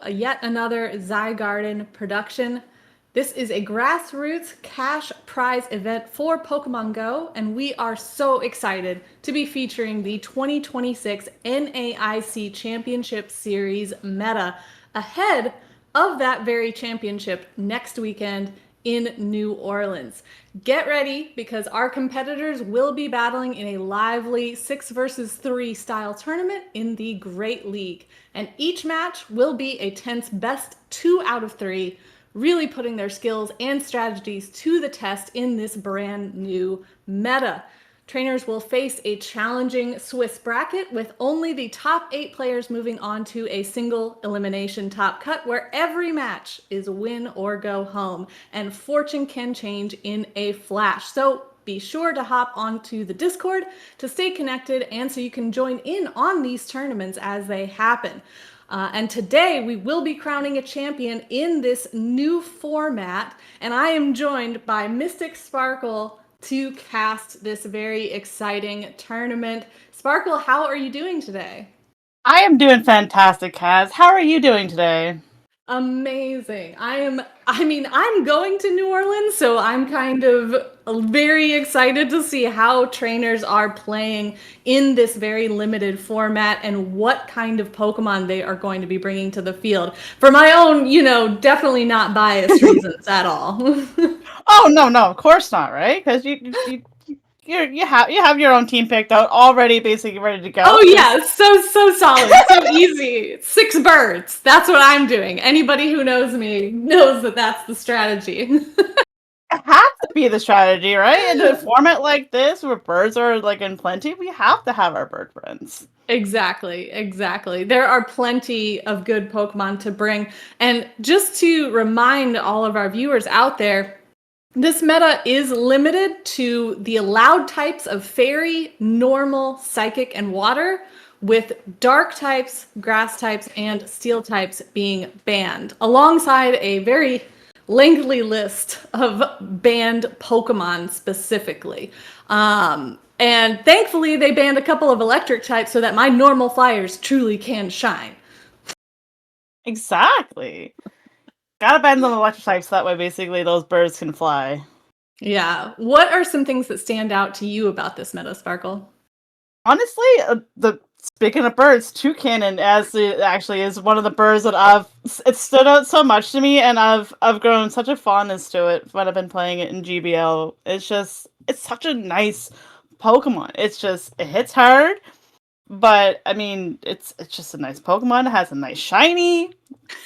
Yet another Zygarden production. This is a grassroots cash prize event for Pokemon Go, and we are so excited to be featuring the 2026 NAIC Championship Series meta ahead of that very championship next weekend in New Orleans. Get ready because our competitors will be battling in a lively 6 versus 3 style tournament in the Great League. And each match will be a tense best 2 out of 3, really putting their skills and strategies to the test in this brand new meta. Trainers will face a challenging Swiss bracket with only the top 8 players moving on to a single elimination top cut where every match is win or go home and fortune can change in a flash. So be sure to hop onto the Discord to stay connected and so you can join in on these tournaments as they happen. And today we will be crowning a champion in this new format, and I am joined by Mystic Sparkle to cast this very exciting tournament. Sparkle, how are you doing today? I am doing fantastic, Kaz. How are you doing today? Amazing. I'm going to New Orleans, so I'm kind of very excited to see how trainers are playing in this very limited format and what kind of Pokemon they are going to be bringing to the field. For my own, definitely not biased reasons at all. Oh no, of course not, right? Because you have your own team picked out already, basically ready to go. Oh yeah, so solid, so easy. 6 birds. That's what I'm doing. Anybody who knows me knows that that's the strategy. It has to be the strategy, right? In a format like this, where birds are like in plenty, we have to have our bird friends. Exactly. There are plenty of good Pokemon to bring. And just to remind all of our viewers out there, this meta is limited to the allowed types of fairy, normal, psychic, and water, with dark types, grass types, and steel types being banned, alongside a very lengthy list of banned Pokemon specifically. And thankfully, they banned a couple of electric types so that my normal flyers truly can shine. Exactly. Gotta ban the electric types so that way basically those birds can fly. Yeah. What are some things that stand out to you about this meta, Sparkle? Honestly, the speaking of birds, toucan as it actually is one of the birds that it stood out so much to me, and I've grown such a fondness to it when I've been playing it in GBL. It's such a nice Pokemon. It hits hard, but I mean it's just a nice Pokemon. It has a nice shiny,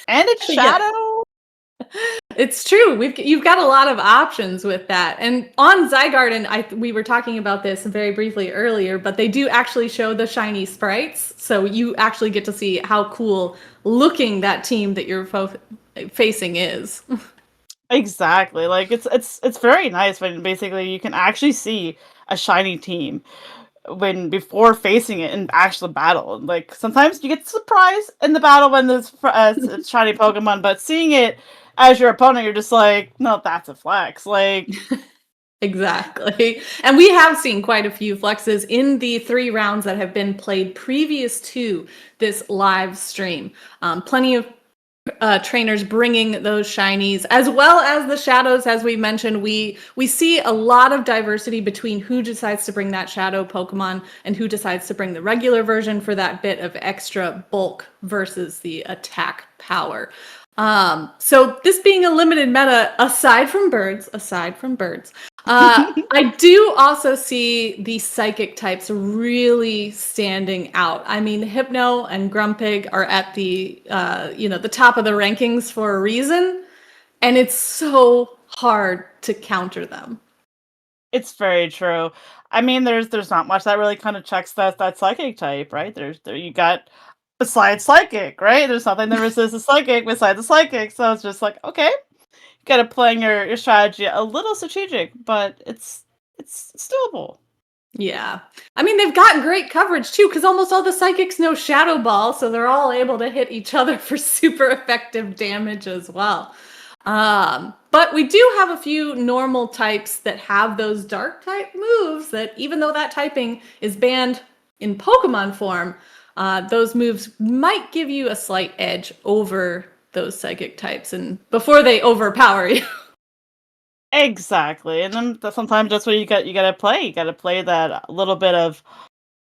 and it's Yeah. shadow. It's true. You've got a lot of options with that. And on Zygarden, we were talking about this very briefly earlier, but they do actually show the shiny sprites, so you actually get to see how cool looking that team that you're facing is. Exactly. Like it's very nice when basically you can actually see a shiny team when before facing it in actual battle. Like sometimes you get surprised in the battle when there's it's shiny Pokemon, but seeing it as your opponent, you're just like, no, that's a flex. Like Exactly. And we have seen quite a few flexes in the 3 rounds that have been played previous to this live stream. Plenty of trainers bringing those shinies, as well as the shadows. As we mentioned, we see a lot of diversity between who decides to bring that shadow Pokemon and who decides to bring the regular version for that bit of extra bulk versus the attack power. So this being a limited meta, aside from birds, I do also see the psychic types really standing out. I mean, Hypno and Grumpig are at the the top of the rankings for a reason, and it's so hard to counter them. it's very true. I mean, there's not much that really kind of checks that psychic type, right? There you got besides psychic, right? There's nothing that resists a psychic besides a psychic. So it's just like, okay, you gotta playing your strategy a little strategic, but it's doable. Yeah. I mean, they've got great coverage too, because almost all the psychics know Shadow Ball, so they're all able to hit each other for super effective damage as well. But we do have a few normal types that have those dark type moves that, even though that typing is banned in Pokemon form, those moves might give you a slight edge over those psychic types and before they overpower you. Exactly, and then sometimes that's what you gotta play. You gotta play that little bit of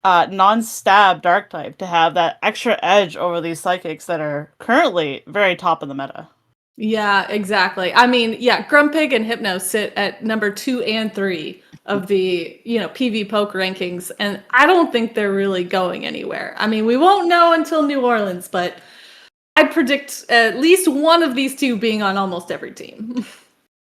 non-stab dark type to have that extra edge over these psychics that are currently very top of the meta. Yeah, exactly. I mean, yeah, Grumpig and Hypno sit at number 2 and 3 of the, PV Poke rankings, and I don't think they're really going anywhere. I mean, we won't know until New Orleans, but I predict at least one of these two being on almost every team.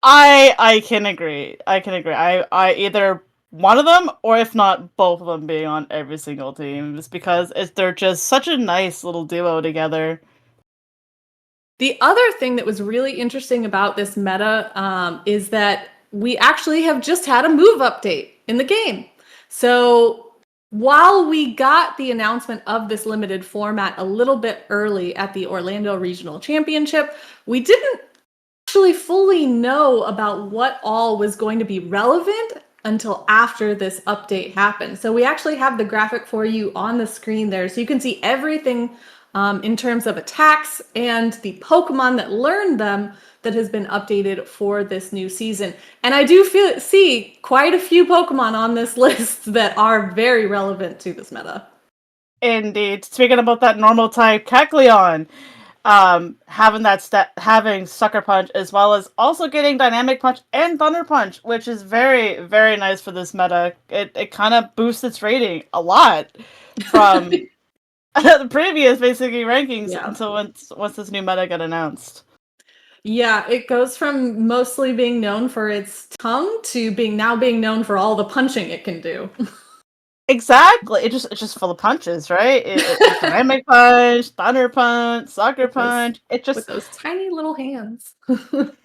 I can agree. I can agree. I either one of them, or if not both of them, being on every single team, just because they're just such a nice little duo together. The other thing that was really interesting about this meta is that we actually have just had a move update in the game. So while we got the announcement of this limited format a little bit early at the Orlando Regional Championship, we didn't actually fully know about what all was going to be relevant until after this update happened. So we actually have the graphic for you on the screen there. So you can see everything in terms of attacks and the Pokemon that learned them that has been updated for this new season. And I do see quite a few Pokemon on this list that are very relevant to this meta. Indeed. Speaking about that normal type, Kecleon, having Sucker Punch, as well as also getting Dynamic Punch and Thunder Punch, which is very, very nice for this meta. It kind of boosts its rating a lot from the previous basically rankings until once this new meta got announced. Yeah, it goes from mostly being known for its tongue to being known for all the punching it can do. Exactly. It's just full of punches, right? It's Dynamic Punch, Thunder Punch, Sucker Punch. It just with those tiny little hands. Look,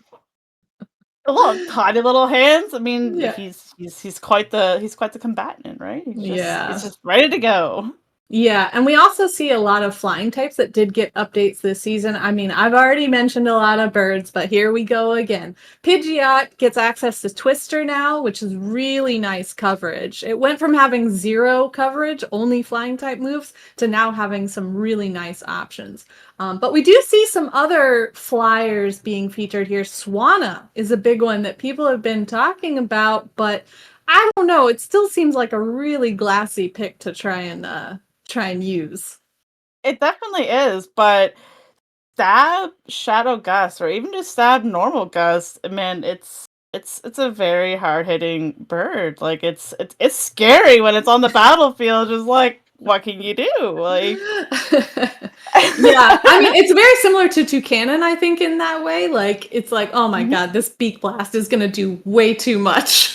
tiny little hands. I mean, Yeah. he's quite the combatant, right? He's just ready to go. Yeah, and we also see a lot of flying types that did get updates this season. I mean, I've already mentioned a lot of birds, but here we go again. Pidgeot gets access to Twister now, which is really nice coverage. It went from having 0 coverage, only flying type moves, to now having some really nice options. But we do see some other flyers being featured here. Swanna is a big one that people have been talking about, but I don't know. It still seems like a really glassy pick to try and use. It definitely is, but stab Shadow Gust, or even just stab normal Gust, man, it's a very hard hitting bird. Like it's scary when it's on the battlefield. Just like, what can you do? Like, yeah, I mean, it's very similar to Toucanon, I think, in that way. Like, it's like, oh my god, this Beak Blast is gonna do way too much.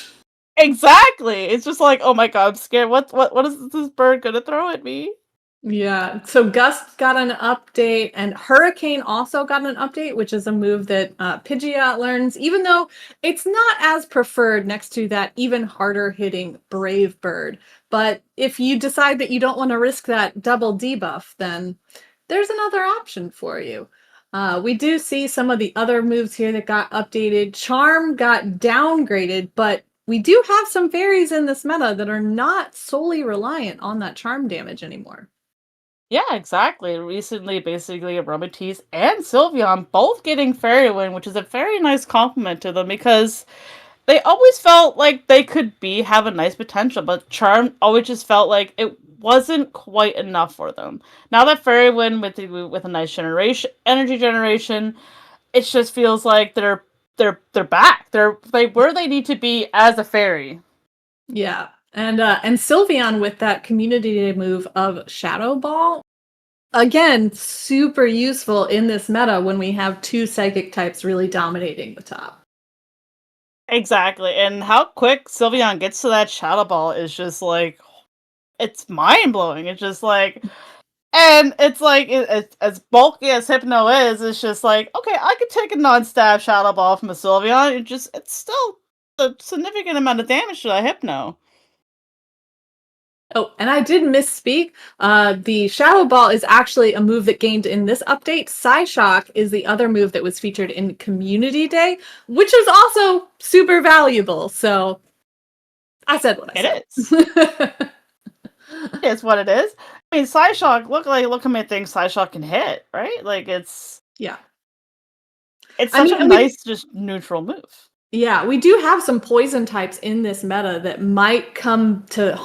Exactly. It's just like, oh my god, I'm scared. What is this bird gonna throw at me? Yeah, so Gust got an update, and Hurricane also got an update, which is a move that Pidgeot learns, even though it's not as preferred next to that even harder hitting Brave Bird. But if you decide that you don't want to risk that double debuff, then there's another option for you. We do see some of the other moves here that got updated. Charm got downgraded, but we do have some fairies in this meta that are not solely reliant on that charm damage anymore. Yeah, exactly. Recently, basically, Aromatisse and Sylveon both getting Fairy Wind, which is a very nice compliment to them because they always felt like they could have a nice potential, but Charm always just felt like it wasn't quite enough for them. Now that Fairy Wind with a nice energy generation, it just feels like they're back. They're where they need to be as a fairy. Yeah. And Sylveon with that community day move of Shadow Ball. Again, super useful in this meta when we have 2 psychic types really dominating the top. Exactly. And how quick Sylveon gets to that Shadow Ball is just like, it's mind blowing. It's just like, and it's like, as bulky as Hypno is, it's just like, okay, I could take a non-stab Shadow Ball from a Sylveon. It's still a significant amount of damage to that Hypno. Oh, and I did misspeak. The Shadow Ball is actually a move that gained in this update. Psyshock is the other move that was featured in Community Day, which is also super valuable. So I said what I said. It is. It's what it is. I mean, Psyshock, look how many things Psyshock can hit, right? Like, Yeah. it's I such mean, a and we nice, just neutral move. yeah, we do have some poison types in this meta that might come to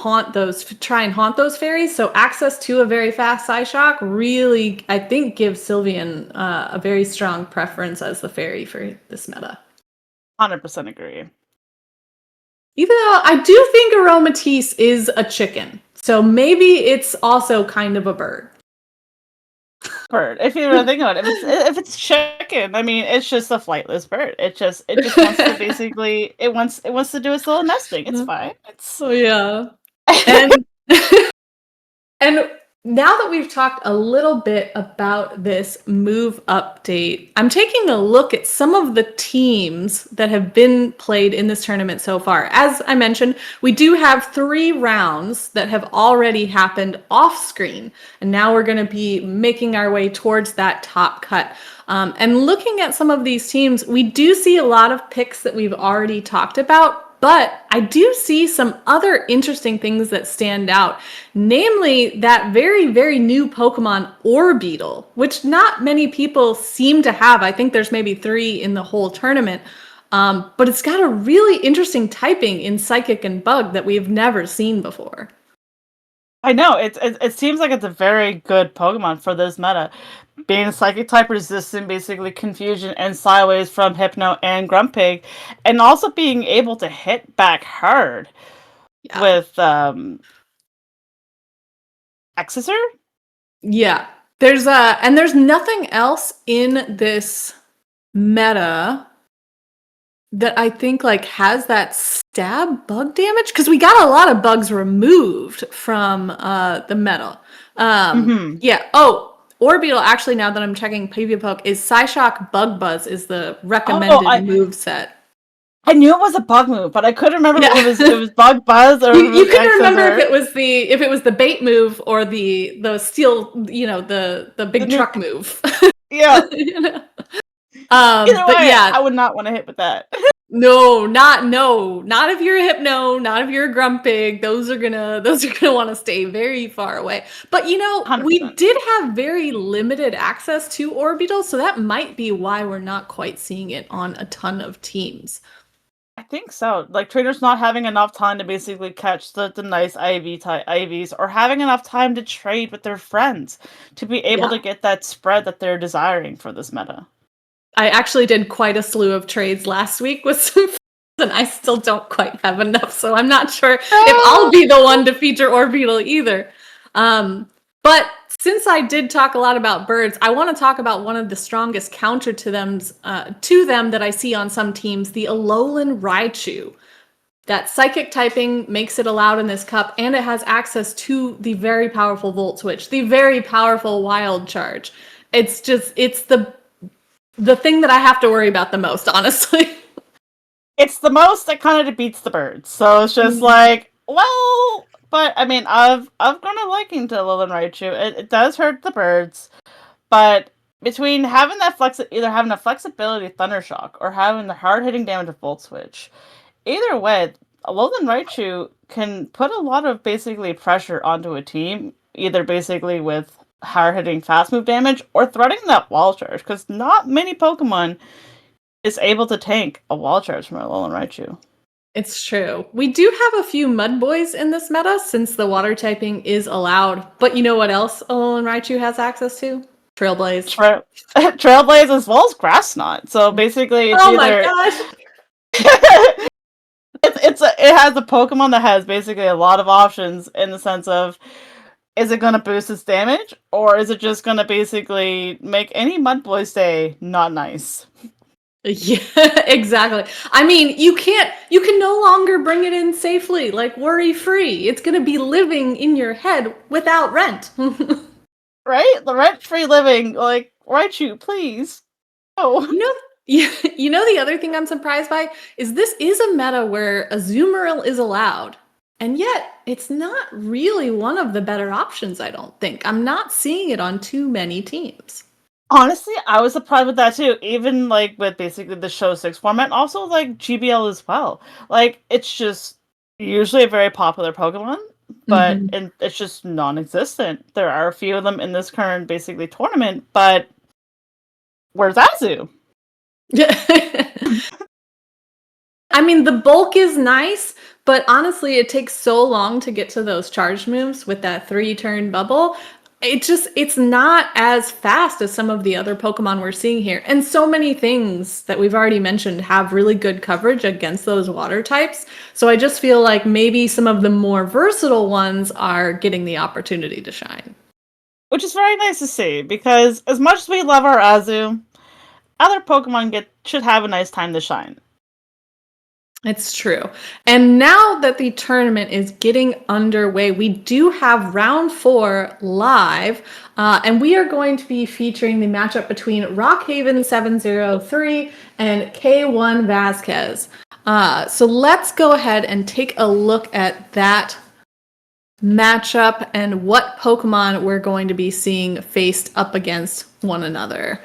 try and haunt those fairies. So access to a very fast Psyshock really, I think, gives Sylveon a very strong preference as the fairy for this meta. 100% agree. Even though I do think Aromatisse is a chicken, so maybe it's also kind of a bird. Bird. If you really think about it, if it's chicken, I mean, it's just a flightless bird. It just wants to basically it wants to do its little nesting. It's fine. It's Oh yeah, and and now that we've talked a little bit about this move update, I'm taking a look at some of the teams that have been played in this tournament so far. As I mentioned, we do have 3 rounds that have already happened off screen, and now we're going to be making our way towards that top cut. And looking at some of these teams, we do see a lot of picks that we've already talked about. But I do see some other interesting things that stand out, namely that very, very new Pokemon Orbeetle, which not many people seem to have. I think there's maybe 3 in the whole tournament. But it's got a really interesting typing in Psychic and Bug that we've never seen before. I know it seems like it's a very good Pokemon for this meta. Being Psychic type resistant, basically Confusion and Sideways from Hypno and Grumpig, and also being able to hit back hard Yeah. with Exeter. Yeah. There's nothing else in this meta that I think like has that stab bug damage, because we got a lot of bugs removed from the meta. Yeah. Oh, Orbeetle, actually, now that I'm checking PvPoke, is Psyshock Bug Buzz is the recommended move set. I knew it was a bug move, but I couldn't remember if it was Bug Buzz or You couldn't remember if it was the bait move or the steel, the big truck move. Yeah. You know? Either But way, yeah, I would not want to hit with that. no, not if you're a Hypno, not if you're a Grumpig. Those are gonna want to stay very far away. But we 100%. did have very limited access to Orbeetle, so that might be why we're not quite seeing it on a ton of teams. I think so. Like trainers not having enough time to basically catch the nice IVs, or having enough time to trade with their friends to be able to get that spread that they're desiring for this meta. I actually did quite a slew of trades last week with some friends, and I still don't quite have enough, so I'm not sure if I'll be the one to feature Orbeetle either. But since I did talk a lot about birds, I want to talk about one of the strongest counter to them that I see on some teams, the Alolan Raichu. That psychic typing makes it allowed in this cup, and it has access to the very powerful Volt Switch, the very powerful Wild Charge. It's the thing that I have to worry about the most, honestly. It's the most that kind of defeats the birds. So it's just like, well, but I mean, I've grown a liking to Alolan Raichu. It does hurt the birds, but between having that either having the flexibility Thunder Shock or having the hard hitting damage of Volt Switch, either way, Alolan Raichu can put a lot of basically pressure onto a team, either basically with hard hitting fast move damage or threading that wall charge, because not many Pokemon is able to tank a wall charge from Alolan Raichu. It's true. We do have a few Mud Boys in this meta since the water typing is allowed. But you know what else Alolan Raichu has access to? Trailblaze. Trailblaze as well as Grass Knot. So basically, it's my gosh! It has a Pokemon that has basically a lot of options in the sense of, is it going to boost its damage, or is it just going to basically make any Mud Boy's day not nice? Yeah, exactly. I mean, you can no longer bring it in safely, like worry-free. It's going to be living in your head without rent. Right? The rent-free living, like, Raichu, please. Oh. The other thing I'm surprised by is this is a meta where Azumarill is allowed. And yet, it's not really one of the better options, I don't think. I'm not seeing it on too many teams. Honestly, I was surprised with that too. Even like with basically the Show 6 format, also like GBL as well. Like, it's just usually a very popular Pokemon. but Mhm. it's just non-existent. There are a few of them in this current basically tournament, but where's Azu? Yeah. I mean, the bulk is nice, but honestly, it takes so long to get to those charge moves with that 3-turn bubble. It's not as fast as some of the other Pokemon we're seeing here. And so many things that we've already mentioned have really good coverage against those water types. So I just feel like maybe some of the more versatile ones are getting the opportunity to shine. Which is very nice to see, because as much as we love our Azu, other Pokemon should have a nice time to shine. It's true. And now that the tournament is getting underway, we do have round 4 live, and we are going to be featuring the matchup between Rockhaven 703 and K1 Vasquez. So let's go ahead and take a look at that matchup and what Pokemon we're going to be seeing faced up against one another.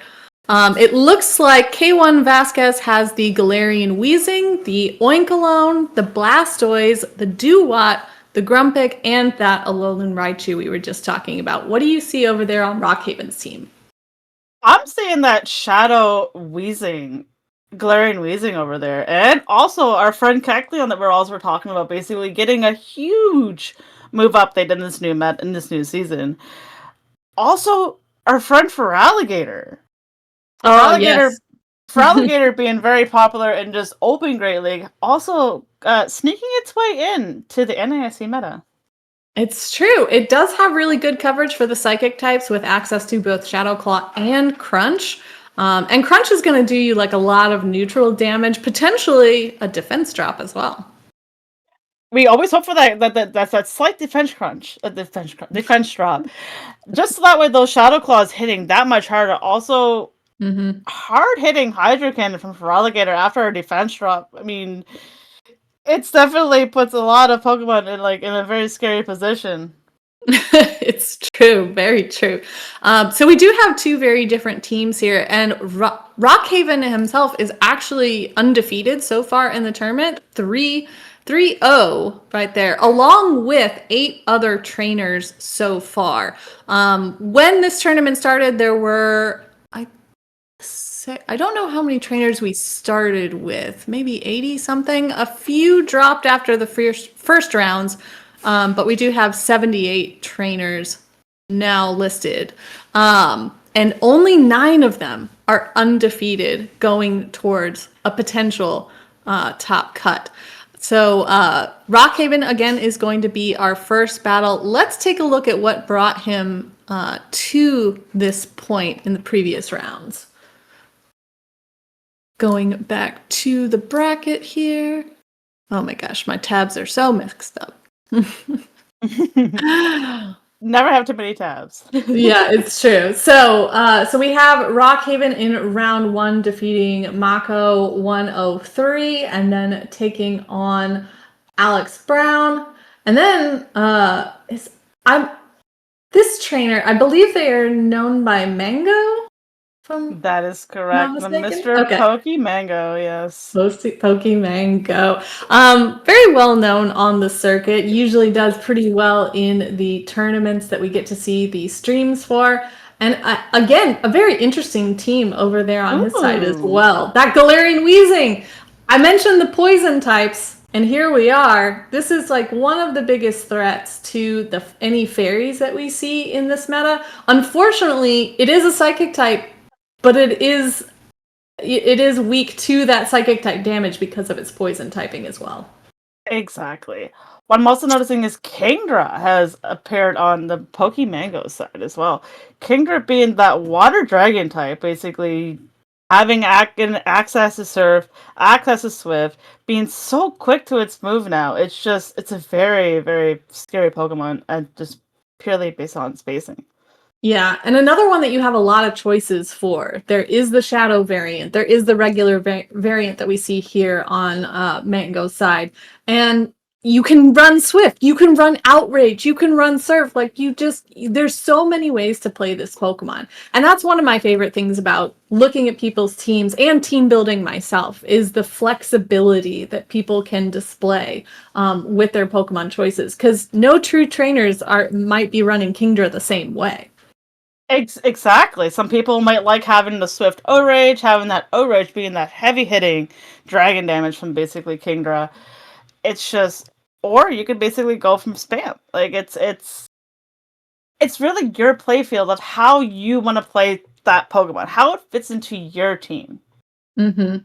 It looks like K1 Vasquez has the Galarian Weezing, the Oinkologne, the Blastoise, the Dewott, the Grumpig, and that Alolan Raichu we were just talking about. What do you see over there on Rockhaven's team? I'm seeing that Shadow Weezing, Galarian Weezing over there, and also our friend Kecleon that we're also talking about, basically getting a huge move update in this new season. Also, our friend Feraligatr. Oh, Feraligatr yes. Feraligatr being very popular in just Open Great League, also sneaking its way in to the NAIC meta. It's true. It does have really good coverage for the psychic types with access to both Shadow Claw and Crunch. And Crunch is going to do you like a lot of neutral damage, potentially a defense drop as well. We always hope for that slight defense drop, just so that way those Shadow Claws hitting that much harder. Also, hard hitting Hydro Cannon from Feraligatr after a defense drop. I mean, it's definitely puts a lot of Pokemon in a very scary position. It's true, very true. So we do have two very different teams here, and Rockhaven himself is actually undefeated so far in the tournament, 3-0 right there, along with 8 other trainers so far. When this tournament started, there were, I don't know how many trainers we started with, maybe 80 something. A few dropped after the first rounds, but we do have 78 trainers now listed. And only 9 of them are undefeated going towards a potential top cut. So Rockhaven, again, is going to be our first battle. Let's take a look at what brought him to this point in the previous rounds. Going back to the bracket here. Oh my gosh, my tabs are so mixed up. Never have too many tabs. Yeah, it's true. So we have Rockhaven in round 1 defeating Mako 103 and then taking on Alex Brown. And then this trainer, I believe they are known by Mango. That is correct. The Mr. Okay. Pokemango, yes. Pokemon Go. Very well known on the circuit. Usually does pretty well in the tournaments that we get to see the streams for. And again, a very interesting team over there on his side as well. That Galarian Weezing. I mentioned the poison types, and here we are. This is like one of the biggest threats to any fairies that we see in this meta. Unfortunately, it is a psychic type, but it is weak to that psychic type damage because of its poison typing as well. Exactly. What I'm also noticing is Kingdra has appeared on the Pokemango side as well. Kingdra being that water dragon type, basically having access to Surf, access to Swift, being so quick to its move now. It's a very, very scary Pokemon, and just purely based on spacing. Yeah, and another one that you have a lot of choices for. There is the Shadow variant. There is the regular variant that we see here on Mango's side. And you can run Swift, you can run Outrage, you can run Surf. Like, there's so many ways to play this Pokemon. And that's one of my favorite things about looking at people's teams and team building myself, is the flexibility that people can display with their Pokemon choices. Because no true trainers might be running Kingdra the same way. Exactly. Some people might like having the Swift O-Rage, having that O-Rage being that heavy-hitting dragon damage from basically Kingdra. It's just, or you could basically go from spam. Like, it's really your playfield of how you want to play that Pokemon, how it fits into your team. Mm-hmm.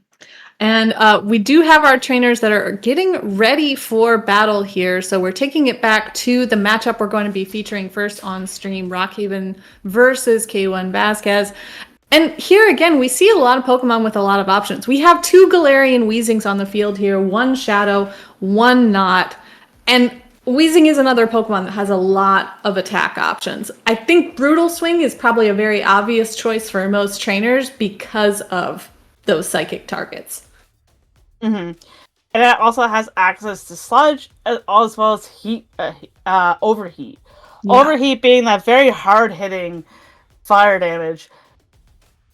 And we do have our trainers that are getting ready for battle here. So we're taking it back to the matchup we're going to be featuring first on stream, Rockhaven versus K1 Vasquez. And here again, we see a lot of Pokemon with a lot of options. We have 2 Galarian Weezings on the field here, 1 Shadow, 1 Knot. And Weezing is another Pokemon that has a lot of attack options. I think Brutal Swing is probably a very obvious choice for most trainers because of those psychic targets. Mm-hmm. And it also has access to Sludge as well as heat, Overheat. Yeah. Overheat being that very hard-hitting fire damage.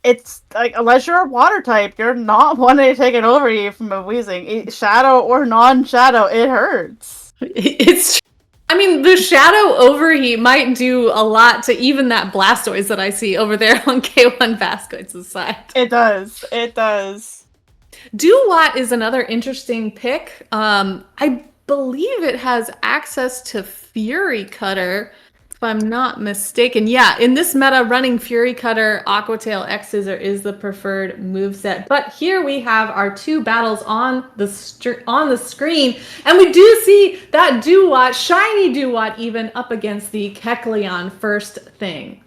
It's like, unless you're a water type, you're not wanting to take an Overheat from a Weezing. Shadow or non-Shadow, it hurts. I mean, the Shadow Overheat might do a lot to even that Blastoise that I see over there on K1 Vasquez's side. It does. It does. Dewott is another interesting pick. I believe it has access to Fury Cutter, if I'm not mistaken. Yeah, in this meta, running Fury Cutter, Aqua Tail, X Scissor is the preferred moveset. But here we have our 2 battles on the screen, and we do see that Dewott, shiny Dewott, even up against the Kecleon first thing.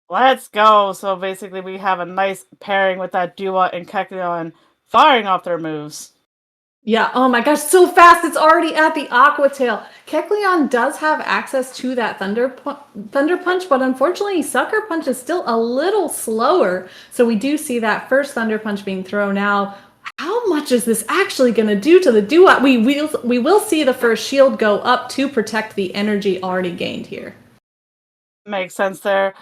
Let's go. So basically we have a nice pairing with that Dewott and Kecleon firing off their moves. Yeah, oh my gosh, so fast, it's already at the Aqua Tail. Kecleon does have access to that Thunder Punch, but unfortunately Sucker Punch is still a little slower. So we do see that first Thunder Punch being thrown out. How much is this actually going to do to the Dewott? We will see the first shield go up to protect the energy already gained here. Makes sense there.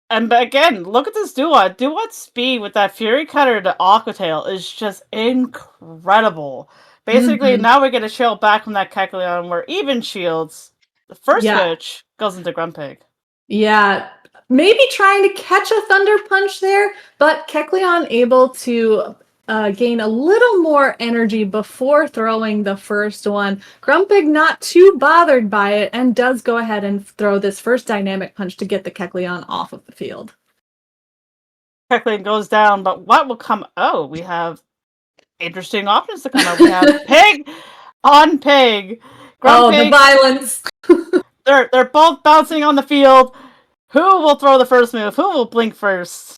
And again, look at this Dewott. Dewott's speed with that Fury Cutter to Aqua Tail is just incredible. Basically, now we get a shield back from that Kecleon where even shields. The first switch goes into Grumpig. Yeah, maybe trying to catch a Thunder Punch there, but Kecleon able to gain a little more energy before throwing the first one. Grumpig not too bothered by it and does go ahead and throw this first Dynamic Punch to get the Kecleon off of the field. Kecleon goes down, but what will come? Oh, we have interesting options to come up. We have Pig on Pig. Grumpig, the violence. They're both bouncing on the field. Who will throw the first move? Who will blink first?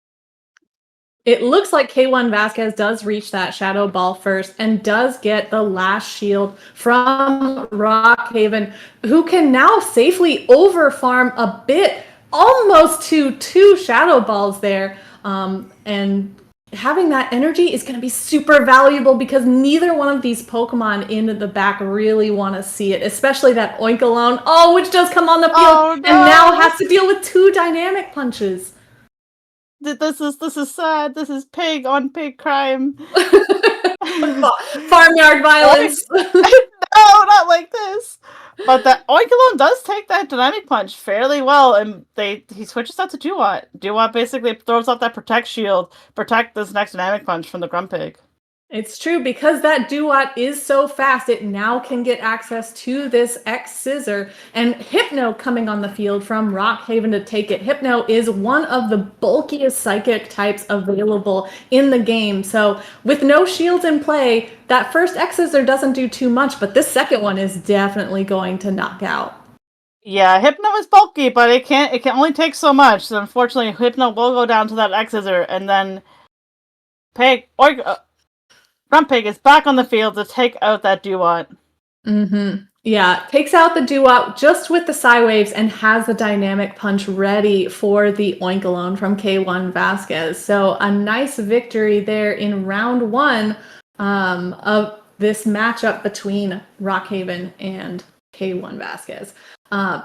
It looks like K1 Vasquez does reach that Shadow Ball first and does get the last shield from Rockhaven, who can now safely overfarm a bit, almost to 2 Shadow Balls there. And having that energy is going to be super valuable because neither one of these Pokemon in the back really want to see it, especially that Oinkologne, which does come on the field and now has to deal with 2 Dynamic Punches. This is sad. This is Pig on Pig crime. Farmyard violence. No, not like this. But that Oinkologne does take that Dynamic Punch fairly well, and he switches out to Dewott. Dewott basically throws out that Protect Shield, protect this next Dynamic Punch from the Grumpig. It's true, because that Dewott is so fast, it now can get access to this X Scissor, and Hypno coming on the field from Rockhaven to take it. Hypno is one of the bulkiest psychic types available in the game, so with no shields in play, that first X Scissor doesn't do too much, but this second one is definitely going to knock out. Yeah, Hypno is bulky, but it can only take so much, so unfortunately Hypno will go down to that X Scissor, and then Grumpig is back on the field to take out that Dewott. Yeah, takes out the Dewott just with the Psywaves and has the Dynamic Punch ready for the Oinkologne from K1 Vasquez. So a nice victory there in round 1 of this matchup between Rockhaven and K1 Vasquez.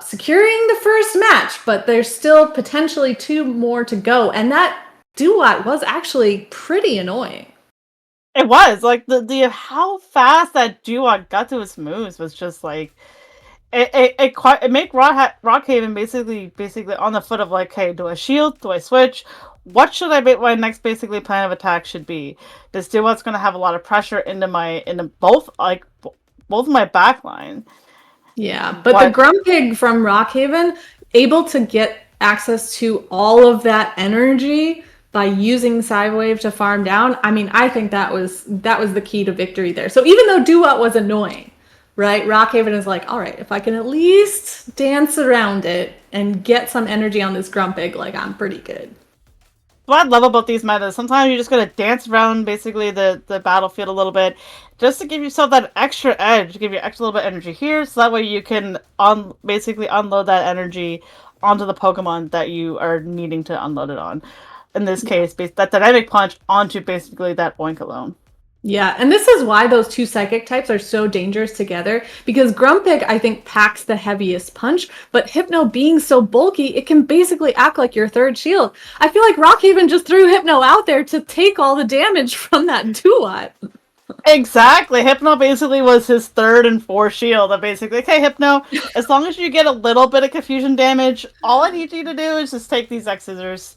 Securing the first match, but there's still potentially 2 more to go. And that duet was actually pretty annoying. It was like the how fast that duo got to its moves was just like it made Rockhaven basically on the foot of like, hey, do I shield? Do I switch? What should I make my next basically plan of attack should be? This duo's gonna have a lot of pressure into both my backline. Yeah, but the Grumpig from Rockhaven able to get access to all of that energy by using Psywave to farm down. I mean, I think that was the key to victory there. So even though Duat was annoying, right? Rockhaven is like, all right, if I can at least dance around it and get some energy on this Grumpig, like I'm pretty good. What I love about these metas, sometimes you just gotta dance around basically the battlefield a little bit, just to give yourself that extra edge, give you extra little bit of energy here, so that way you can basically unload that energy onto the Pokemon that you are needing to unload it on. In this case, that dynamic punch onto basically that Boink alone. Yeah, and this is why those 2 psychic types are so dangerous together, because Grumpig, I think, packs the heaviest punch, but Hypno being so bulky, it can basically act like your third shield. I feel like Rockhaven just threw Hypno out there to take all the damage from that Duat. Exactly. Hypno basically was his third and fourth shield. Of basically, okay, Hypno, as long as you get a little bit of confusion damage, all I need you to do is just take these X scissors.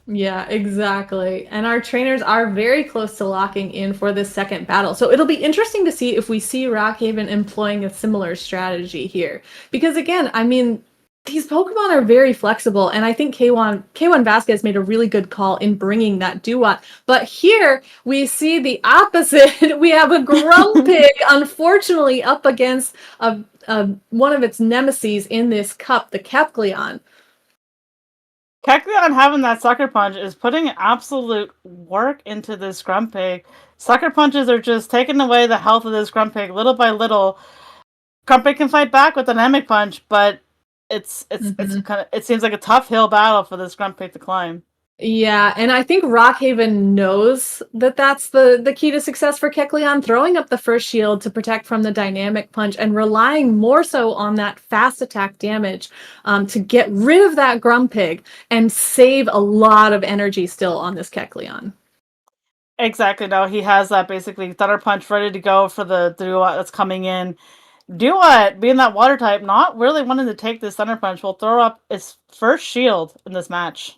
Yeah, exactly. And our trainers are very close to locking in for this second battle. So it'll be interesting to see if we see Rockhaven employing a similar strategy here. Because again, I mean, these Pokemon are very flexible, and I think K1 Vasquez made a really good call in bringing that Duat. But here we see the opposite. We have a Grumpig, unfortunately, up against one of its nemesis in this cup, the Kecleon. Kecleon having that Sucker Punch is putting absolute work into this Grumpig. Sucker Punches are just taking away the health of this Grumpig little by little. Grumpig can fight back with Dynamic Punch, but it seems like a tough hill battle for this Grumpig to climb. Yeah, and I think Rockhaven knows that that's the key to success for Kecleon, throwing up the first shield to protect from the dynamic punch and relying more so on that fast attack damage to get rid of that Grumpig and save a lot of energy still on this Kecleon. Exactly. No, he has that basically Thunder Punch ready to go for the Duat that's coming in. Duat, being that water type, not really wanting to take this Thunder Punch, will throw up its first shield in this match.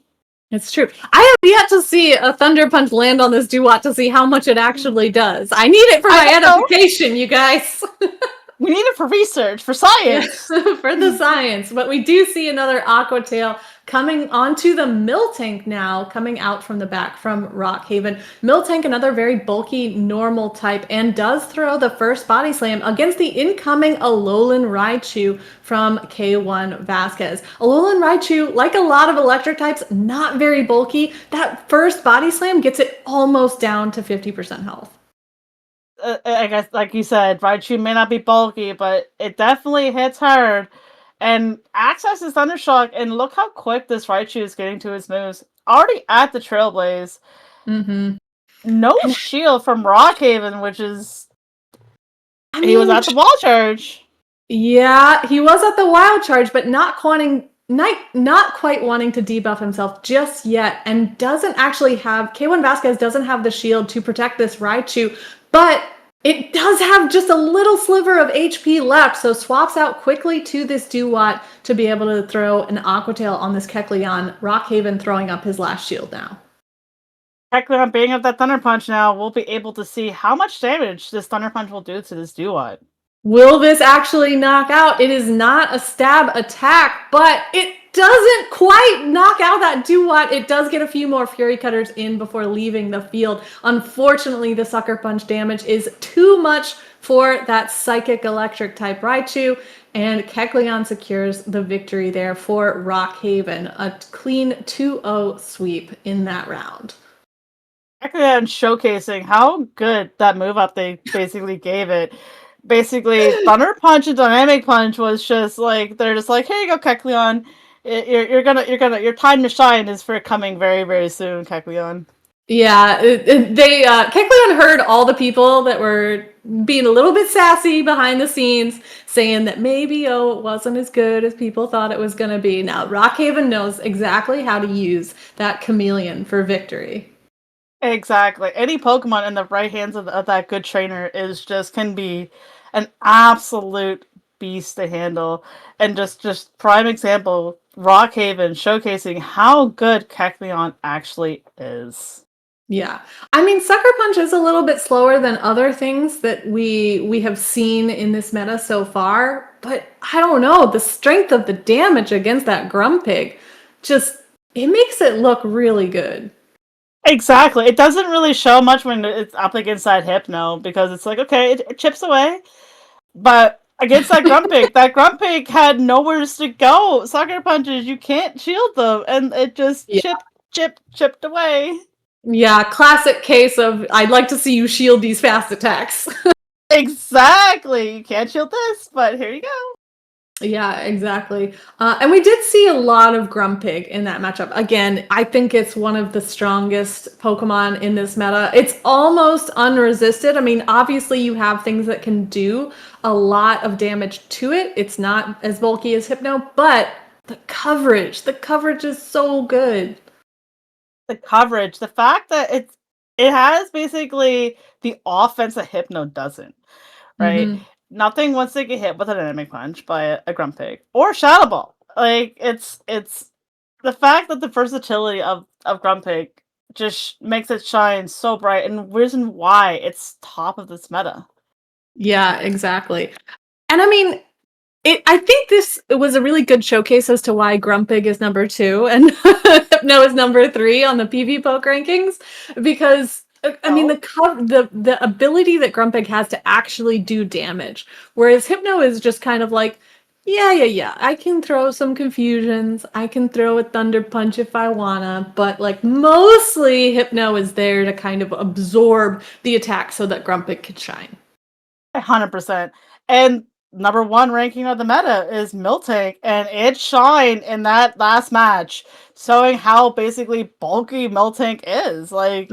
It's true. I have yet to see a Thunder Punch land on this Duat to see how much it actually does. I need it for my edification, you guys. We need it for research, for science. For the science. But we do see another Aqua Tail coming onto the Miltank now, coming out from the back from Rockhaven. Miltank, another very bulky, normal type, and does throw the first Body Slam against the incoming Alolan Raichu from K1 Vasquez. Alolan Raichu, like a lot of electric types, not very bulky. That first Body Slam gets it almost down to 50% health. I guess, like you said, Raichu may not be bulky, but it definitely hits hard. And accesses Thundershock, and look how quick this Raichu is getting to his moves. Already at the Trailblaze. Mm-hmm. No shield from Rockhaven, which is... he was at the Wild Charge. Yeah, he was at the Wild Charge, but not quite wanting to debuff himself just yet, and doesn't actually have... K1 Vasquez doesn't have the shield to protect this Raichu, but it does have just a little sliver of HP left, so swaps out quickly to this Duat to be able to throw an Aqua Tail on this Kecleon. Rockhaven throwing up his last shield now. Kecleon being up that Thunder Punch now, we'll be able to see how much damage this Thunder Punch will do to this Duat. Will this actually knock out? It is not a stab attack, but it doesn't quite knock out that Duat. It does get a few more Fury Cutters in before leaving the field. Unfortunately, the Sucker Punch damage is too much for that Psychic Electric type Raichu, and Kecleon secures the victory there for Rockhaven. A clean 2-0 sweep in that round. Kecleon showcasing how good that move up they basically gave it. Basically, Thunder Punch and Dynamic Punch was just like, they're just like, here you go, Kecleon. Your time to shine is for coming very, very soon, Kecleon. Yeah, Kecleon heard all the people that were being a little bit sassy behind the scenes, saying that maybe it wasn't as good as people thought it was going to be. Now Rockhaven knows exactly how to use that chameleon for victory. Exactly. Any Pokemon in the right hands of that good trainer is just can be an absolute beast to handle. And just prime example, Rockhaven showcasing how good Kecleon actually is. Yeah. I mean, Sucker Punch is a little bit slower than other things that we have seen in this meta so far, but I don't know, the strength of the damage against that Grumpig just it makes it look really good. Exactly. It doesn't really show much when it's up against that Hypno because it's like, okay, it chips away. But against that Grumpig had nowhere to go. Sucker punches, you can't shield them, and it just Yeah. chipped away. Yeah, classic case of I'd like to see you shield these fast attacks. Exactly. You can't shield this, but here you go. Yeah, exactly. And we did see a lot of Grumpig in that matchup. Again, I think it's one of the strongest Pokemon in this meta. It's almost unresisted. I mean, obviously, you have things that can do a lot of damage to it. It's not as bulky as Hypno, but the coverage is so good. The coverage, the fact that it has basically the offense that Hypno doesn't. Right? Hmm. Nothing wants to get hit with a dynamic punch by a Grumpig or Shadow Ball. Like it's the fact that the versatility of Grumpig just makes it shine so bright, and reason why it's top of this meta. Yeah, exactly. And I mean, I think this was a really good showcase as to why Grumpig is number 2 and Hypno is number 3 on the PV Poke rankings, because I mean Oh, the ability that Grumpig has to actually do damage, whereas Hypno is just kind of like, yeah, I can throw some confusions, I can throw a Thunder Punch if I wanna, but like mostly Hypno is there to kind of absorb the attack so that Grumpig can shine. 100%. And number one ranking of the meta is Miltank, and it shined in that last match, showing how basically bulky Miltank is. Like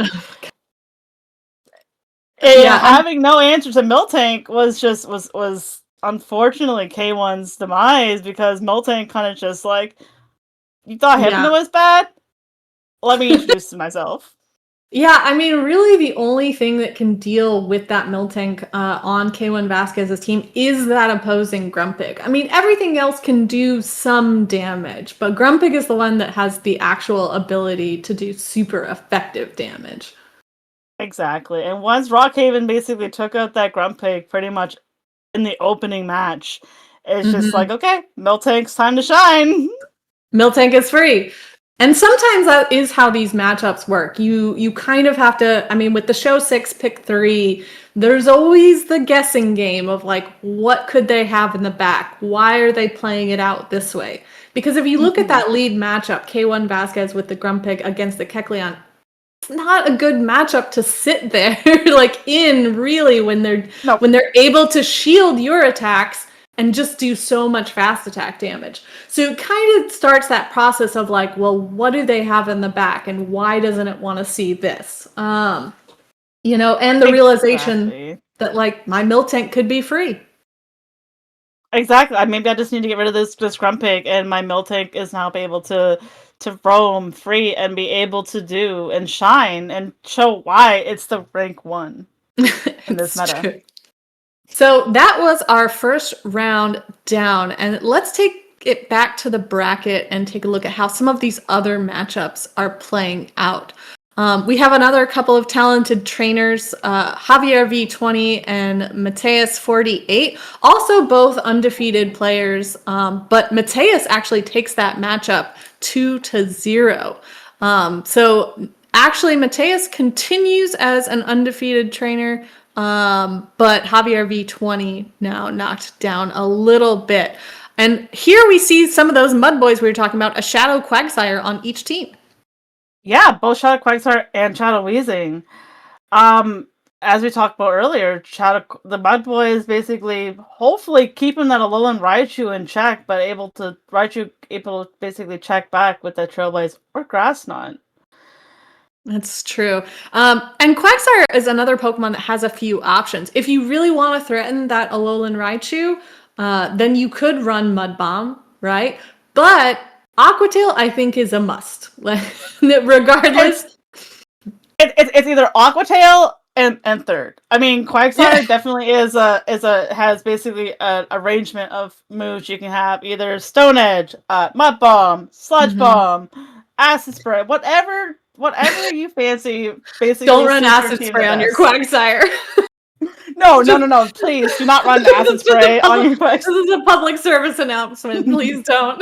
Yeah, having no answer to Miltank was just was unfortunately K1's demise because Miltank kind of just like, you thought yeah. Hypno was bad? Let me introduce myself. Yeah, I mean, really, the only thing that can deal with that Miltank on K1 Vasquez's team is that opposing Grumpig. I mean, everything else can do some damage, but Grumpig is the one that has the actual ability to do super effective damage. Exactly. And once Rockhaven basically took out that Grumpig pretty much in the opening match, it's just like, Hmm. okay, Miltank's time to shine. Miltank is free. And sometimes that is how these matchups work. You kind of have to, I mean, with the show 6 pick 3, there's always the guessing game of like what could they have in the back? Why are they playing it out this way? Because if you look at Mhm. that lead matchup, K1 Vasquez with the Grumpig against the Kecleon, it's not a good matchup to sit there like in really No, when they're able to shield your attacks and just do so much fast attack damage. So it kind of starts that process of like, well, what do they have in the back and why doesn't it want to see this? And the realization exactly. that like my Miltank could be free. Exactly. Maybe I just need to get rid of this Grumpig, and my Miltank is now able to roam free and be able to do and shine and show why it's the rank one in this It's meta. true. So that was our first round down. And let's take it back to the bracket and take a look at how some of these other matchups are playing out. We have another couple of talented trainers, Javier V20 and Mateus 48, also both undefeated players. But Mateus actually takes that matchup 2-0. So actually, Mateus continues as an undefeated trainer, but Javier V20 now knocked down a little bit. And here we see some of those mud boys we were talking about, a Shadow Quagsire on each team. Yeah, both Shadow Quagsire and Shadow Weezing. Um, as we talked about earlier, the Mud Boy is basically hopefully keeping that Alolan Raichu in check, but Raichu able to basically check back with that Trailblaze or Grass Knot. That's true. And Quagsire is another Pokemon that has a few options. If you really want to threaten that Alolan Raichu, then you could run Mud Bomb, right? But Aqua Tail, I think, is a must. It's Regardless. it's either Aqua Tail and third. I mean, Quagsire definitely has basically an arrangement of moves you can have, either Stone Edge, Mud Bomb, Sludge Mhm. Bomb, Acid Spray, whatever you fancy. Don't Basically, run suits your Acid team the Spray on your best. Quagsire. No, no, Just no, no! Please do not run this Acid is a Spray on public your Quagsire. this is a public service announcement. Please don't.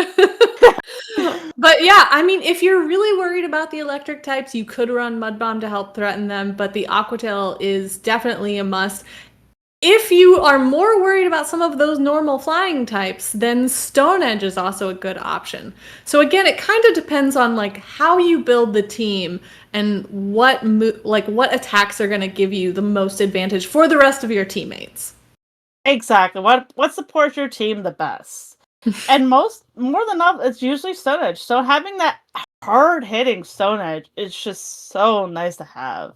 But yeah, I mean, if you're really worried about the electric types, you could run Mud Bomb to help threaten them, but the Aqua Tail is definitely a must. If you are more worried about some of those normal flying types, then Stone Edge is also a good option. So again, it kind of depends on like how you build the team and what attacks are going to give you the most advantage for the rest of your teammates. Exactly. What supports your team the best? And more than enough, it's usually Stone Edge. So having that hard hitting Stone Edge is just so nice to have.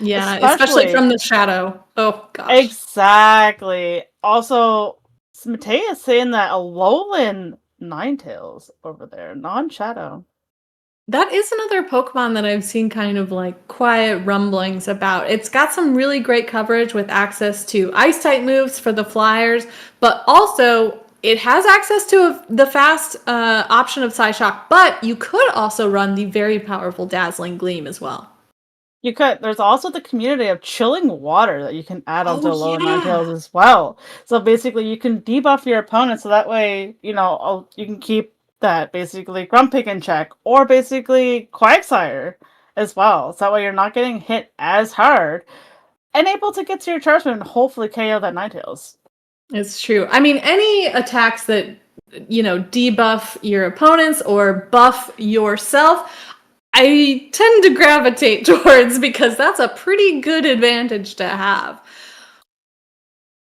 Yeah, especially Especially from the shadow. Oh gosh. exactly. Also, Matei is saying that Alolan Ninetales over there, non-shadow. That is another Pokemon that I've seen kind of like quiet rumblings about. It's got some really great coverage with access to ice type moves for the flyers, but also it has access to the fast option of Psyshock, but you could also run the very powerful Dazzling Gleam as well. You could. There's also the community of chilling water that you can add onto Oh, Alolan yeah. Ninetales as well. So basically, you can debuff your opponent, so that way, you can keep that basically Grumpig in check, or basically Quagsire as well. So that way, you're not getting hit as hard, and able to get to your charge and hopefully KO that Ninetales. It's true. I mean, any attacks that, debuff your opponents or buff yourself, I tend to gravitate towards because that's a pretty good advantage to have.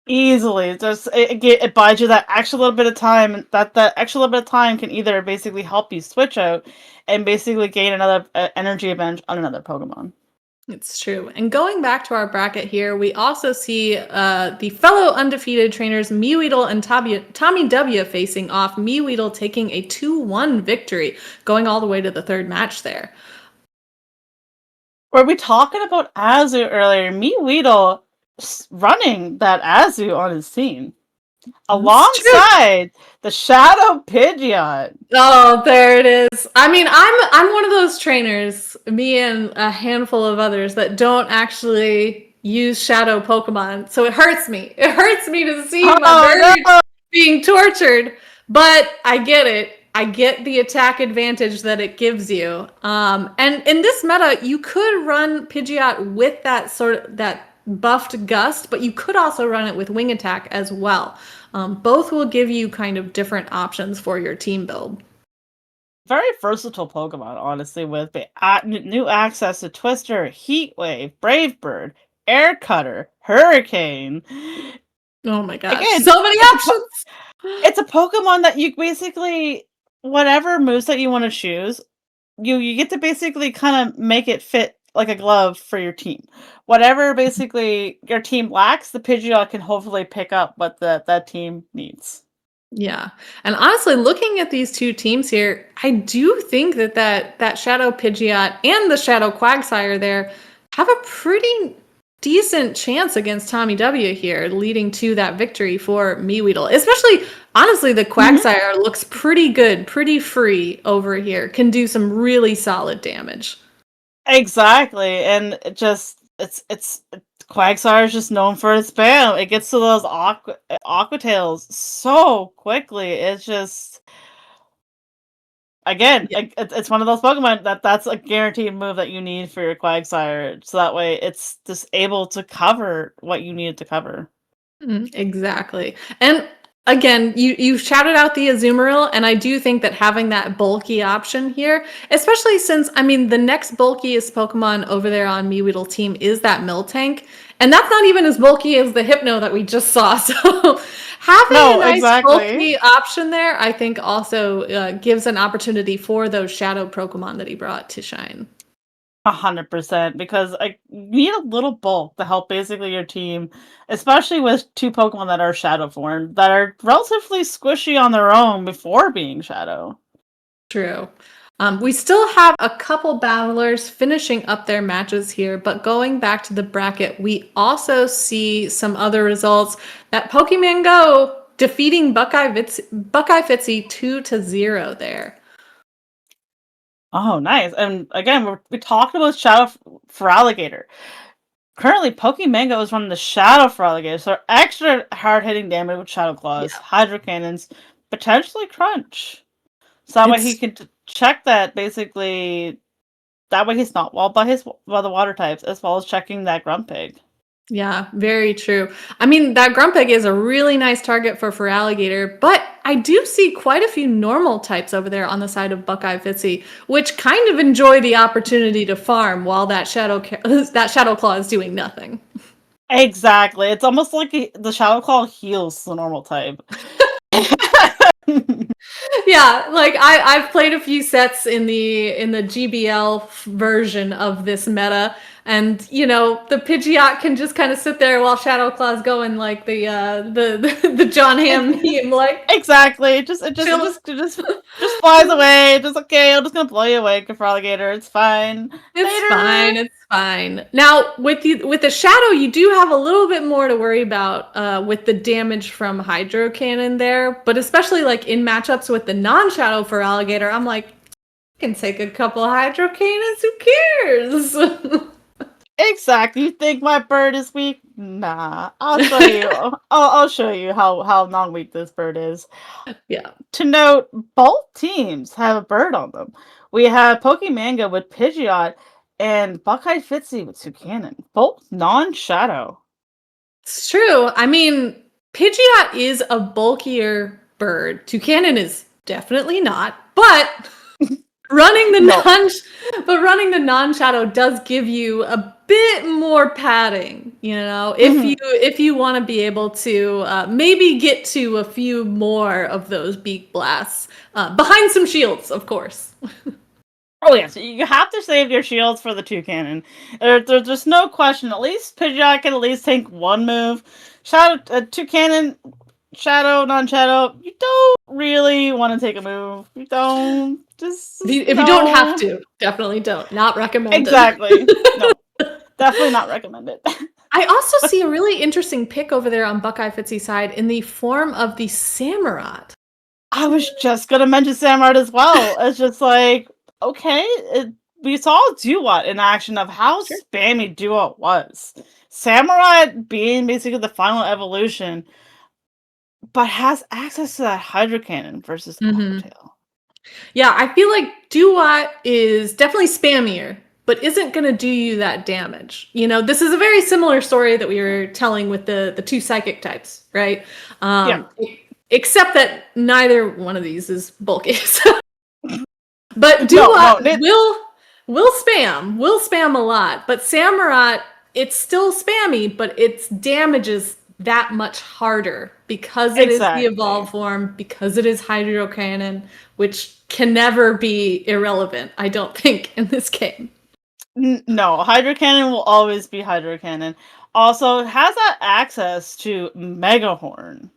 Easily, just it buys you that extra little bit of time. And that extra little bit of time can either basically help you switch out and basically gain another energy event on another Pokemon. It's true. And going back to our bracket here, we also see the fellow undefeated trainers Meweedle and Tommy W facing off. Meweedle taking a 2-1 victory, going all the way to the third match there. Were we talking about Azu earlier? Meweedle running that Azu on his team It's true. alongside the Shadow Pidgeot. Oh, there it is. I mean, I'm one of those trainers, me and a handful of others that don't actually use shadow Pokemon. So it hurts me. It hurts me to see my Oh bird no! being tortured, but I get it. I get the attack advantage that it gives you. And in this meta, you could run Pidgeot with that buffed Gust, but you could also run it with Wing Attack as well. Both will give you kind of different options for your team build. Very versatile Pokemon, honestly, with new access to Twister, Heat Wave, Brave Bird, Air Cutter, Hurricane. Oh my gosh, Again, so many options. it's a Pokemon that you basically whatever moves that you want to choose, you get to basically kind of make it fit like a glove for your team. Whatever basically your team lacks, the Pidgeot can hopefully pick up what that team needs. Yeah. And honestly, looking at these two teams here, I do think that Shadow Pidgeot and the Shadow Quagsire there have a pretty decent chance against Tommy W here, leading to that victory for Meweedle. Especially, honestly, the Mhm. Quagsire looks pretty good, pretty free over here. Can do some really solid damage. Exactly, and it's Quagsire is just known for its spam. It gets to those aqua tails so quickly. It's just again, Yeah. like it's one of those Pokemon that's a guaranteed move that you need for your Quagsire, so that way it's just able to cover what you need it to cover. Exactly. And again, you shouted out the Azumarill, and I do think that having that bulky option here, especially since I mean the next bulkiest Pokemon over there on Meweedle team is that Miltank, and that's not even as bulky as the Hypno that we just saw. So having a No, nice exactly. bulky option there, I think also gives an opportunity for those shadow Pokemon that he brought to shine. 100%, because you need a little bulk to help basically your team, especially with two Pokemon that are Shadow form that are relatively squishy on their own before being Shadow. True. We still have a couple battlers finishing up their matches here, but going back to the bracket, we also see some other results. That Pokemon Go defeating Buckeye Fitzy 2-0 there. Oh, nice. And again, we talked about Shadow for Alligator. Currently, Pokemango is running the Shadow for Alligator, so extra hard-hitting damage with Shadow Claws, Yeah. Hydro Cannons, potentially Crunch. So that way he can check that, basically. That way he's not walled by the water types, as well as checking that Grumpig. Yeah, very true. I mean, that Grumpig is a really nice target for Alligator, but I do see quite a few normal types over there on the side of Buckeye Fitzy, which kind of enjoy the opportunity to farm while that Shadow Claw is doing nothing. Exactly. It's almost like the Shadow Claw heals the normal type. Yeah, like I've played a few sets in the GBL version of this meta, and you know the Pidgeot can just kind of sit there while Shadow Claw's going like the John Hamm meme, like Exactly. It just flies away. Just okay. I'm just gonna blow you away, for Alligator. It's fine. It's fine. It's fine. Now, with the Shadow, you do have a little bit more to worry about with the damage from Hydro Cannon there, but especially like in matchups with the non-Shadow for Alligator, I'm like, I can take a couple Hydro Cannons. Who cares? Exactly. You think my bird is weak? Nah. I'll show you. I'll show you how non-weak this bird is. Yeah. To note, both teams have a bird on them. We have Pokemango with Pidgeot and Buckeye Fitzy with Toucannon. Both non-Shadow. It's true. I mean, Pidgeot is a bulkier bird. Toucannon is definitely not, but running the non-shadow does give you a bit more padding, you know, if you want to be able to maybe get to a few more of those beak blasts behind some shields, of course. Oh yes, you have to save your shields for the Toucannon. There's no question. At least Pidgeot can at least take one move. Toucannon, Shadow, non-Shadow. You don't really want to take a move. You don't. If you don't have to, definitely don't. Not recommended. Exactly. No, definitely not recommended. I also see a really interesting pick over there on Buckeye Fitzy's side in the form of the Samurott. I was just gonna mention Samurott as well. It's just like, okay, we saw Duat in action of how spammy Duat was. Samurott being basically the final evolution, but has access to that Hydro Cannon versus Aquatail. Yeah, I feel like Duat is definitely spammier, but isn't going to do you that damage. You know, this is a very similar story that we were telling with the two psychic types, right? Except that neither one of these is bulky. But Duat will spam a lot. But Samurott, it's still spammy, but its damage is that much harder because it is the evolved form, because it is Hydro Cannon, which can never be irrelevant, I don't think, in this game. No, Hydro Cannon will always be Hydro Cannon. Also, it has that access to Mega Horn.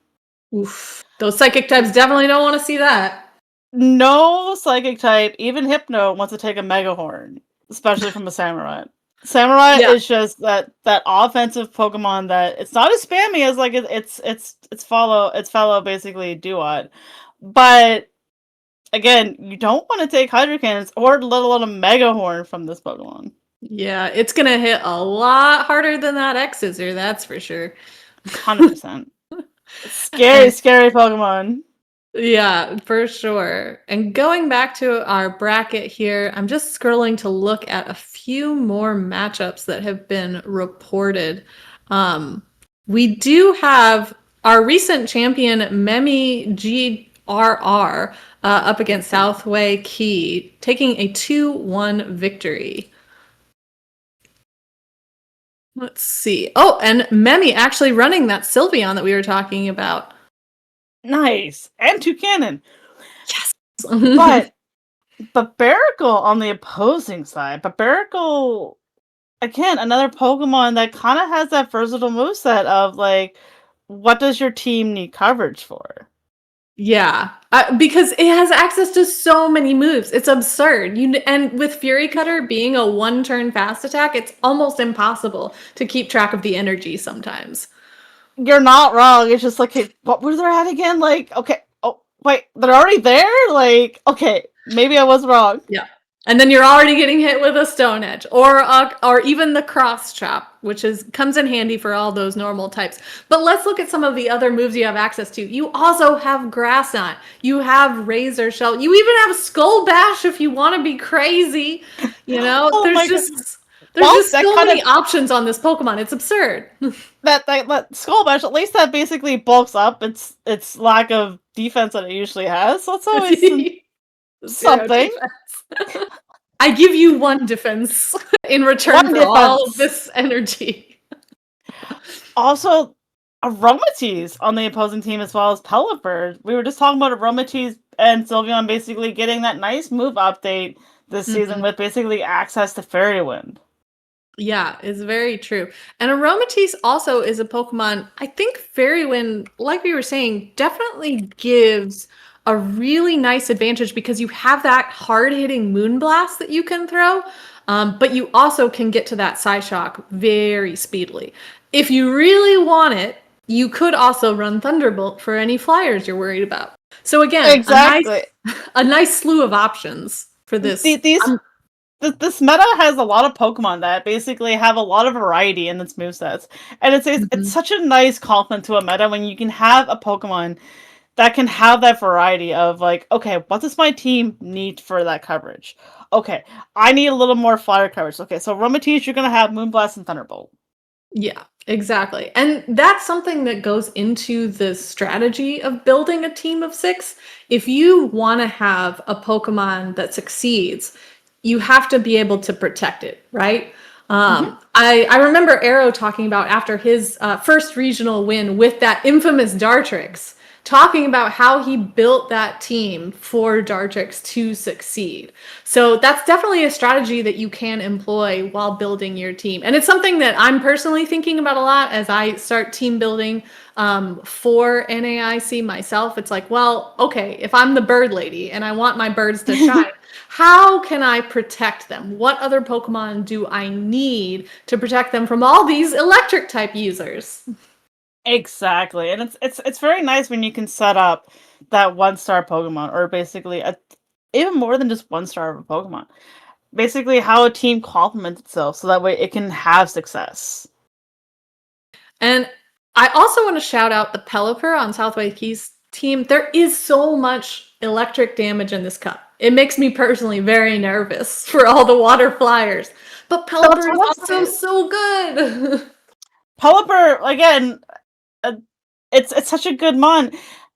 Oof. Those psychic types definitely don't want to see that. No psychic type, even Hypno, wants to take a Mega Horn, especially from a Samurott. Samurott is just that offensive Pokemon that it's not as spammy as like its fellow basically Duat, but again, you don't want to take Hydro Cannons or let alone a Mega Horn from this Pokemon. Yeah, it's gonna hit a lot harder than that X-Scissor, that's for sure. 100%. Scary Pokemon. Yeah, for sure. And going back to our bracket here, I'm just scrolling to look at a few more matchups that have been reported. We do have our recent champion, Memi GRR, up against Southway Key, taking a 2-1 victory. Let's see. Oh, and Memi actually running that Sylveon that we were talking about. Nice. And Toucannon. Yes. But Barbaracle on the opposing side. Barbaracle, again, another Pokemon that kind of has that versatile moveset of like, what does your team need coverage for? Yeah, because it has access to so many moves. It's absurd. And with Fury Cutter being a one-turn fast attack, it's almost impossible to keep track of the energy sometimes. You're not wrong. It's just like, hey, what were they at again? Like, okay, oh wait, they're already there. Like, okay, maybe I was wrong. Yeah. And then you're already getting hit with a Stone Edge or even the Cross Chop, which comes in handy for all those normal types. But let's look at some of the other moves you have access to. You also have Grass Knot. You have Razor Shell. You even have Skull Bash if you want to be crazy. You know, Oh there's my god. just Well, that so kind many of options on this Pokemon. It's absurd. that Skull Bash, at least that basically bulks up its lack of defense that it usually has. So it's always Zero something. defense. I give you one defense in return One for all of defense. this energy. Also, Aromatisse on the opposing team as well as Pelipper. We were just talking about Aromatisse and Sylveon basically getting that nice move update this season with basically access to Fairy Wind. Yeah, it's very true. And Aromatisse also is a Pokemon, I think Fairy Wind, like we were saying, definitely gives a really nice advantage because you have that hard-hitting Moonblast that you can throw, but you also can get to that Psyshock very speedily. If you really want it, you could also run Thunderbolt for any flyers you're worried about. So again, Exactly. a nice slew of options for this. This meta has a lot of Pokemon that basically have a lot of variety in its movesets. And it's such a nice compliment to a meta when you can have a Pokemon that can have that variety of like, okay, what does my team need for that coverage? Okay, I need a little more flyer coverage. Okay, so Aromatisse, you're gonna have Moonblast and Thunderbolt. Yeah, exactly. And that's something that goes into the strategy of building a team of 6. If you want to have a Pokemon that succeeds, you have to be able to protect it, right? Mm-hmm. I remember Arrow talking about after his first regional win with that infamous Dartrix, talking about how he built that team for Dartrix to succeed. So that's definitely a strategy that you can employ while building your team. And it's something that I'm personally thinking about a lot as I start team building for NAIC myself. It's like, well, okay, if I'm the bird lady and I want my birds to shine, how can I protect them? What other Pokemon do I need to protect them from all these electric type users? Exactly, and it's very nice when you can set up that 1-star Pokemon, or basically even more than just 1-star of a Pokemon. Basically, how a team complements itself, so that way it can have success. And I also want to shout out the Pelipper on Southway Keys team. There is so much electric damage in this cup. It makes me personally very nervous for all the water flyers. But That's Pelipper is what I'm also saying. so good. Pelipper, again, uh, it's such a good mon.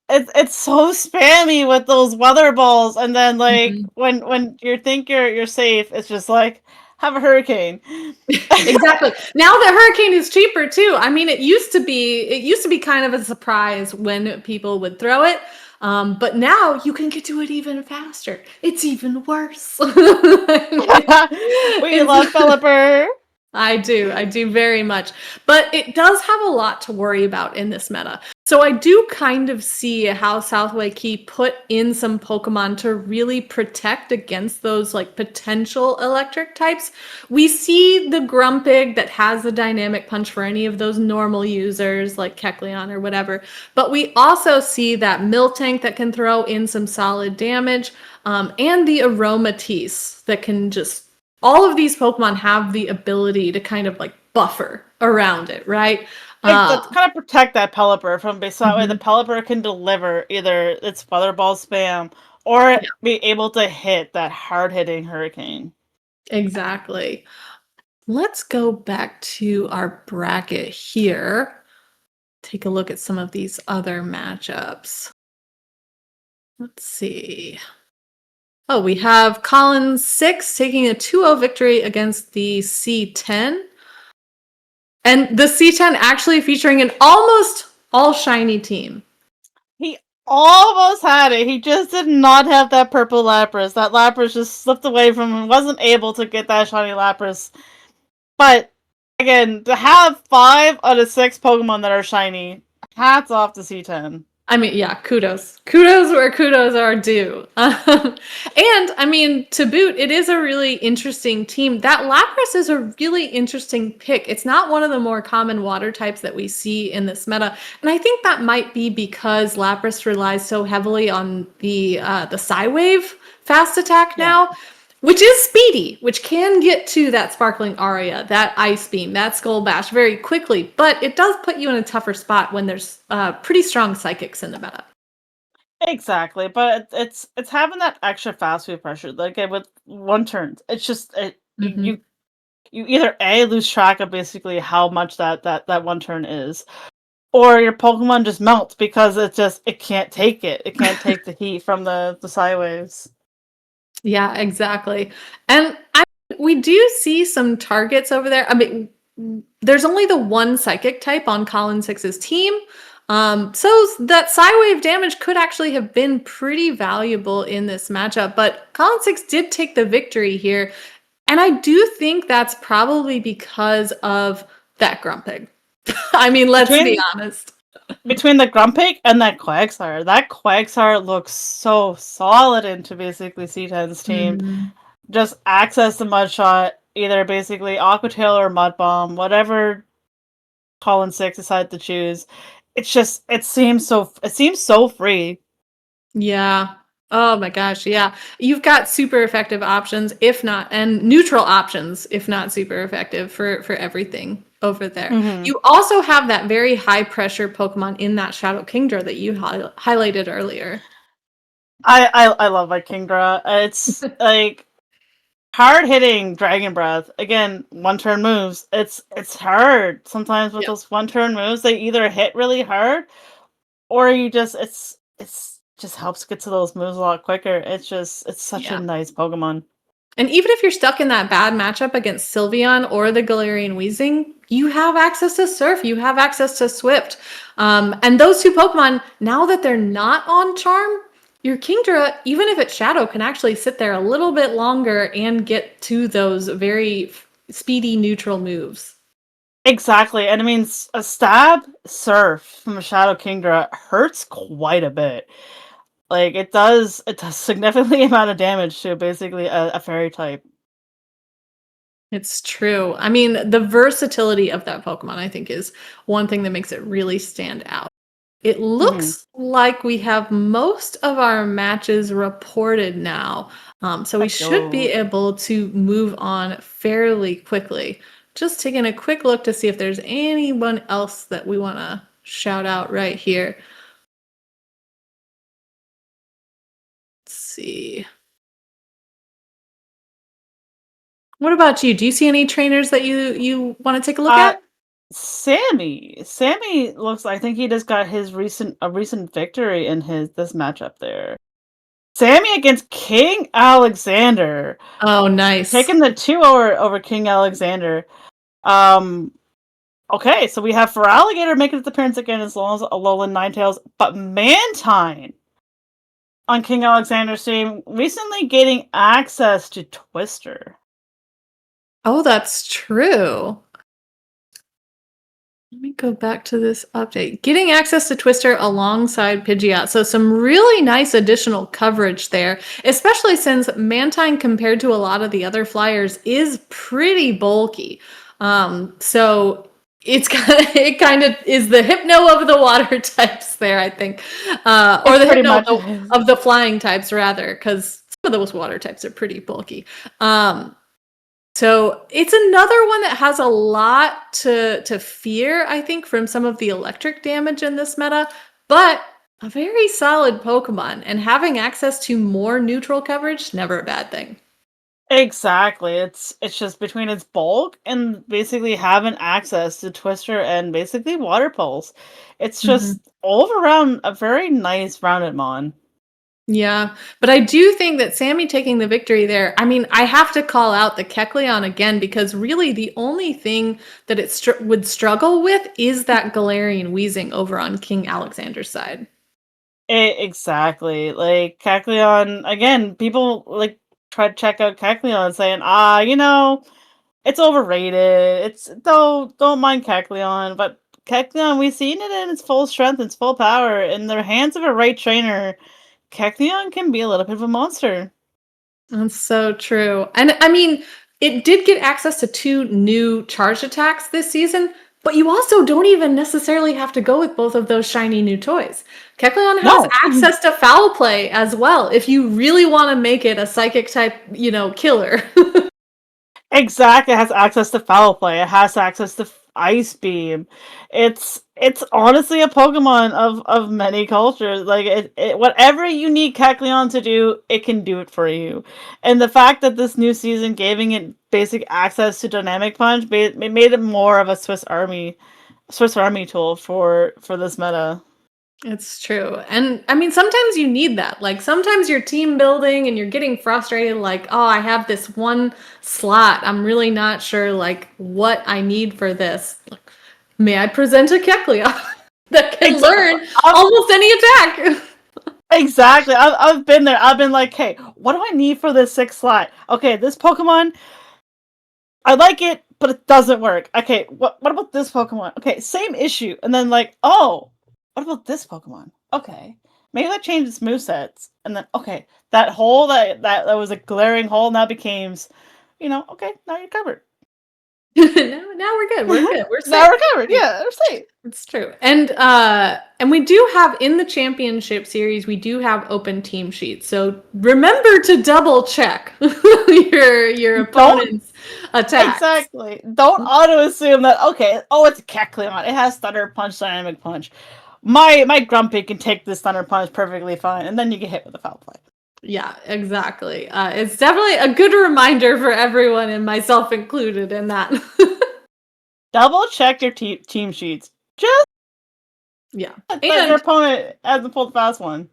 It's so spammy with those weather balls, and then like Mhm. when you think you're safe, it's just like have a hurricane. Exactly. Now the hurricane is cheaper too. I mean, it used to be kind of a surprise when people would throw it. But now you can get to it even faster. It's even worse. We love It's Pelipper. I do very much. But it does have a lot to worry about in this meta. So I do kind of see how Southway Key put in some Pokemon to really protect against those like potential electric types. We see the Grumpig that has the dynamic punch for any of those normal users like Kecleon or whatever. But we also see that Miltank that can throw in some solid damage, and the Aromatisse that can just all of these Pokemon have the ability to kind of like buffer around it, right? That's kind of protect that Pelipper from base, so that way the Mhm. Pelipper can deliver either its weather ball spam or Yeah, be able to hit that hard hitting hurricane. exactly. Let's go back to our bracket here. Take a look at some of these other matchups. Let's see. Oh, we have Collins 6 taking a 2-0 victory against the C10. And the C10 actually featuring an almost all shiny team. He almost had it. He just did not have that purple Lapras. That Lapras just slipped away from him. Wasn't able to get that shiny Lapras. But again, to have 5 out of 6 Pokemon that are shiny, hats off to C10. I mean, yeah, kudos. Kudos where kudos are due. And I mean, to boot, it is a really interesting team. That Lapras is a really interesting pick. It's not one of the more common water types that we see in this meta. And I think that might be because Lapras relies so heavily on the Psy-Wave fast attack now. Which is speedy, which can get to that Sparkling Aria, that Ice Beam, that Skull Bash very quickly, but it does put you in a tougher spot when there's pretty strong Psychics in the meta. Exactly, but it's having that extra fast move pressure. Like with one turn, it's just Mhm. you either A, lose track of basically how much that one turn is, or your Pokemon just melts because it can't take it. It can't take the heat from the Psywaves. Yeah, exactly. And we do see some targets over there. I mean, there's only the one Psychic type on Colin Six's team. So that Psy-Wave damage could actually have been pretty valuable in this matchup, but Colin Six did take the victory here. And I do think that's probably because of that Grumpig. I mean, let's be honest. Between the Grumpig and that Quagsire looks so solid into basically C10's team. Mhm. Just access the Mud Shot, either basically Aqua Tail or Mud Bomb, whatever Colin Six decided to choose. It seems so free. Yeah. Oh my gosh, yeah. You've got super effective options, if not, and neutral options, if not super effective for everything over there. Mm-hmm. You also have that very high pressure Pokemon in that Shadow Kingdra that you highlighted earlier. I love my Kingdra. It's like hard hitting Dragon Breath. Again, one turn moves. It's hard sometimes with those one turn moves. They either hit really hard, or you just it's just helps get to those moves a lot quicker. It's such a nice Pokemon. And even if you're stuck in that bad matchup against Sylveon or the Galarian Weezing, you have access to Surf, you have access to Swift. And those two Pokemon, now that they're not on Charm, your Kingdra, even if it's Shadow, can actually sit there a little bit longer and get to those very speedy neutral moves. Exactly, and I mean a stab Surf from a Shadow Kingdra hurts quite a bit. Like it does significantly amount of damage to basically a fairy type. It's true. I mean, the versatility of that Pokemon, I think, is one thing that makes it really stand out. It looks like we have most of our matches reported now. So we should be able to move on fairly quickly. Just taking a quick look to see if there's anyone else that we want to shout out right here. Let's see. What about you? Do you see any trainers that you want to take a look at? Sammy looks. I think he just got his recent victory in this matchup there. Sammy against King Alexander. Oh, nice. Taking the 2 over King Alexander. Okay, so we have Feraligatr making its appearance again as long as Alolan Ninetales, but Mantine on King Alexander's team recently getting access to Twister. Oh, that's true. Let me go back to this update. Getting access to Twister alongside Pidgeot. So some really nice additional coverage there, especially since Mantine, compared to a lot of the other flyers, is pretty bulky. So it kind of is the Hypno of the water types there, I think. Or the Hypno of the flying types, rather, because some of those water types are pretty bulky. So it's another one that has a lot to fear, I think, from some of the electric damage in this meta, but a very solid Pokemon, and having access to more neutral coverage, never a bad thing. Exactly. It's just between its bulk and basically having access to Twister and basically Water Pulse. It's just all around a very nice rounded mon. Yeah, but I do think that Sammy taking the victory there, I mean, I have to call out the Kecleon again, because really the only thing that it would struggle with is that Galarian Weezing over on King Alexander's side. Exactly. Like Kecleon again, people like try to check out Kecleon saying, it's overrated. It's don't mind Kecleon, but Kecleon, we've seen it in its full strength, its full power. In the hands of a right trainer, Kecleon can be a little bit of a monster. That's so true. And I mean, it did get access to 2 new charged attacks this season, but you also don't even necessarily have to go with both of those shiny new toys. Kecleon has No. access to foul play as well if you really want to make it a psychic type, killer. Exactly, it has access to foul play. It has access to ice beam. It's honestly a Pokemon of many cultures. Like whatever you need Kecleon to do, it can do it for you. And the fact that this new season giving it basic access to Dynamic Punch made it more of a Swiss Army tool for this meta. It's true. And I mean, sometimes you need that. Like, sometimes you're team building and you're getting frustrated, like, oh, I have this one slot. I'm really not sure, like, what I need for this. Like, may I present a Kecleon that can Exactly. learn almost any attack? Exactly. I've been there. I've been like, hey, what do I need for this 6th slot? Okay, this Pokemon, I like it, but it doesn't work. Okay, what about this Pokemon? Okay, same issue. And then like, oh, what about this Pokemon? Okay. Maybe that changed its movesets. And then okay, that hole that was a glaring hole now becomes, okay, now you're covered. now we're good. We're good. We're Now safe. we're covered. Yeah, we're safe. It's true. And we do have in the championship series, we do have open team sheets. So remember to double check your opponent's attacks. Exactly. Don't auto assume that okay, oh it's Kecleon. It has Thunder Punch, Dynamic Punch. My Grumpy can take this Thunder Punch perfectly fine, and then you get hit with a foul play. Yeah, exactly. It's definitely a good reminder for everyone, and myself included, in that. Double check your team sheets. Just Yeah. that your opponent hasn't pulled the fast one.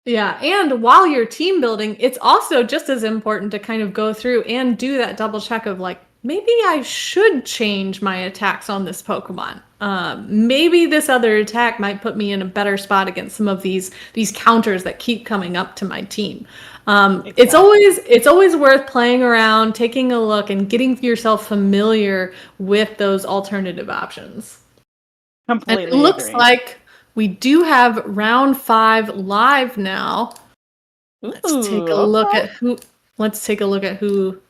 Yeah, and while you're team building, it's also just as important to kind of go through and do that double check of like, maybe I should change my attacks on this Pokemon. Maybe this other attack might put me in a better spot against some of these counters that keep coming up to my team. Exactly. It's always worth playing around, taking a look, and getting yourself familiar with those alternative options. Completely. And it looks like we do have round 5 live now. Let's take a look at who. Let's take a look at who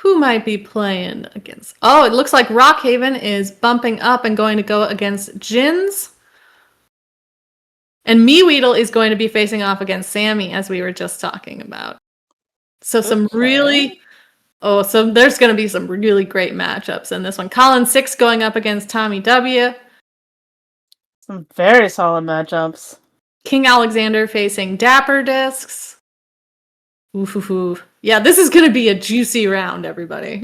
might be playing against. Oh, it looks like Rockhaven is bumping up and going to go against Jins. And Meweedle is going to be facing off against Sammy, as we were just talking about. So so there's going to be some really great matchups in this one. Colin 6 going up against Tommy W. Some very solid matchups. King Alexander facing Dapper Discs. Ooh. Yeah, this is going to be a juicy round, everybody.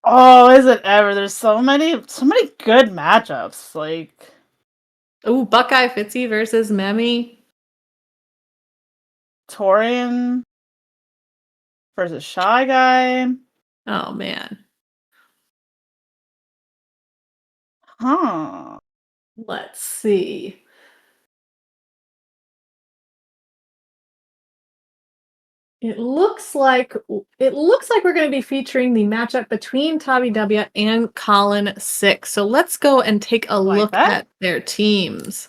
Oh, is it ever? There's so many good matchups. Like, ooh, Buckeye Fitzy versus Memi. Torian versus Shy Guy. Oh, man. Huh. Let's see. It looks like we're going to be featuring the matchup between Tommy W and Colin 6. So let's go and take a look at their teams.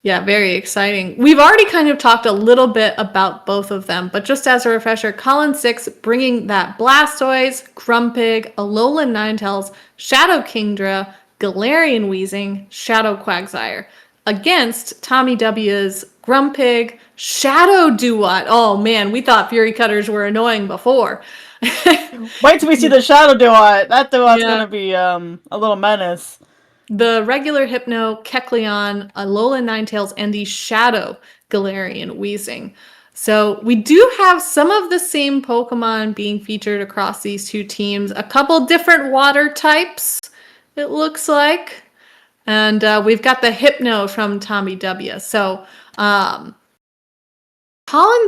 Yeah, very exciting. We've already kind of talked a little bit about both of them, but just as a refresher, Colin 6 bringing that Blastoise, Grumpig, Alolan Ninetales, Shadow Kingdra, Galarian Weezing, Shadow Quagsire against Tommy W's Grumpig, Shadow Duat. Oh man, we thought Fury Cutters were annoying before. Wait till we see the Shadow Duat. That Duat's gonna be a little menace. The regular Hypno, Kecleon, Alolan Ninetales, and the Shadow Galarian Weezing. So we do have some of the same Pokemon being featured across these two teams. A couple different water types, it looks like. And we've got the Hypno from Tommy W. So Colin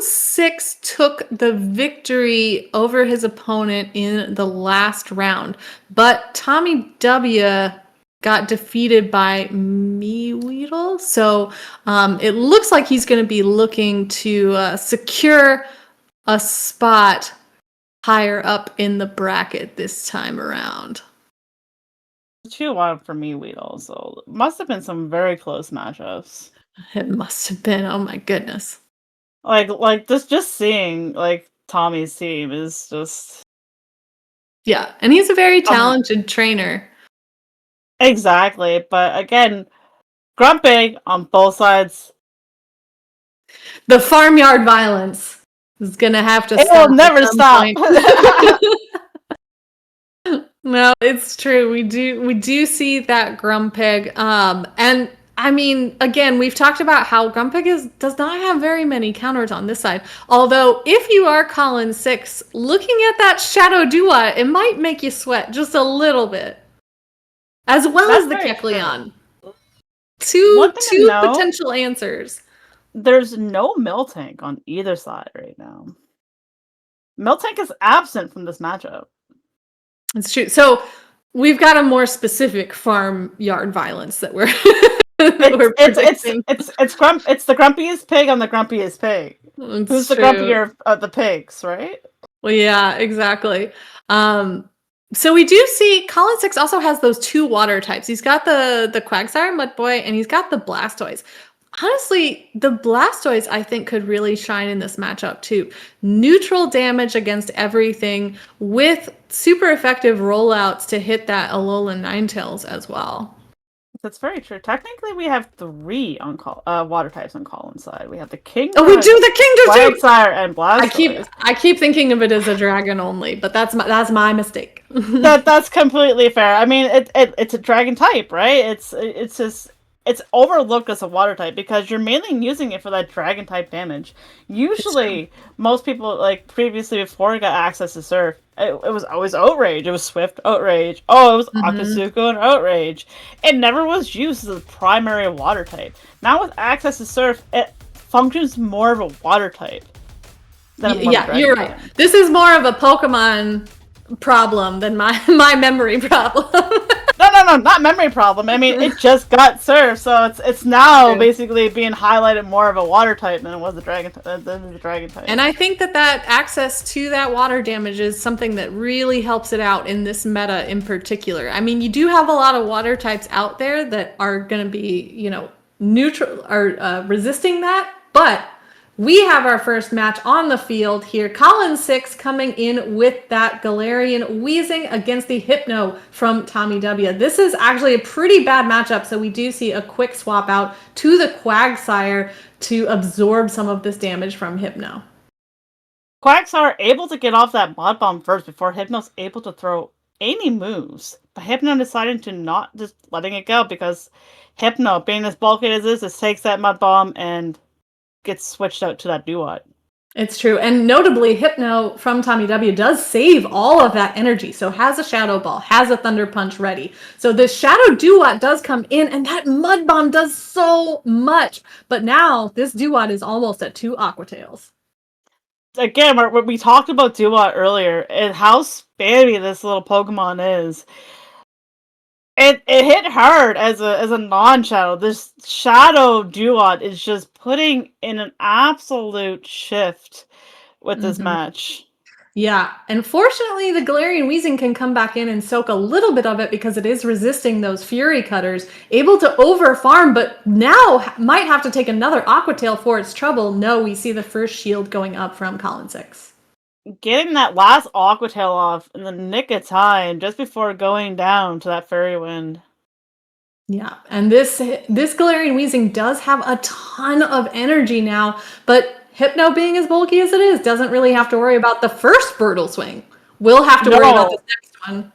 6 took the victory over his opponent in the last round. But Tommy W got defeated by Meweedle. So it looks like he's going to be looking to secure a spot higher up in the bracket this time around. 2-1 for me, Weedle. So it must have been some very close matchups. It must have been. Oh my goodness. Like just seeing like Tommy's team is just Yeah, and he's a very talented trainer. Exactly, but again, Grumpig on both sides. The farmyard violence is gonna have to It stop. will never stop. No, it's true. We do see that Grumpig. And I mean, again, we've talked about how Grumpig does not have very many counters on this side. Although, if you are Colin 6, looking at that Shadow Dua, it might make you sweat just a little bit. As well That's as the very Kecleon. One thing to Two know, potential answers. there's no Miltank on either side right now. Miltank is absent from this matchup. It's true. So we've got a more specific farmyard violence that we're predicting. It's the grumpiest pig on the grumpiest pig. It's Who's the true. grumpier of the pigs, right? Well, yeah, exactly. So we do see Colin 6 also has those 2 water types. He's got the Quagsire Mudboy and he's got the Blastoise. Honestly, the Blastoise, I think, could really shine in this matchup, too. Neutral damage against everything with super effective rollouts to hit that Alolan Ninetales as well. That's very true. Technically, we have 3 on water types on Colin's side. We have the King. Oh, we do the Kingdra too! Quagsire and Blastoise. I keep thinking of it as a dragon only, but that's my mistake. That's completely fair. I mean, it's a dragon type, right? It's overlooked as a water type because you're mainly using it for that dragon type damage. Usually, most people, like previously before it got access to Surf, it was always Outrage. It was Swift Outrage. Oh, it was Akazuko and Outrage. It never was used as a primary water type. Now with access to Surf, it functions more of a water type. Yeah, you're right. This is more of a Pokemon problem than my memory problem. No, not memory problem. I mean, it just got Surf, so it's now basically being highlighted more of a water type than it was the dragon type. And I think that access to that water damage is something that really helps it out in this meta in particular. I mean, you do have a lot of water types out there that are going to be, neutral or resisting that, but we have our first match on the field here. Colin 6 coming in with that Galarian Weezing against the Hypno from Tommy W. This is actually a pretty bad matchup, so we do see a quick swap out to the Quagsire to absorb some of this damage from Hypno. Quagsire able to get off that Mud Bomb first before Hypno's able to throw any moves, but Hypno decided to not just letting it go because Hypno, being as bulky as it is, just takes that Mud Bomb and gets switched out to that Duat. It's true. And notably, Hypno from Tommy W does save all of that energy. So has a Shadow Ball, has a Thunder Punch ready. So the Shadow Duat does come in and that Mud Bomb does so much. But now this Duat is almost at 2 Aqua Tails. Again, we talked about Duat earlier and how spammy this little Pokemon is. It hit hard as a non-shadow. This Shadow Duat is just putting in an absolute shift with this match. Yeah, and fortunately the Galarian Weezing can come back in and soak a little bit of it because it is resisting those Fury Cutters, able to over-farm, but now might have to take another Aqua Tail for its trouble. No, we see the first shield going up from Colin 6. Getting that last Aqua Tail off in the nick of time, just before going down to that Fairy Wind. Yeah, and this Galarian Weezing does have a ton of energy now, but Hypno, being as bulky as it is, doesn't really have to worry about the first Brutal Swing. We'll have to worry about the next one.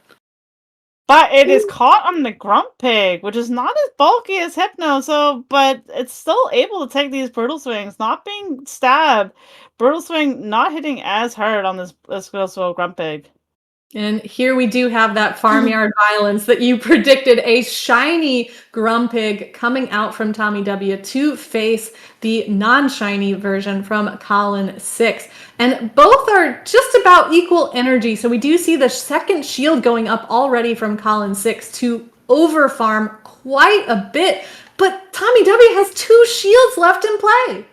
But it is caught on the Grumpig, which is not as bulky as Hypno, but it's still able to take these Brutal Swings, not being stabbed. Brutal Swing not hitting as hard on this Grumpig. And here we do have that farmyard violence that you predicted, a shiny Grumpig coming out from Tommy W to face the non-shiny version from Colin 6. And both are just about equal energy. So we do see the second shield going up already from Colin 6 to over farm quite a bit. But Tommy W has 2 shields left in play.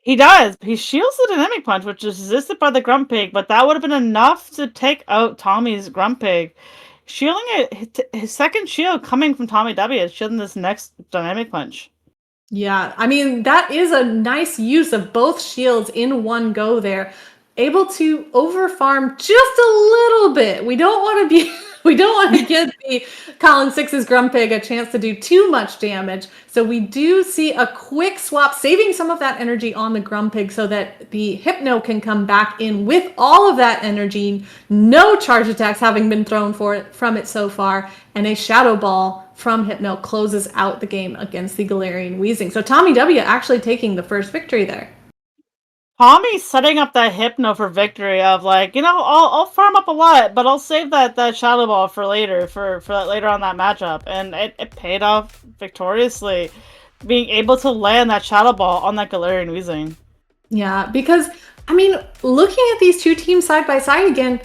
He does. He shields the Dynamic Punch, which is resisted by the Grumpig, but that would have been enough to take out Tommy's Grumpig. Shielding it, his second shield coming from Tommy W is shielding this next Dynamic Punch. Yeah, I mean, that is a nice use of both shields in one go there. Able to overfarm just a little bit. We don't want to be we don't want to give the Colin Six's Grumpig a chance to do too much damage. So we do see a quick swap, saving some of that energy on the Grumpig so that the Hypno can come back in with all of that energy. No charge attacks having been thrown from it so far, and a Shadow Ball from Hypno closes out the game against the Galarian Weezing. So Tommy W actually taking the first victory there. Tommy's setting up that Hypno for victory of like, I'll farm up a lot, but I'll save that Shadow Ball for later, for later on that matchup. And it paid off victoriously, being able to land that Shadow Ball on that Galarian Weezing. Yeah, because, I mean, looking at these two teams side by side again,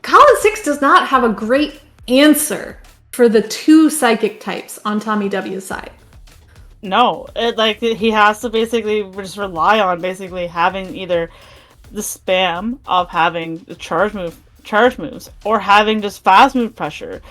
Colin Six does not have a great answer for the 2 psychic types on Tommy W's side. No, he has to basically just rely on basically having either the spam of having the charge moves, or having just fast move pressure.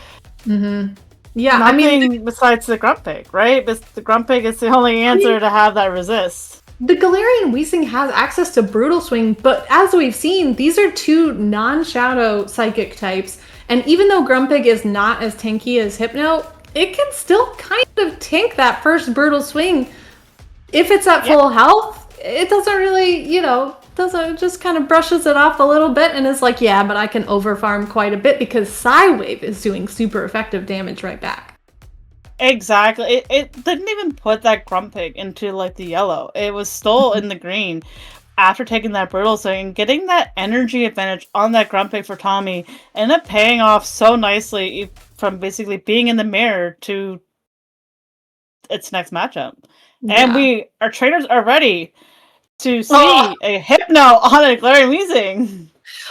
Mm-hmm. Yeah, nothing besides the Grumpig, right? The Grumpig is the only answer to have that resist. The Galarian Weezing has access to Brutal Swing, but as we've seen, these are 2 non-shadow psychic types, and even though Grumpig is not as tanky as Hypno, it can still kind of tank that first Brutal Swing. If it's at full health, it doesn't really, just kind of brushes it off a little bit and is like, yeah, but I can overfarm quite a bit because Psywave is doing super effective damage right back. Exactly. It didn't even put that Grumpig into like the yellow. It was still in the green after taking that Brutal Swing and getting that energy advantage on that Grumpig for Tommy ended up paying off so nicely from basically being in the mirror to its next matchup. Yeah. And our traders are ready to see a Hypno on a Galarian Weezing.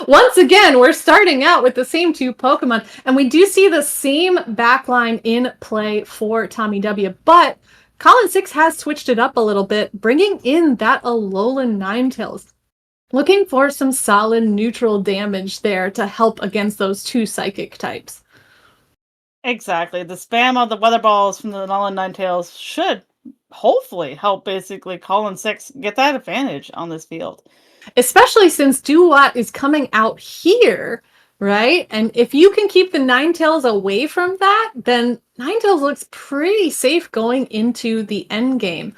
Once again, we're starting out with the same 2 Pokemon, and we do see the same backline in play for Tommy W, but Colin Six has switched it up a little bit, bringing in that Alolan Ninetales. Looking for some solid neutral damage there to help against those 2 psychic types. Exactly. The spam of the Weather Balls from the Alolan Ninetales should hopefully help basically Colin Six get that advantage on this field. Especially since Duat is coming out here, right? And if you can keep the Ninetales away from that, then Ninetales looks pretty safe going into the end game.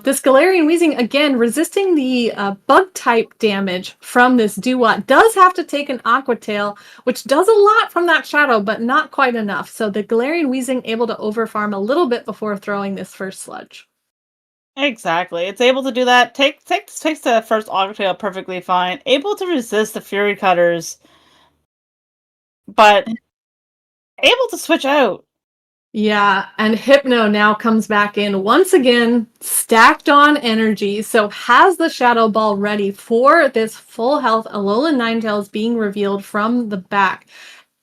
This Galarian Weezing, again, resisting the bug-type damage from this Duat, does have to take an Aqua Tail, which does a lot from that Shadow, but not quite enough. So the Galarian Weezing able to overfarm a little bit before throwing this first Sludge. Exactly. It's able to do that. Takes the first Aqua Tail perfectly fine. Able to resist the Fury Cutters, but able to switch out. Yeah, and Hypno now comes back in once again, stacked on energy, so has the Shadow Ball ready for this full health Alolan Ninetales being revealed from the back.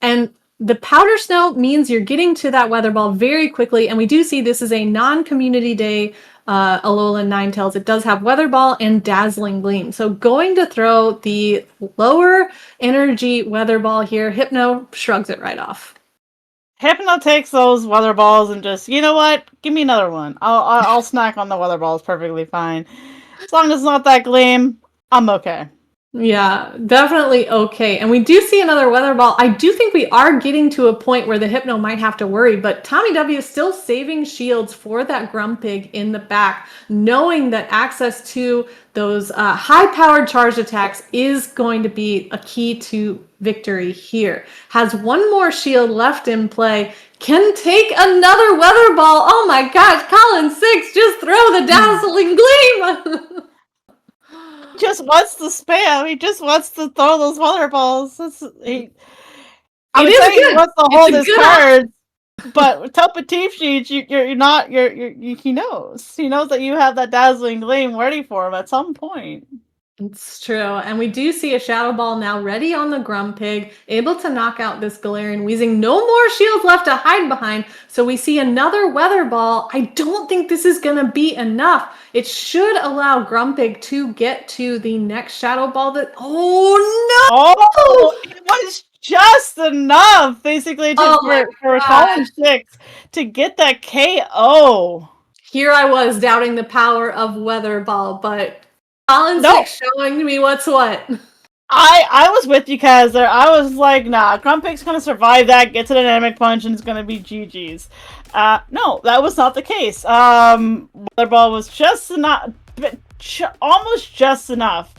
And the Powder Snow means you're getting to that Weather Ball very quickly, and we do see this is a non-community day Alolan Ninetales. It does have Weather Ball and Dazzling Gleam. So going to throw the lower energy Weather Ball here, Hypno shrugs it right off. Hypno takes those Weather Balls and just, you know what? Give me another one. I'll snack on the Weather Balls perfectly fine. As long as it's not that Gleam, I'm okay. Yeah, definitely okay. And we do see another Weather Ball. I do think we are getting to a point where the Hypno might have to worry, but Tommy W is still saving shields for that Grumpig in the back, knowing that access to those high-powered charged attacks is going to be a key to victory here. Has one more shield left in play, can take another Weather Ball. Oh my gosh, Colin Six, just throw the Dazzling Gleam! Just wants to spam. He just wants to throw those Weather Balls. He wants to hold his cards. But with Telpatif Sheets, he knows. He knows that you have that Dazzling Gleam ready for him at some point. It's true. And we do see a Shadow Ball now ready on the Grumpig, able to knock out this Galarian Weezing. No more shields left to hide behind. So we see another Weather Ball. I don't think this is going to be enough. It should allow Grumpig to get to the next Shadow Ball that... Oh, Oh, it was just enough, basically, for Colin 6 to get that KO. Here I was doubting the power of Weather Ball, but Colin 6 showing me what's what. I was with you, Kazler. I was like, nah, Grumpig's gonna survive that, get to the Dynamic Punch, and it's gonna be GG's. No, that was not the case. Weather Ball was just enough, almost just enough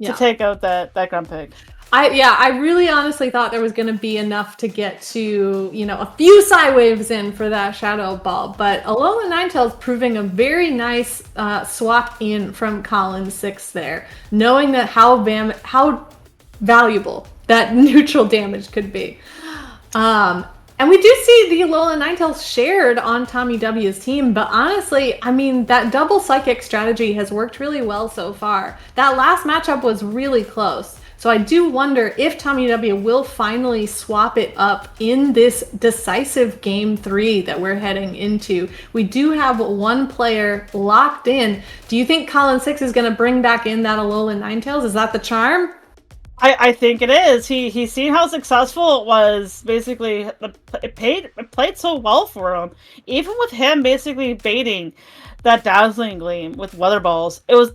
to take out that Grumpig. I really honestly thought there was going to be enough to get to, a few side waves in for that Shadow Ball, but Alola Ninetales proving a very nice swap in from Colin 6 there, knowing that how valuable that neutral damage could be. And we do see the Alola Ninetales shared on Tommy W's team, but honestly, I mean, that double Psychic strategy has worked really well so far. That last matchup was really close. So I do wonder if Tommy W will finally swap it up in this decisive game 3 that we're heading into. We do have one player locked in. Do you think Colin 6 is going to bring back in that Alola Ninetales? Is that the charm? I think it is. He's seen how successful it was. Basically, it played so well for him. Even with him basically baiting that Dazzling Gleam with Weather Balls, it was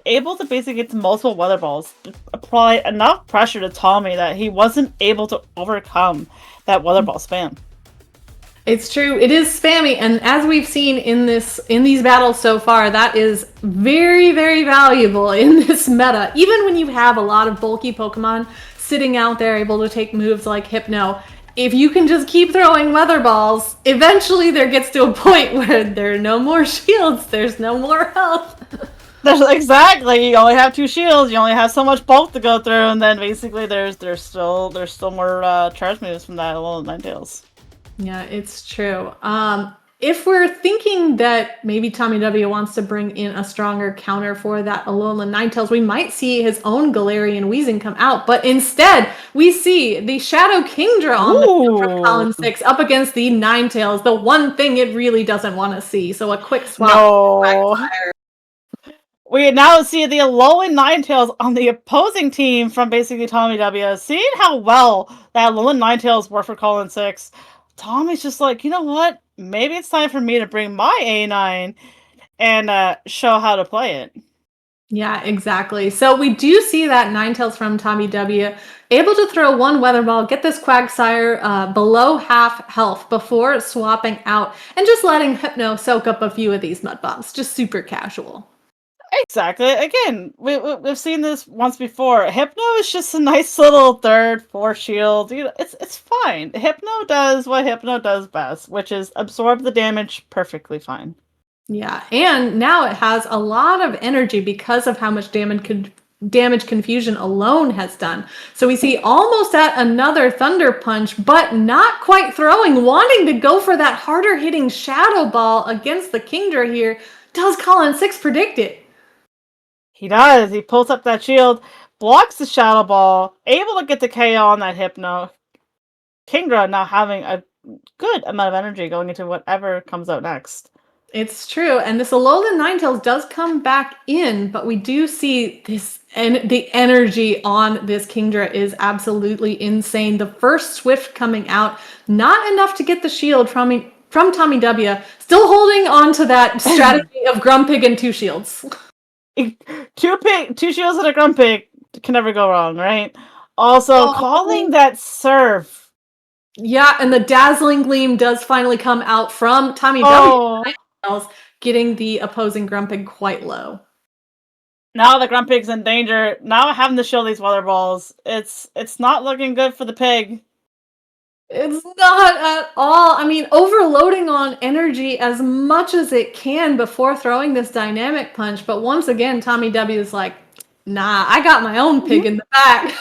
able to basically get to multiple Weather Balls, apply enough pressure to Tommy that he wasn't able to overcome that Weather Ball spam. It's true. It is spammy, and as we've seen in these battles so far, that is very, very valuable in this meta. Even when you have a lot of bulky Pokemon sitting out there able to take moves like Hypno, if you can just keep throwing Weather Balls, eventually there gets to a point where there are no more shields, there's no more health. Exactly. You only have 2 shields. You only have so much bulk to go through, and then basically there's still more charge moves from that Alola Ninetales. Yeah, it's true. If we're thinking that maybe Tommy W wants to bring in a stronger counter for that Alola Ninetales, we might see his own Galarian Weezing come out. But instead, we see the Shadow Kingdra on the field from Colin 6 up against the Ninetales, the one thing it really doesn't want to see. So a quick swap. No. We now see the Alolan Ninetales on the opposing team from basically Tommy W. Seeing how well that Alolan Ninetales worked for Colin 6, Tommy's just like, you know what? Maybe it's time for me to bring my A9 and show how to play it. Yeah, exactly. So we do see that Ninetales from Tommy W able to throw one Weather Ball, get this Quagsire below half health before swapping out and just letting Hypno soak up a few of these Mud Bombs. Just super casual. Exactly. Again, we've seen this once before. Hypno is just a nice little 3rd, 4th shield. It's fine. Hypno does what Hypno does best, which is absorb the damage perfectly fine. Yeah, and now it has a lot of energy because of how much damage Confusion alone has done. So we see almost at another Thunder Punch, but not quite throwing, wanting to go for that harder hitting Shadow Ball against the Kingdra here. Does Colin 6 predict it? He does. He pulls up that shield, blocks the Shadow Ball, able to get the KO on that Hypno. Kingdra now having a good amount of energy going into whatever comes out next. It's true, and this Alola Ninetales does come back in, but we do see this, and the energy on this Kingdra is absolutely insane. The first Swift coming out, not enough to get the shield from Tommy W, still holding on to that strategy of Grumpig and 2 shields. 2 shields and a Grumpig can never go wrong, right? Also, calling that Surf. Yeah, and the Dazzling Gleam does finally come out from Tommy W, getting the opposing Grumpig quite low. Now the Grumpig's in danger. Now having to show these Weather Balls, it's not looking good for the pig. It's not at all. I mean, overloading on energy as much as it can before throwing this Dynamic Punch. But once again, Tommy W is like, nah, I got my own pig in the back.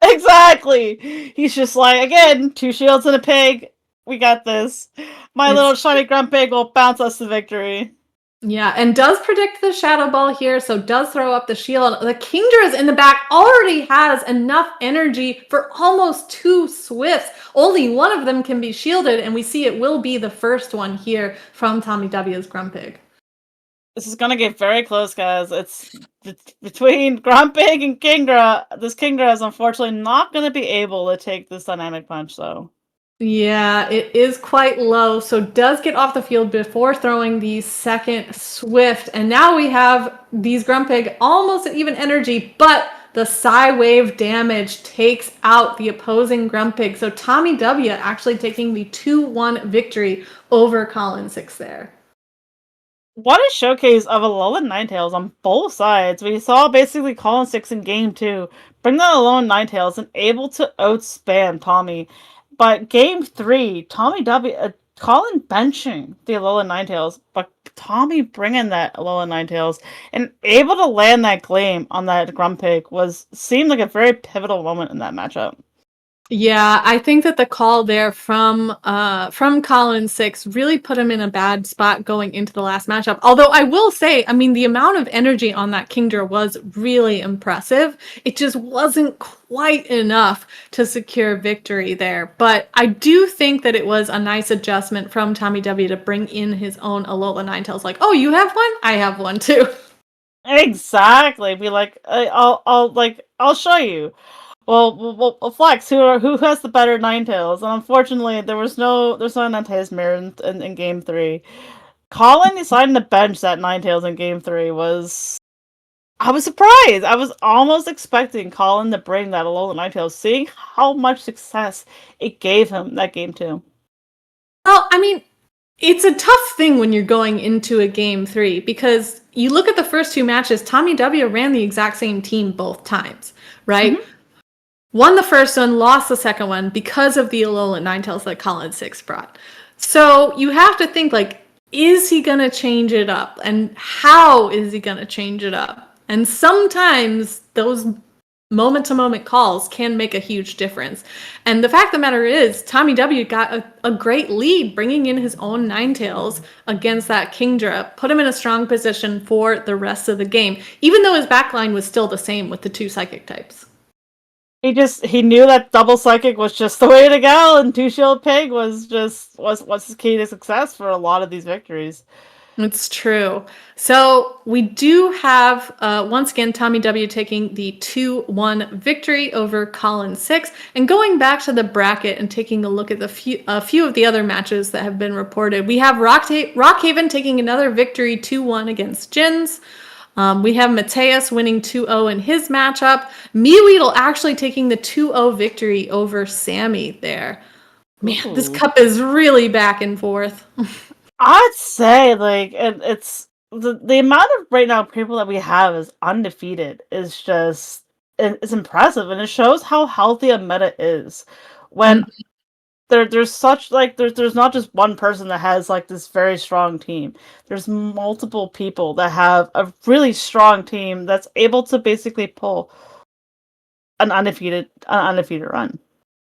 Exactly. He's just like, again, 2 shields and a pig. We got this. My little shiny Grumpig will bounce us to victory. Yeah, and does predict the Shadow Ball here, so does throw up the shield. The Kingdra's in the back already has enough energy for almost 2 Swifts. Only one of them can be shielded, and we see it will be the first one here from Tommy W's Grumpig. This is gonna get very close, guys. It's between Grumpig and Kingdra. This Kingdra is unfortunately not gonna be able to take this dynamic punch, though. Yeah, it is quite low, so does get off the field before throwing the second Swift. And now we have these Grumpig almost at even energy, but the Psy Wave damage takes out the opposing Grumpig. So Tommy W actually taking the 2-1 victory over Colin 6 there. What a showcase of Alolan Ninetales on both sides. We saw basically Colin 6 in game 2 bring that Alolan Ninetales and able to outspam Tommy. But game 3, Tommy W, Colin benching the Alolan Ninetales, but Tommy bringing that Alolan Ninetales and able to land that Gleam on that Grumpig seemed like a very pivotal moment in that matchup. Yeah, I think that the call there from Colin 6 really put him in a bad spot going into the last matchup. Although I will say, I mean, the amount of energy on that Kingdra was really impressive. It just wasn't quite enough to secure victory there. But I do think that it was a nice adjustment from Tommy W to bring in his own Alola Ninetales. Like, oh, you have one? I have one too. Exactly. Be like, I'll show you. Well, Flex, who has the better Ninetales? And unfortunately, there's no Ninetales mirror in game 3. Colin deciding to bench that Ninetales in game 3 I was surprised. I was almost expecting Colin to bring that Alolan Ninetales, seeing how much success it gave him that game 2. Well, I mean, it's a tough thing when you're going into a game 3 because you look at the first 2 matches, Tommy W ran the exact same team both times, right? Mm-hmm. Won the first one, lost the second one because of the Alolan Ninetales that Colin 6 brought. So you have to think, like, is he going to change it up? And how is he going to change it up? And sometimes those moment-to-moment calls can make a huge difference. And the fact of the matter is, Tommy W got a great lead bringing in his own Ninetales against that Kingdra, put him in a strong position for the rest of the game, even though his backline was still the same with the 2 psychic types. He knew that double psychic was just the way to go, and 2-shield pig was his key to success for a lot of these victories. It's true. So we do have once again Tommy W taking the 2-1 victory over Colin 6, and going back to the bracket and taking a look at a few of the other matches that have been reported. We have Rockhaven taking another victory 2-1 against Jins. We have Mateus winning 2-0 in his matchup. Meweedle actually taking the 2-0 victory over Sammy there. Man, this cup is really back and forth. I'd say, like, it's the amount of right now people that we have is undefeated is just it's impressive, and it shows how healthy a meta is when there's such like there's not just one person that has like this very strong team. There's multiple people that have a really strong team that's able to basically pull an undefeated run.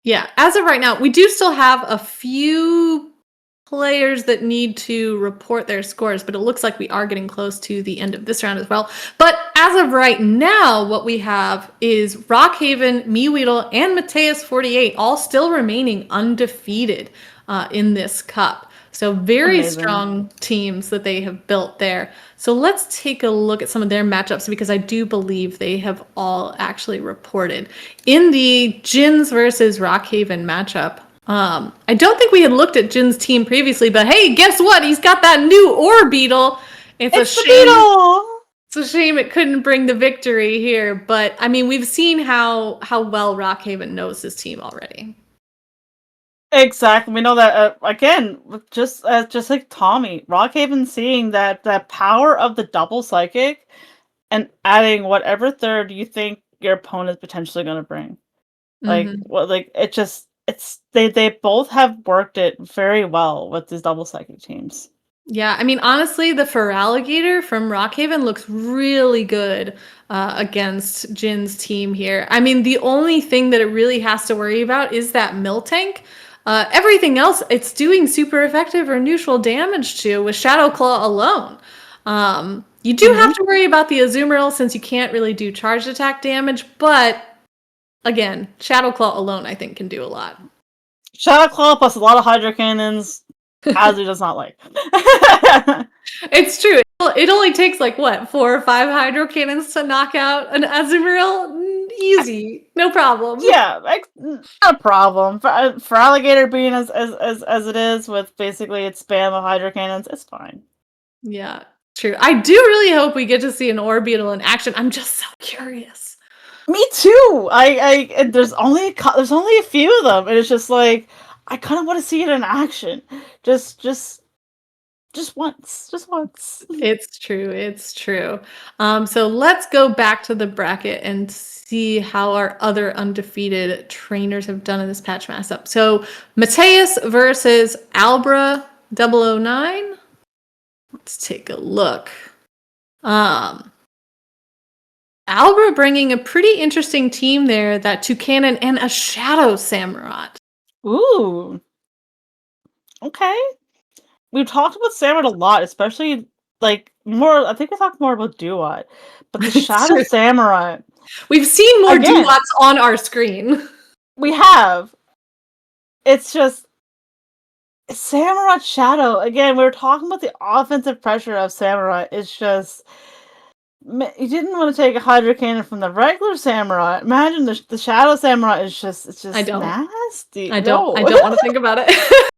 Yeah, as of right now, we do still have a few players that need to report their scores, but it looks like we are getting close to the end of this round as well. But as of right now, what we have is Rockhaven, Meweedle, and Mateus48 all still remaining undefeated in this cup. So very strong teams that they have built there. So let's take a look at some of their matchups because I do believe they have all actually reported. In the Jins versus Rockhaven matchup, I don't think we had looked at Jin's team previously, but hey, guess what? He's got that new Orbeetle. It's a shame. Beetle! It's a shame it couldn't bring the victory here, but I mean, we've seen how well Rockhaven knows his team already. Exactly. We know that again, just like Tommy, Rockhaven seeing that power of the double psychic and adding whatever third you think your opponent's potentially going to bring. Like, they both have worked it very well with these double psychic teams. Yeah, I mean, honestly, the Feraligatr from Rockhaven looks really good against Jin's team here. I mean, the only thing that it really has to worry about is that Miltank. Everything else, it's doing super effective or neutral damage to with Shadow Claw alone. You do have to worry about the Azumarill since you can't really do charged attack damage, but again, Shadow Claw alone I think can do a lot. Shadow Claw plus a lot of Hydro Cannons, Azu does not like. It's true. It only takes like what, 4 or 5 Hydro Cannons to knock out an Azumarill? Easy, no problem. Yeah, not a problem. For Alligator being as it is with basically its spam of Hydro Cannons, it's fine. Yeah, true. I do really hope we get to see an Orbeetle in action. I'm just so curious. Me too. There's only a few of them, and it's just like I kind of want to see it in action. Just once. It's true. It's true. So let's go back to the bracket and see how our other undefeated trainers have done in this patch matchup. So Mateus versus Albra 009. Let's take a look. Albra bringing a pretty interesting team there, that Toucanon and a Shadow Samurott. Ooh. Okay. We've talked about Samurott a lot, especially like more. I think we talked more about Duat, but the Shadow Samurott. We've seen more Duats on our screen. We have. It's just Samurott Shadow again. We were talking about the offensive pressure of Samurott. It's just you didn't want to take a Hydro Cannon from the regular Samurott. Imagine the Shadow Samurott is just nasty. I don't want to think about it.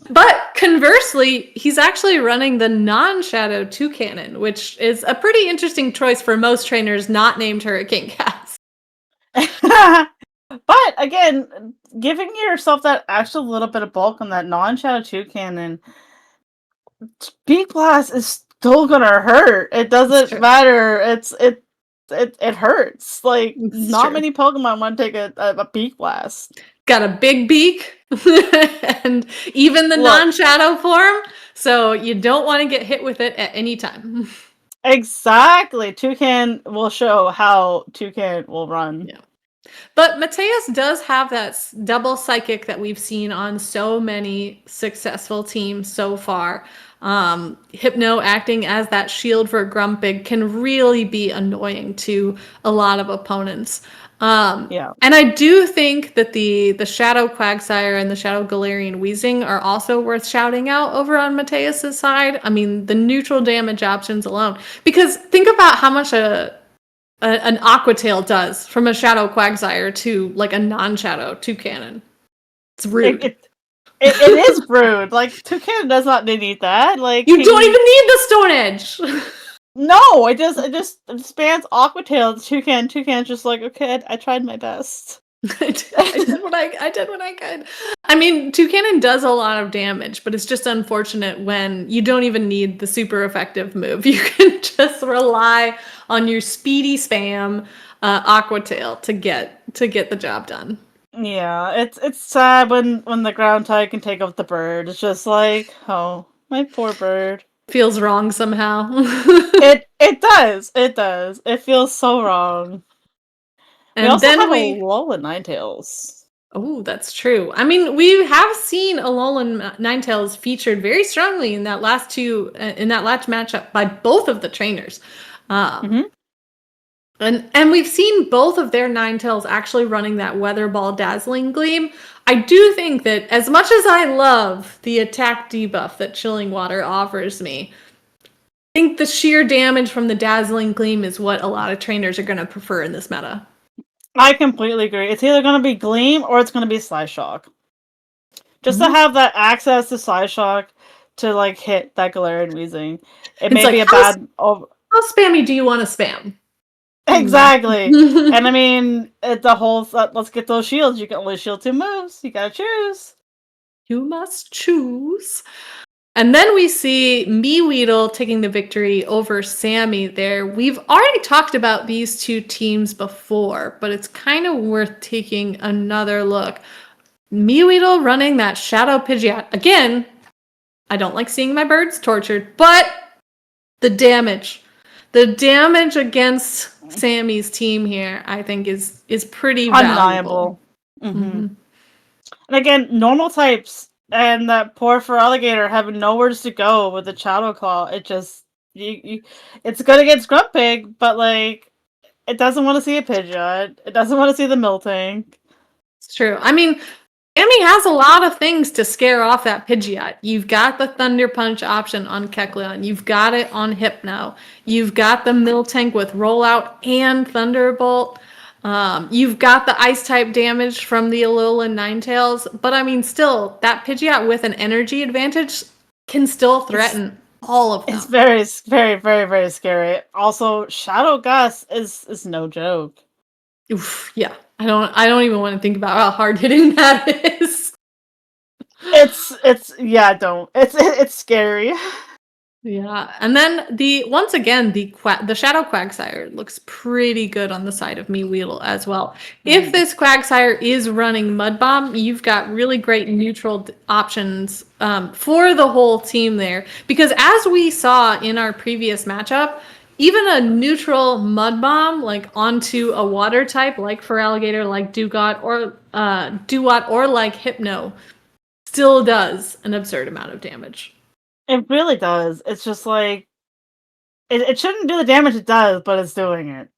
But conversely, he's actually running the non-Shadow Toucanon, which is a pretty interesting choice for most trainers not named Hurricane Cats. But again, giving yourself that extra little bit of bulk on that non-Shadow Toucanon, Beak Blast is still gonna hurt. It doesn't matter. It hurts. Like not many Pokemon want to take a Beak Blast. Got a big beak, and even the non-Shadow form, so you don't want to get hit with it at any time. Exactly. Toucan will show how Toucan will run. Yeah. But Mateus does have that double psychic that we've seen on so many successful teams so far. Hypno acting as that shield for Grumpig can really be annoying to a lot of opponents. And I do think that the Shadow Quagsire and the Shadow Galarian Weezing are also worth shouting out over on Mateus's side. I mean, the neutral damage options alone. Because think about how much an Aqua Tail does from a Shadow Quagsire to like a non-Shadow Toucanon. It's rude. It is rude. Like Toucanon does not need that. Like you don't even need the Stone Edge. No, it just spans Aqua Tail. Toucan's just like, okay, I tried my best. I did what I could. I mean, Toucanon does a lot of damage, but it's just unfortunate when you don't even need the super effective move. You can just rely on your speedy spam Aqua Tail to get the job done. Yeah, it's sad when the ground type can take out the bird. It's just like, oh, my poor bird. Feels wrong somehow. It does. It feels so wrong. And we also have Alolan Ninetales. Oh, that's true. I mean, we have seen Alolan Ninetales featured very strongly in that last matchup by both of the trainers. And we've seen both of their Ninetales actually running that Weather Ball Dazzling Gleam. I do think that as much as I love the attack debuff that Chilling Water offers me, I think the sheer damage from the Dazzling Gleam is what a lot of trainers are going to prefer in this meta. I completely agree. It's either going to be Gleam or it's going to be Psyshock. Just to have that access to Psyshock to like hit that Galarian Weezing. It may be a bad... How spammy do you want to spam? Exactly. And I mean, the whole let's get those shields. You can only shield 2 moves. You gotta choose. You must choose. And then we see Weedle taking the victory over Sammy there. We've already talked about these two teams before, but it's kind of worth taking another look. Weedle running that Shadow Pidgeot. Again, I don't like seeing my birds tortured, but the damage against Sammy's team here, I think, is pretty undeniable. And again, normal types and that poor Feraligatr having nowhere to go with the Shadow Claw. It just it's good against Grumpig, but like it doesn't want to see a Pidgeot. It doesn't want to see the Miltank. It's true. I mean, Amy has a lot of things to scare off that Pidgeot. You've got the Thunder Punch option on Kecleon. You've got it on Hypno. You've got the Miltank with Rollout and Thunderbolt. You've got the Ice type damage from the Alolan Ninetales. But I mean, still, that Pidgeot with an energy advantage can still threaten all of them. It's very, very, very, very scary. Also, Shadow Gus is no joke. Oof, yeah. I don't even want to think about how hard hitting that is. It's scary. Yeah, and then once again the Shadow Quagsire looks pretty good on the side of Meweedle as well. If this Quagsire is running Mud Bomb, you've got really great neutral options for the whole team there. Because as we saw in our previous matchup, even a neutral Mud Bomb like onto a water type like Feraligatr, like Dugot or like Hypno still does an absurd amount of damage. It really does. It's just like it shouldn't do the damage it does, but it's doing it.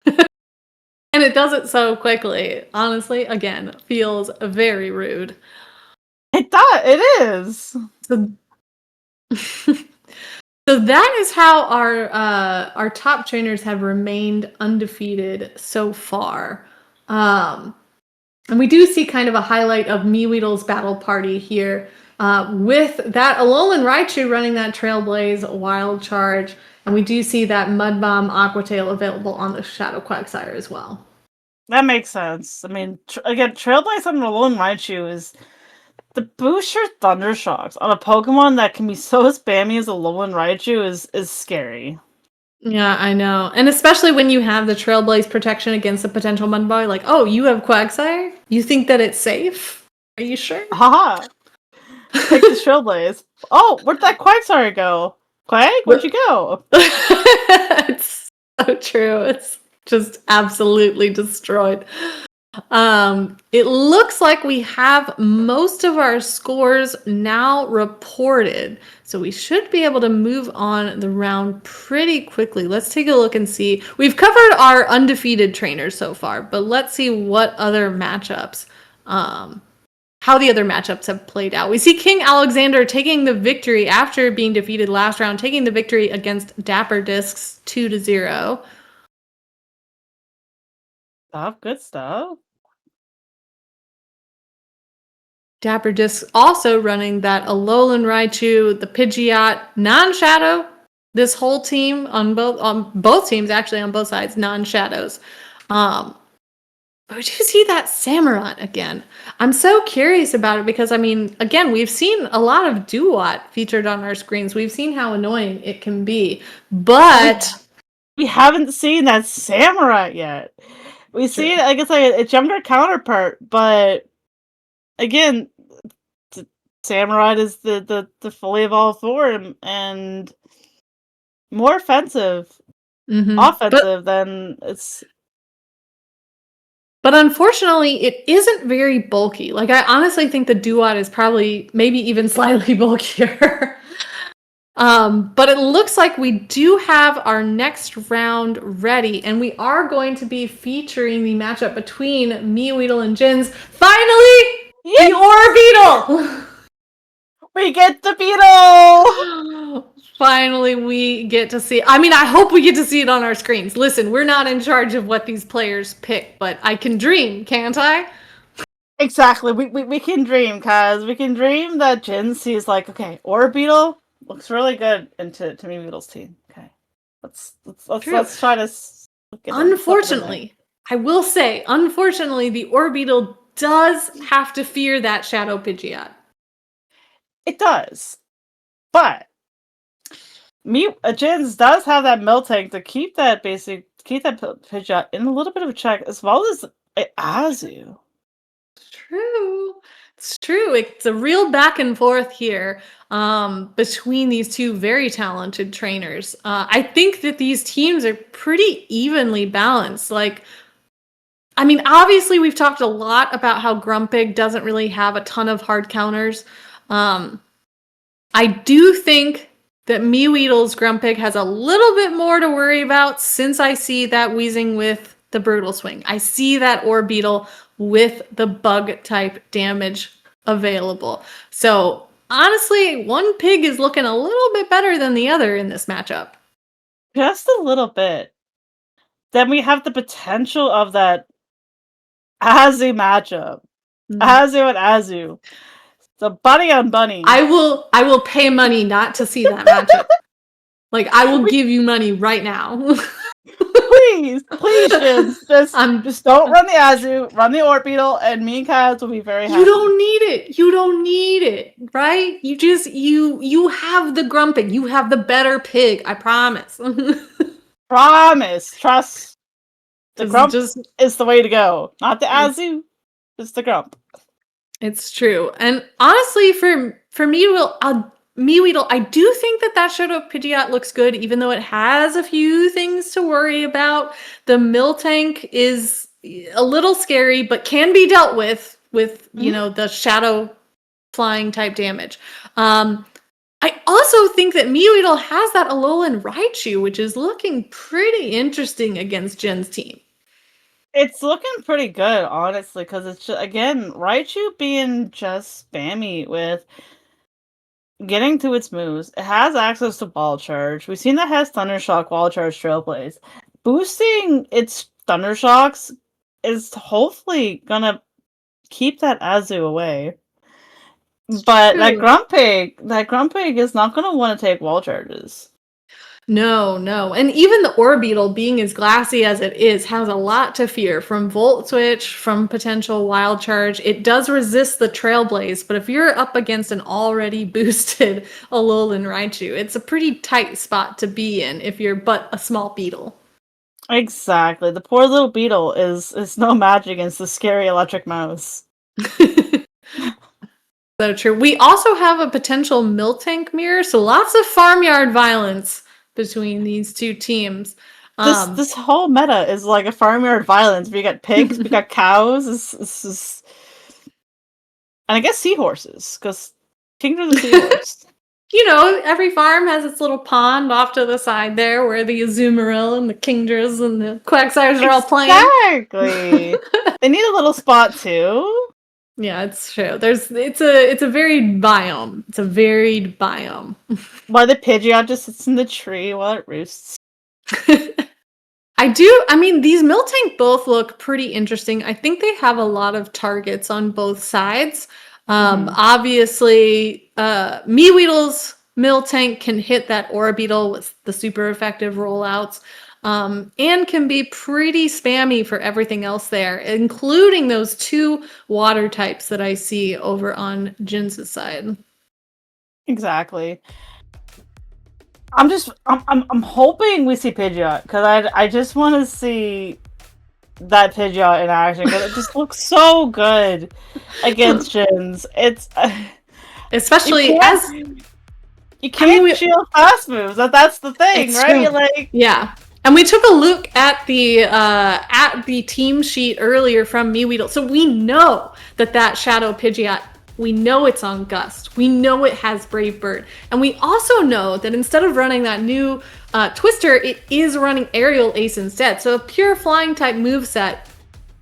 And it does it so quickly. Honestly, again, feels very rude. It does. It is. So that is how our top trainers have remained undefeated so far. And we do see kind of a highlight of Meweedle's battle party here. With that Alolan Raichu running that Trailblaze Wild Charge, and we do see that Mud Bomb Aqua Tail available on the Shadow Quagsire as well. That makes sense. I mean, again, Trailblaze on Alolan Raichu is the boost your Thunder Shocks on a Pokemon that can be so spammy as Alolan Raichu is scary. Yeah, I know. And especially when you have the Trailblaze protection against a potential Mud Bomb, like, oh, you have Quagsire? You think that it's safe? Are you sure? Haha. Take the Trailblaze. Oh, where'd that Quagsire go? Quag, where'd you go? It's so true. It's just absolutely destroyed. It looks like we have most of our scores now reported, so we should be able to move on the round pretty quickly. Let's take a look and see. We've covered our undefeated trainers so far, but let's see what other matchups how the other matchups have played out. We see King Alexander taking the victory after being defeated last round, taking the victory against Dapper Discs 2-0. Good stuff. Dapper Discs also running that Alolan Raichu, the Pidgeot, non-Shadow. This whole team on both teams, actually on both sides, non-Shadows. But we do see that Samurott again. I'm so curious about it because, I mean, again, we've seen a lot of Duot featured on our screens. We've seen how annoying it can be. But we haven't seen that Samurott yet. We've seen, I guess, like its younger counterpart, but again, Samurott is the fully evolved form and more offensive than it's. But unfortunately, it isn't very bulky. Like, I honestly think the Duot is probably maybe even slightly bulkier. But it looks like we do have our next round ready, and we are going to be featuring the matchup between Meweedle and Jins. Finally, the Orbeetle! We get the Beetle! Finally, we get to see. I mean, I hope we get to see it on our screens. Listen, we're not in charge of what these players pick, but I can dream, can't I? Exactly. We can dream, because we can dream that Jin sees, like, okay, Orbeetle looks really good into Meweedle's team. Okay, let's try to. Unfortunately, I will say, unfortunately, the Orbeetle does have to fear that Shadow Pidgeot. It does, but Jins does have that Miltank to keep that Pidgeot in a little bit of a check, as well as Azu. It's true. It's a real back and forth here between these two very talented trainers. I think that these teams are pretty evenly balanced. Like, I mean, obviously we've talked a lot about how Grumpig doesn't really have a ton of hard counters. I do think that MeWeedle's Grumpig has a little bit more to worry about since I see that Weezing with the Brutal Swing. I see that Orbeetle with the bug type damage available. So honestly, one pig is looking a little bit better than the other in this matchup. Just a little bit. Then we have the potential of that Azu matchup. Azu and Azu. The bunny on bunny. I will pay money not to see that matchup. Like, I will give you money right now. Please, just don't run the Azu, run the Orbeetle, and me and Kaz will be very happy. You don't need it. You don't need it, right? You have the Grumpig. You have the better pig. I promise. Promise. Trust. The Grump is the way to go. Not the Azu. It's the Grump. It's true. And honestly, for MeWeedle, I do think that Shadow Pidgeot looks good, even though it has a few things to worry about. The Miltank is a little scary, but can be dealt with the shadow flying type damage. I also think that MeWeedle has that Alolan Raichu, which is looking pretty interesting against Jen's team. It's looking pretty good, honestly, because it's just, again, Raichu being just spammy with getting to its moves. It has access to Ball Charge. We've seen that it has Thunder Shock, Wall Charge, Trail Blaze. Boosting its Thunder Shocks is hopefully gonna keep that Azu away. But that Grumpig is not gonna want to take Wall Charges. No. And even the Orbeetle, being as glassy as it is, has a lot to fear from Volt Switch, from potential Wild Charge. It does resist the Trailblaze, but if you're up against an already boosted Alolan Raichu, it's a pretty tight spot to be in if you're but a small beetle. Exactly. The poor little beetle is no match against the scary electric mouse. So true. We also have a potential Miltank mirror, so lots of farmyard violence between these two teams. This whole meta is like a farmyard violence. We got pigs, we got cows, and I guess seahorses, because Kingdom's a seahorse. Every farm has its little pond off to the side there where the Azumarill and the Kingdras and the Quagsires are all playing. Exactly. They need a little spot too. Yeah, it's true. It's a varied biome. It's a varied biome. Why the Pidgeot just sits in the tree while it roosts. These Miltank both look pretty interesting. I think they have a lot of targets on both sides. Obviously, MeWeedle's Miltank can hit that Orbeetle with the super effective rollouts. And can be pretty spammy for everything else there, including those two water types that I see over on Jin's side. Exactly. I'm hoping we see Pidgeot, because I just want to see that Pidgeot in action, because it just looks so good against Jin's. It's especially you can't shield fast moves. That's the thing, right? Yeah. And we took a look at the team sheet earlier from MeWeedle. So we know that Shadow Pidgeot, we know it's on Gust. We know it has Brave Bird. And we also know that instead of running that new Twister, it is running Aerial Ace instead. So a pure flying type moveset.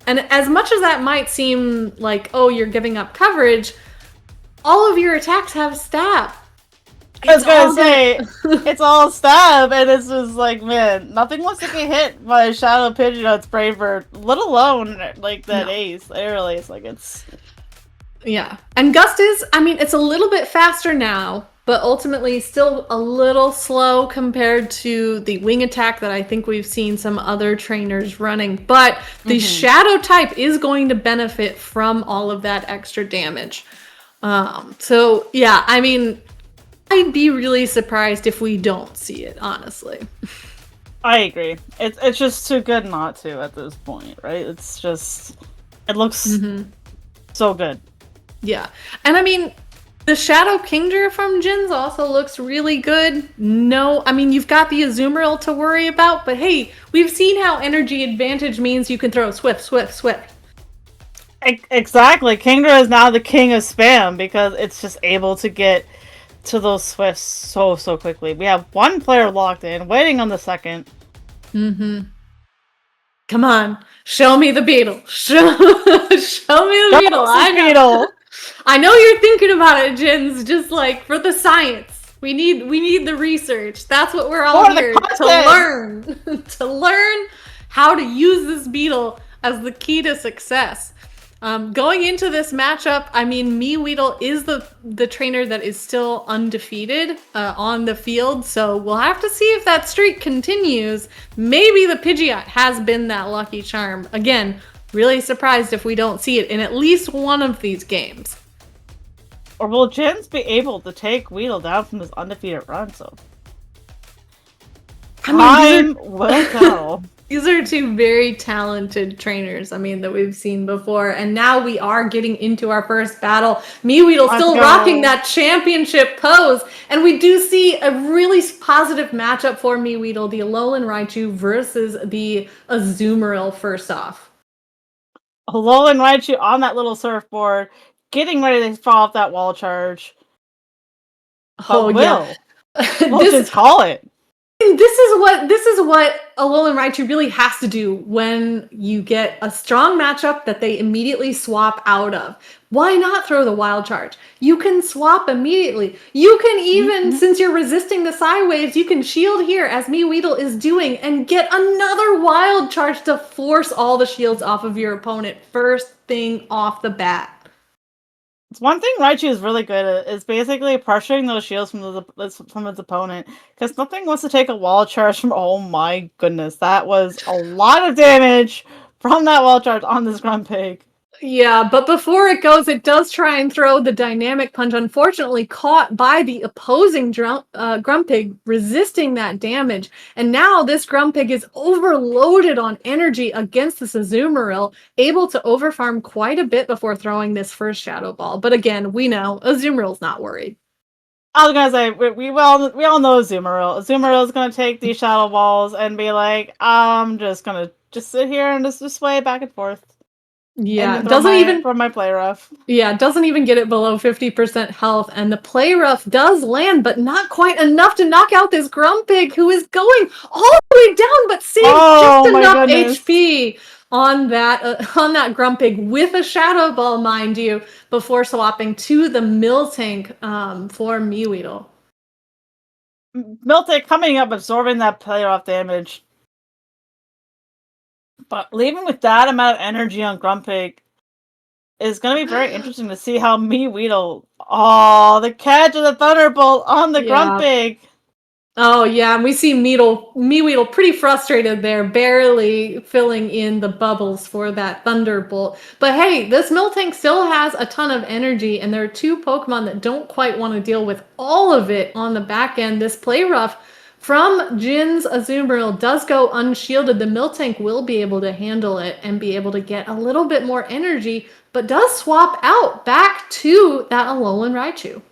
And as much as that might seem like, oh, you're giving up coverage, all of your attacks have stab. I was gonna say, it's all stab, and it's just like, man, nothing wants to get hit by Shadow Pidgeot's Brave Bird, let alone like that Ace, Aerial Ace, like it's... Yeah, and Gust is, it's a little bit faster now, but ultimately still a little slow compared to the wing attack that I think we've seen some other trainers running, but the Shadow type is going to benefit from all of that extra damage. So yeah, I'd be really surprised if we don't see it, honestly. I agree. It's just too good not to at this point, right? It's just... It looks so good. Yeah. And the Shadow Kingdra from Jin's also looks really good. No, you've got the Azumarill to worry about, but hey, we've seen how Energy Advantage means you can throw Swift. Exactly. Kingdra is now the king of spam, because it's just able to get to those Swifts so quickly. We have one player locked in, waiting on the second. Mm-hmm. Come on, show me the beetle. Show me the beetle. I know you're thinking about it, Jins. Just like for the science, we need the research. That's what we're all here to learn. To learn how to use this beetle as the key to success. Going into this matchup, I mean, Weedle is the trainer that is still undefeated on the field, so we'll have to see if that streak continues. Maybe the Pidgeot has been that lucky charm. Again, really surprised if we don't see it in at least one of these games. Or will Jins be able to take Weedle down from this undefeated run? So, time will tell. These are two very talented trainers, I mean, that we've seen before. And now we are getting into our first battle. Weedle still rocking that championship pose. And we do see a really positive matchup for Weedle, the Alolan Raichu versus the Azumarill first off. Alolan Raichu on that little surfboard, getting ready to fall off that wall charge. Oh, yeah. We'll just call it. This is what Alolan Raichu really has to do when you get a strong matchup that they immediately swap out of. Why not throw the wild charge? You can swap immediately. You can even, since you're resisting the sideways, you can shield here as Weedle is doing and get another wild charge to force all the shields off of your opponent first thing off the bat. It's one thing Raichu is really good at is basically pressuring those shields from its opponent, because nothing wants to take a wall charge from. Oh my goodness, that was a lot of damage from that wall charge on this Grumpig. Yeah, but before it goes, it does try and throw the dynamic punch, unfortunately caught by the opposing Grumpig, resisting that damage. And now this Grumpig is overloaded on energy against this Azumarill, able to overfarm quite a bit before throwing this first Shadow Ball. But again, we know Azumarill's not worried. I was gonna say, we all know Azumarill. Azumarill's gonna take these Shadow Balls and be like, I'm just gonna sit here and just sway back and forth. Yeah, doesn't even from my play rough. Yeah, doesn't even get it below 50% health, and the play rough does land, but not quite enough to knock out this Grumpig, who is going all the way down, but saves just enough HP on that Grumpig with a Shadow Ball, mind you, before swapping to the Miltank for Weedle. Miltank coming up, absorbing that play rough damage. But leaving with that amount of energy on Grumpig is going to be very interesting to see how Weedle... Oh, the catch of the Thunderbolt on the Grumpig! Oh, yeah, and we see Weedle pretty frustrated there, barely filling in the bubbles for that Thunderbolt. But hey, this Miltank still has a ton of energy, and there are two Pokemon that don't quite want to deal with all of it on the back end. This play rough from Jin's Azumarill does go unshielded. The Miltank will be able to handle it and be able to get a little bit more energy, but does swap out back to that Alolan Raichu.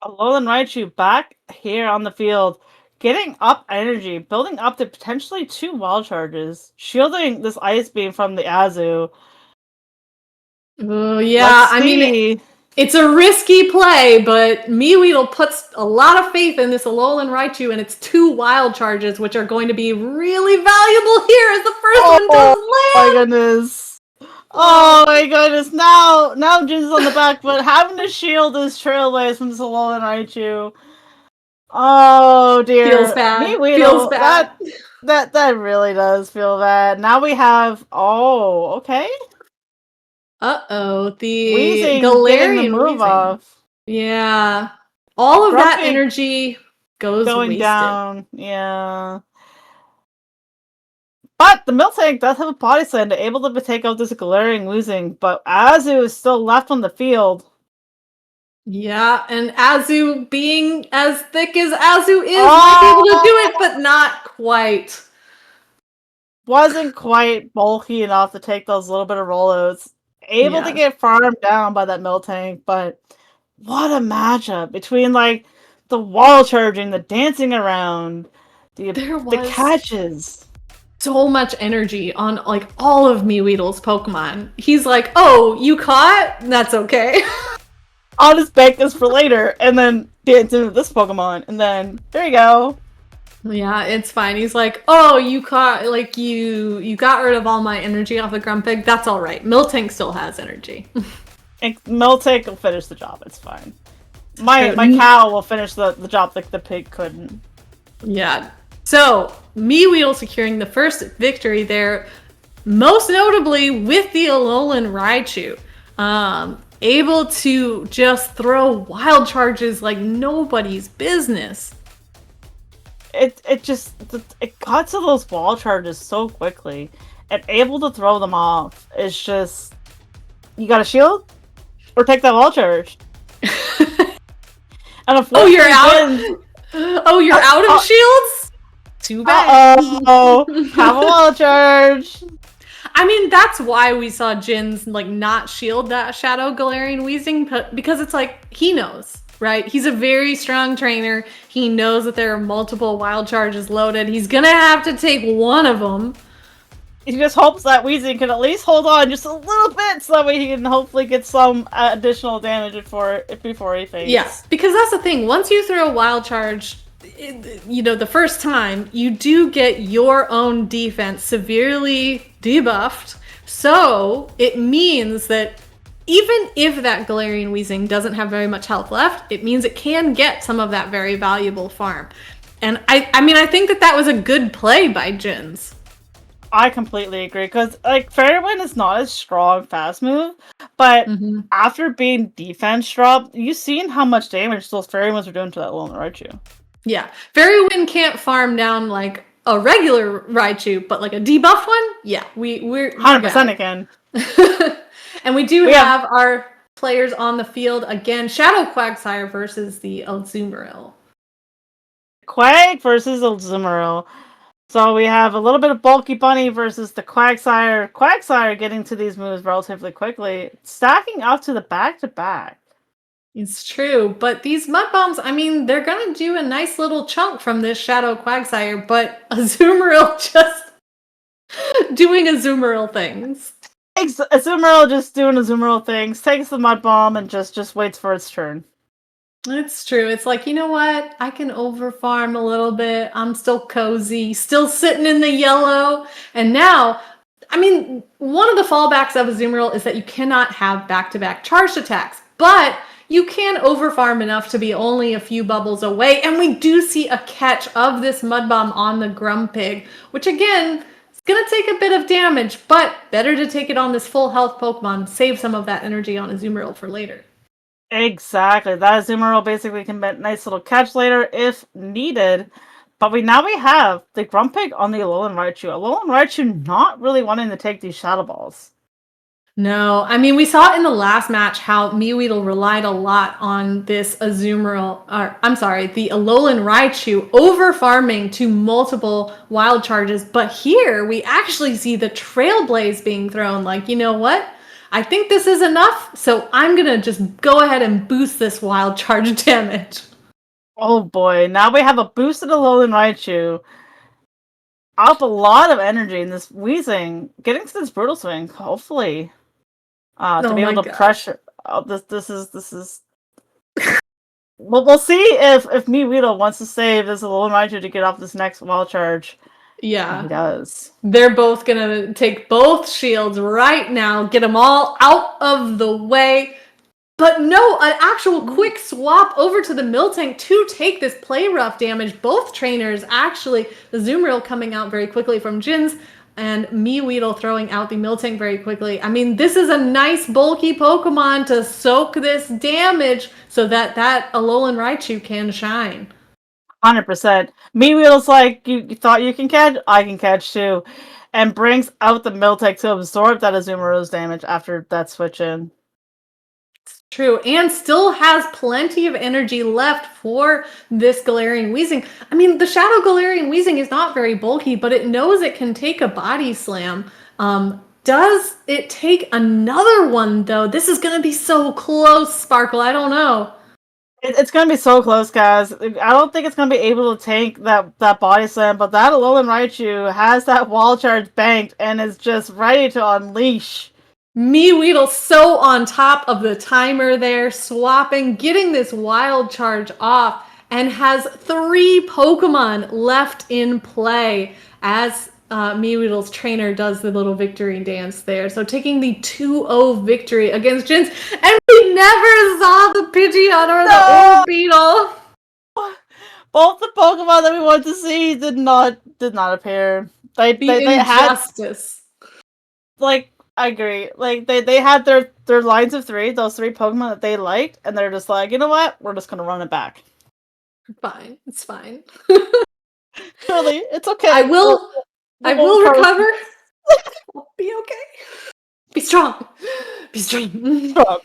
Alolan Raichu back here on the field, getting up energy, building up to potentially 2 wild charges, shielding this Ice Beam from the Azu. Oh, yeah, I mean... It's a risky play, but Weedle puts a lot of faith in this Alolan Raichu and its 2 wild charges, which are going to be really valuable here as the first one does land! Oh my goodness. Oh my goodness. Now Jin's on the back, but having to shield this Trailblaze from this Alolan Raichu. Oh dear. Feels bad. Feels bad. That really does feel bad. Now we have... Oh, okay. Uh-oh, the Weezing Galarian move off. Yeah. All of that energy goes wasted. Down. Yeah. But the Miltank does have a Body Slam to able to take out this Galarian Weezing, but Azu is still left on the field. Yeah, and Azu being as thick as Azu is might be able to do it, but not quite. Wasn't quite bulky enough to take those little bit of rollouts. Able to get farmed down by that Miltank, but what a matchup between like the wall charging, the dancing around, the catches. So much energy on like all of Weedle's Pokemon. He's like, oh, you caught? That's okay. I'll just bank this for later, and then dance into this Pokemon, and then there you go. Yeah, it's fine. He's like, oh, you got rid of all my energy off the Grumpig. That's all right. Miltank still has energy. Miltank will finish the job. It's fine. My cow will finish the job like the pig couldn't. Yeah. So, Meweedle securing the first victory there, most notably with the Alolan Raichu. Able to just throw wild charges like nobody's business. It got to those wall charges so quickly, and able to throw them off is just, you got a shield or take that wall charge. And you're out. You're out of shields. Too bad. Have a wall charge. I mean, that's why we saw Jin's not shield that Shadow Galarian Weezing, because it's like he knows, right? He's a very strong trainer. He knows that there are multiple wild charges loaded. He's gonna have to take one of them. He just hopes that Weezing can at least hold on just a little bit, so that way he can hopefully get some additional damage before he faints. Yes, because that's the thing. Once you throw a wild charge, the first time, you do get your own defense severely debuffed. So it means that even if that Galarian Weezing doesn't have very much health left, it means it can get some of that very valuable farm. And I think that was a good play by Jins. I completely agree, because Fairy Wind is not a strong fast move, but after being defense dropped, you've seen how much damage those Fairy Winds are doing to that Alolan Raichu. Yeah, Fairy Wind can't farm down like a regular Raichu, but like a debuffed one, yeah, we're 100% again. And we have our players on the field again. Shadow Quagsire versus the Azumarill. Quag versus Azumarill. So we have a little bit of Bulky Bunny versus the Quagsire. Quagsire getting to these moves relatively quickly, stacking up to the back-to-back. It's true, but these Mud Bombs, they're gonna do a nice little chunk from this Shadow Quagsire, but Azumarill just doing Azumarill things. Azumarill just doing Azumarill things, takes the Mud Bomb and just waits for its turn. It's true. It's like, you know what? I can overfarm a little bit. I'm still cozy, still sitting in the yellow. And now, one of the fallbacks of Azumarill is that you cannot have back-to-back charged attacks, but you can overfarm enough to be only a few bubbles away. And we do see a catch of this Mud Bomb on the Grumpig, which again, is going to take a bit of damage, but better to take it on this full health Pokemon, save some of that energy on Azumarill for later. Exactly. That Azumarill basically can get a nice little catch later if needed. But we have the Grumpig on the Alolan Raichu. Alolan Raichu not really wanting to take these Shadow Balls. No, we saw it in the last match how Meweedle relied a lot on this the Alolan Raichu over-farming to multiple wild charges. But here, we actually see the Trailblaze being thrown. Like, you know what? I think this is enough, so I'm going to just go ahead and boost this wild charge damage. Oh boy, now we have a boosted Alolan Raichu. Up a lot of energy in this Weezing, getting to this Brutal Swing, hopefully. To be able to pressure. This is. We'll see if Meweedle wants to save this Alolan Raichu to get off this next wild charge. Yeah. He does. They're both gonna take both shields right now, get them all out of the way. But no, an actual quick swap over to the Miltank to take this play rough damage. Both trainers actually, the Azumarill coming out very quickly from Jin's, and Meweedle throwing out the Miltank very quickly. This is a nice bulky Pokemon to soak this damage so that Alolan Raichu can shine. 100%. Meweedle's like, you thought you can catch? I can catch too. And brings out the Miltank to absorb that Azumarill's damage after that switch in. It's true. And still has plenty of energy left for this Galarian Weezing. The Shadow Galarian Weezing is not very bulky, but it knows it can take a body slam. Does it take another one, though? This is going to be so close, Sparkle. I don't know. It's going to be so close, guys. I don't think it's going to be able to tank that body slam, but that Alolan Raichu has that wall charge banked and is just ready to unleash. MeWeedle so on top of the timer there, swapping, getting this wild charge off, and has 3 Pokemon left in play as MeWeedle's trainer does the little victory dance there. So taking the 2-0 victory against Jins, and we never saw the Pidgeot or the Orb Beetle. Both the Pokemon that we wanted to see did not appear. They injustice. Like, I agree. Like they had their lines of 3, those 3 Pokemon that they liked, and they're just like, you know what? We're just gonna run it back. Fine, it's fine. Really, it's okay. I will recover. I'll be okay. Be strong. Be strong.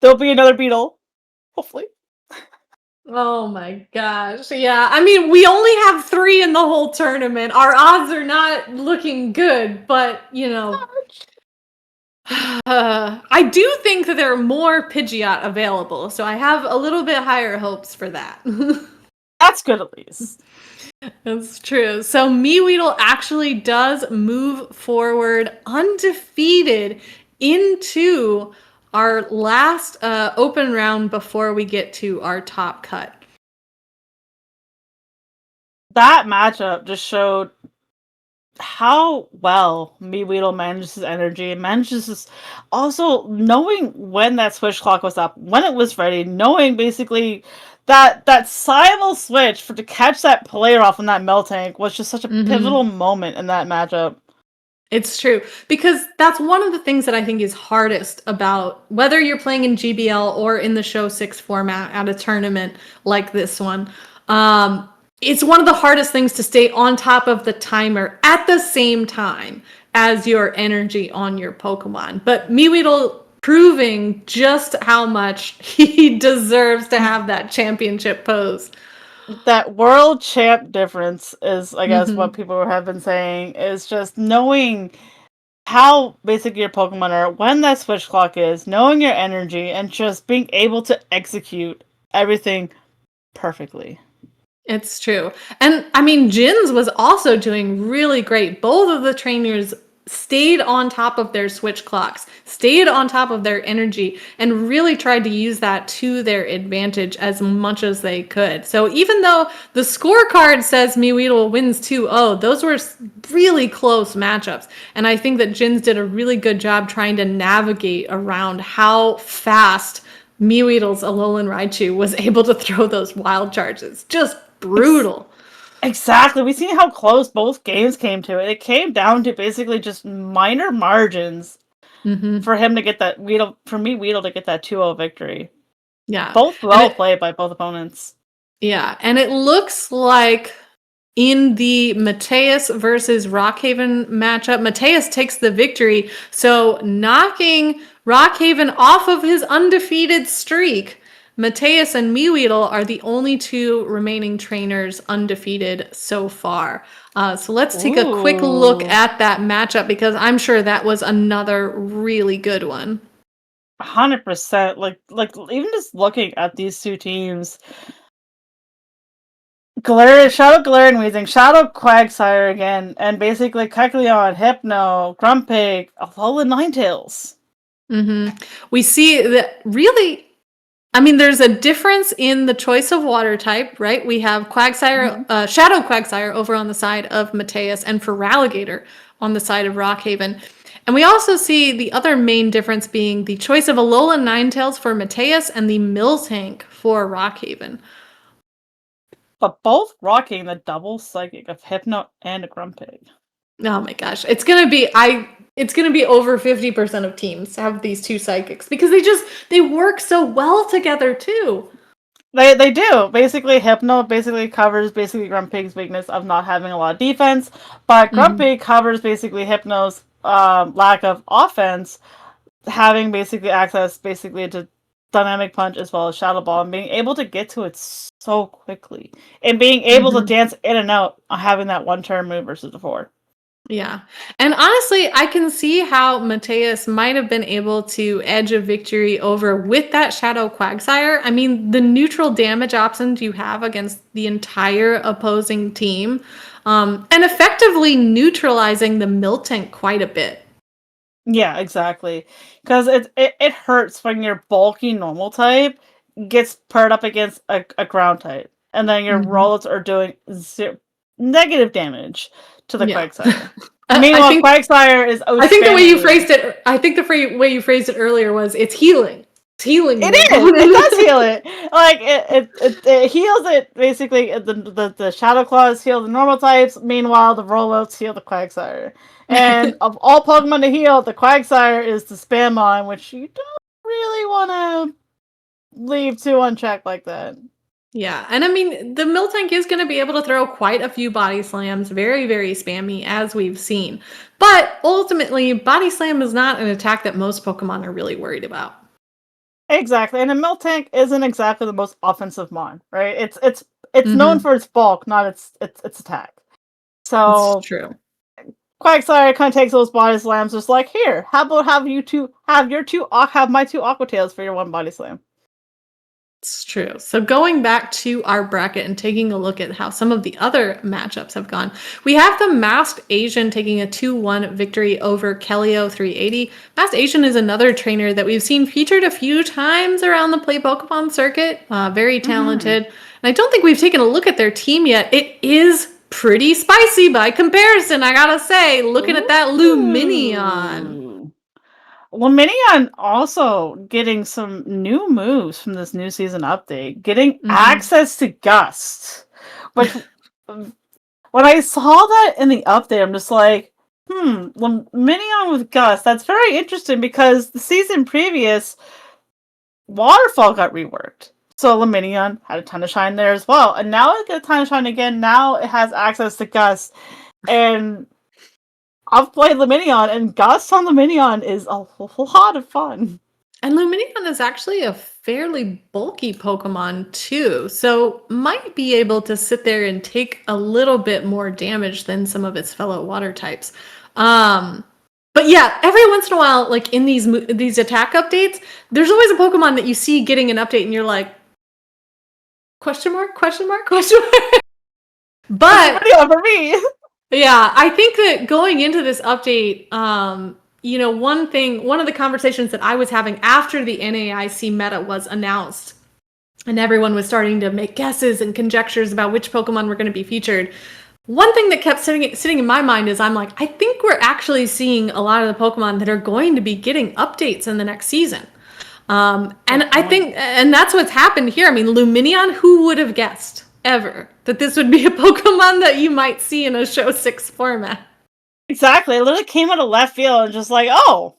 There'll be another Beetle, hopefully. Oh my gosh. Yeah. I mean, we only have 3 in the whole tournament. Our odds are not looking good, but you know, I do think that there are more Pidgeot available, so I have a little bit higher hopes for that. That's good at least. That's true. So MeWeedle actually does move forward undefeated into our last open round before we get to our top cut. That matchup just showed how well MeWeedle manages his energy and manages also knowing when that switch clock was up, when it was ready, knowing basically that Cyber switch to catch that player off in that Miltank was just such a pivotal moment in that matchup. It's true, because that's one of the things that I think is hardest about whether you're playing in GBL or in the Show 6 format at a tournament like this one. It's one of the hardest things to stay on top of the timer at the same time as your energy on your Pokemon. But MeWeedle proving just how much he deserves to have that championship pose. That world champ difference is, I guess, what people have been saying, is just knowing how basic your Pokemon are, when that switch clock is, knowing your energy, and just being able to execute everything perfectly. It's true. And I mean, Jins was also doing really great. Both of the trainers stayed on top of their switch clocks, stayed on top of their energy, and really tried to use that to their advantage as much as they could. So even though the scorecard says MeWeedle wins 2-0, those were really close matchups. And I think that Jins did a really good job trying to navigate around how fast MeWeedle's Alolan Raichu was able to throw those wild charges. Just brutal. Exactly. We've seen how close both games came to it. It came down to basically just minor margins for him to get that Weedle to get that 2-0 victory. Yeah. Both well played by both opponents. Yeah. And it looks like in the Mateus versus Rockhaven matchup, Mateus takes the victory. So knocking Rockhaven off of his undefeated streak. Mateus and MeWeedle are the only 2 remaining trainers undefeated so far. So let's take a quick look at that matchup, because I'm sure that was another really good one. 100%. Like even just looking at these 2 teams, Shadow Galarian Weezing, Shadow Quagsire again, and basically Kecleon, Hypno, Grumpig, Alolan Ninetales. We see that really. I mean, there's a difference in the choice of water type, right? We have Quagsire, Shadow Quagsire over on the side of Mateus, and Feraligatr on the side of Rockhaven. And we also see the other main difference being the choice of Alolan Ninetales for Mateus and the Miltank for Rockhaven. But both rocking the double psychic of Hypno and a Grumpig. Oh my gosh. It's gonna be over 50% of teams have these 2 psychics, because they work so well together too. They do. Basically, Hypno covers Grumpig's weakness of not having a lot of defense, but Grumpig covers basically Hypno's lack of offense, having basically access to Dynamic Punch as well as Shadow Ball, and being able to get to it so quickly, and being able to dance in and out, having that 1-turn move versus the 4. Yeah. And honestly, I can see how Mateus might have been able to edge a victory over with that Shadow Quagsire. I mean, the neutral damage options you have against the entire opposing team, and effectively neutralizing the Miltank quite a bit. Yeah, exactly. Because it hurts when your bulky normal type gets paired up against a ground type, and then your Mhm. rollouts are doing negative damage to the Yeah. Quagsire. I Meanwhile, think Quagsire is out I think the way spamming you you. phrased it, I think the way you phrased it earlier was it's healing. It's healing It your is. It opponent. does heal it. Like it heals it basically. The Shadow Claws heal the normal types. Meanwhile, the rollouts heal the Quagsire. And of all Pokemon to heal, the Quagsire is the spam on, which you don't really want to leave too unchecked like that. Yeah, and I mean, the Miltank is going to be able to throw quite a few body slams, very, very spammy, as we've seen. But ultimately, body slam is not an attack that most Pokemon are really worried about. Exactly, and a Miltank isn't exactly the most offensive mon, right? It's known Mm-hmm. for its bulk, not its attack. It's So true. Quagsire kind of takes those body slams, just like here. How about have my two Aqua Tails for your one body slam? It's true. So going back to our bracket and taking a look at how some of the other matchups have gone, we have the Masked Asian taking a 2-1 victory over Kellio 380. Masked Asian is another trainer that we've seen featured a few times around the Play Pokemon circuit. Very Mm-hmm. talented. And I don't think we've taken a look at their team yet. It is pretty spicy by comparison, I gotta say, looking at that Luminion. Ooh. Luminion also getting some new moves from this new season update, getting Mhm. access to Gust, which when I saw that in the update, I'm just like, Minion with Gust. That's very interesting because the season previous, Waterfall got reworked. So Luminion had a ton of shine there as well. And now it gets a ton of shine again. Now it has access to Gust. And I've played Luminion, and Gust on Luminion is a lot of fun. And Luminion is actually a fairly bulky Pokemon too, so might be able to sit there and take a little bit more damage than some of its fellow water types. Um, but yeah, every once in a while, like in these attack updates, there's always a Pokemon that you see getting an update, and you're like, question mark, question mark, question mark. It's But Luminion for me. yeah, I think that going into this update, one of the conversations that I was having after the NAIC meta was announced and everyone was starting to make guesses and conjectures about which Pokemon were going to be featured. One thing that kept sitting in my mind is I'm like, I think we're actually seeing a lot of the Pokemon that are going to be getting updates in the next season. And Good I point. think, and that's what's happened here. I mean, Luminion, who would have guessed ever that this would be a Pokemon that you might see in a Show 6 format? Exactly. It literally came out of left field and just like, oh.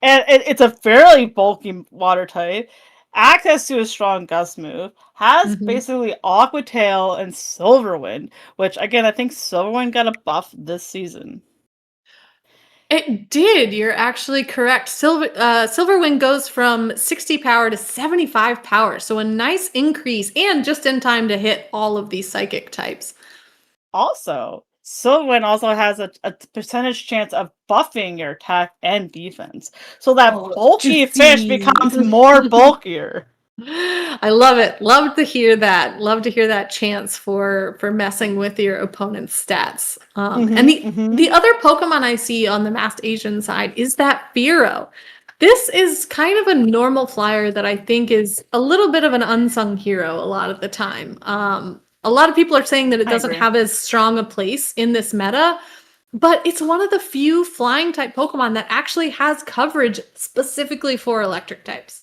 And it's a fairly bulky water type. Access to a strong Gust move. Has Mm-hmm. basically Aqua Tail and Silverwind, which again I think Silverwind got a buff this season. It did. You're actually correct. Silverwing goes from 60 power to 75 power, so a nice increase, and just in time to hit all of these psychic types. Also, Silverwind also has a percentage chance of buffing your attack and defense. So that Oh, bulky fish juicy. becomes more bulkier. I love it. Love to hear that. Love to hear that chance for messing with your opponent's stats. And Mm-hmm. the Mm-hmm. other Pokemon I see on the Masked Asian side is that Fearow. This is kind of a normal flyer that I think is a little bit of an unsung hero a lot of the time. A lot of people are saying that it I doesn't agree. have as strong a place in this meta, but it's one of the few flying type Pokemon that actually has coverage specifically for electric types.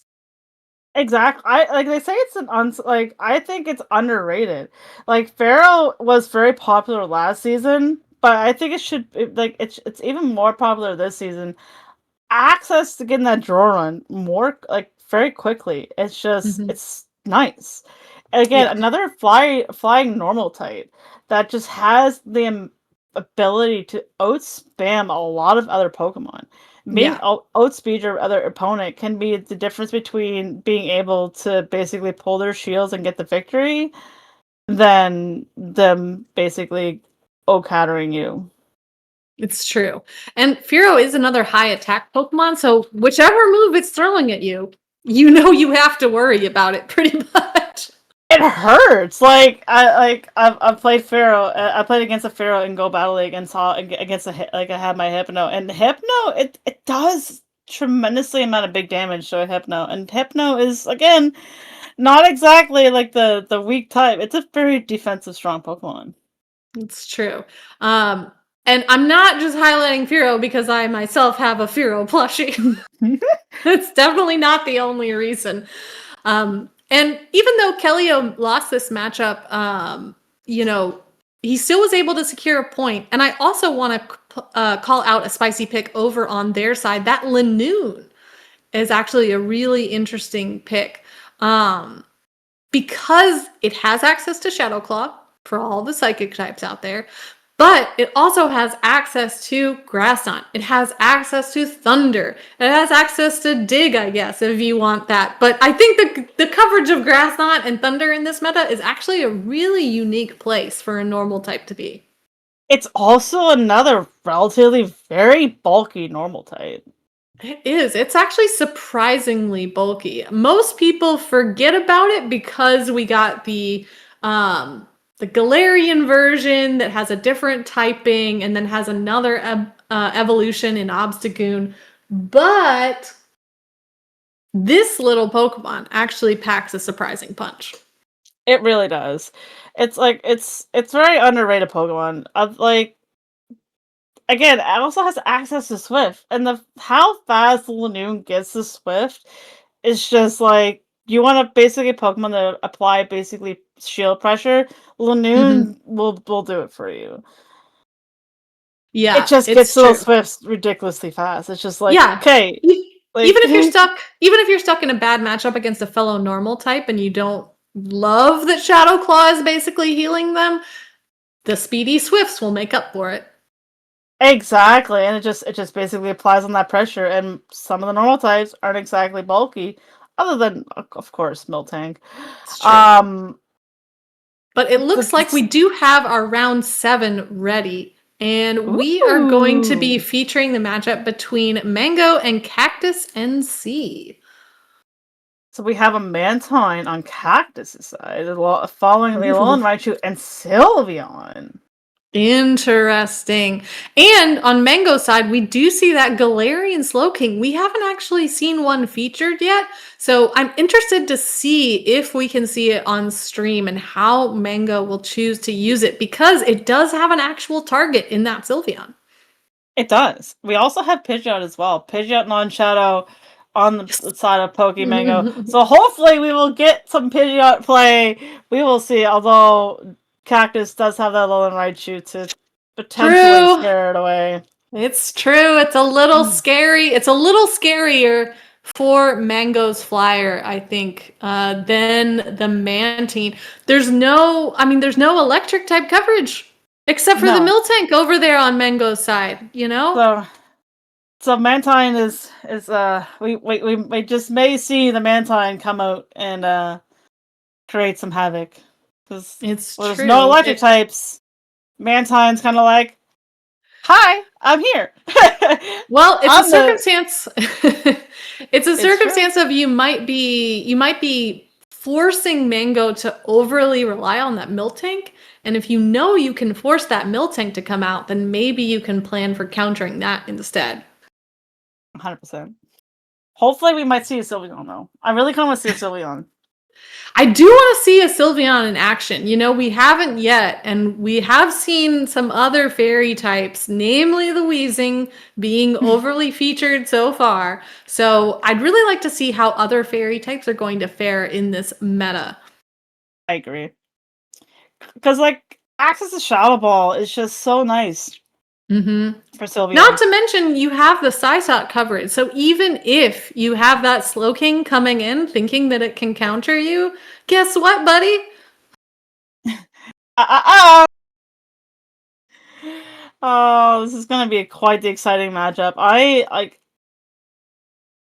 Exactly. I like they say it's like I think it's underrated. Like Pharaoh was very popular last season, but I think it's even more popular this season. Access to getting that draw run more like very quickly. Mhm. It's nice. Again, Yeah. another flying normal type that just has the ability to outspam a lot of other Pokemon. Being Yeah. outspeed your other opponent can be the difference between being able to basically pull their shields and get the victory than them basically outcountering you. It's true. And Fearow is another high attack Pokemon, so whichever move it's throwing at you, you know you have to worry about it pretty much. It hurts. I've played Pharaoh. I played against a Pharaoh in Go Battle League and saw against I had my Hypno, and Hypno it does tremendously amount of big damage to a Hypno, and Hypno is again not exactly like the weak type. It's a very defensive strong Pokemon. It's true. And I'm not just highlighting Firo because I myself have a Firo plushie. It's definitely not the only reason. And even though Kellio lost this matchup, he still was able to secure a point. And I also want to call out a spicy pick over on their side. That Lanoon is actually a really interesting pick. Because it has access to Shadow Claw for all the psychic types out there, but it also has access to Grass Knot. It has access to Thunder. It has access to Dig, I guess, if you want that. But I think the coverage of Grass Knot and Thunder in this meta is actually a really unique place for a normal type to be. It's also another relatively very bulky normal type. It is. It's actually surprisingly bulky. Most people forget about it because we got the Galarian version that has a different typing and then has another evolution in Obstagoon. But this little Pokemon actually packs a surprising punch. It really does. It's like it's very underrated Pokemon. Again, it also has access to Swift, and how fast Lanoon gets to Swift is just like you want to basically Pokemon to apply basically shield pressure. Lanoon will do it for you. Yeah, it just gets to those Swifts ridiculously fast. It's just like okay, even if you're stuck in a bad matchup against a fellow normal type and you don't love that Shadow Claw is basically healing them, the speedy Swifts will make up for it. Exactly, and it just basically applies on that pressure, and some of the normal types aren't exactly bulky, other than of course Miltank. But it looks like we do have our round 7 ready, and we are going to be featuring the matchup between Mango and Cactus NC. So we have a Mantine on Cactus' side, following Alolan Raichu and Sylveon. Interesting. And on Mango's side, we do see that Galarian Slowking. We haven't actually seen one featured yet, so I'm interested to see if we can see it on stream and how Mango will choose to use it, because it does have an actual target in that Sylveon. It does. We also have Pidgeot as well. Pidgeot non-Shadow on the side of Pokemango. So hopefully we will get some Pidgeot play. We will see, although Cactus does have that Alolan Raichu to potentially scare it away. It's true. It's a little scary. It's a little scarier for Mango's Flyer, I think, than the Mantine. There's no electric type coverage except for the Miltank over there on Mango's side, you know? So Mantine is we just may see the Mantine come out and create some havoc. Because there's no electric types. Mantine's kind of like, hi, I'm here. Well, it's a circumstance. It's a circumstance of you might be forcing Mango to overly rely on that Miltank. And if you know you can force that Miltank to come out, then maybe you can plan for countering that instead. 100%. Hopefully we might see a Sylveon, though. I really kind of want to see a Sylveon. I do want to see a Sylveon in action. You know, we haven't yet, and we have seen some other fairy types, namely the Weezing, being overly featured so far. So I'd really like to see how other fairy types are going to fare in this meta. I agree. Because, like, access to Shadow Ball is just so nice. For Sylveon. Not to mention, you have the Psysot coverage. So even if you have that Slowking coming in thinking that it can counter you, guess what, buddy? Oh, this is going to be quite the exciting matchup.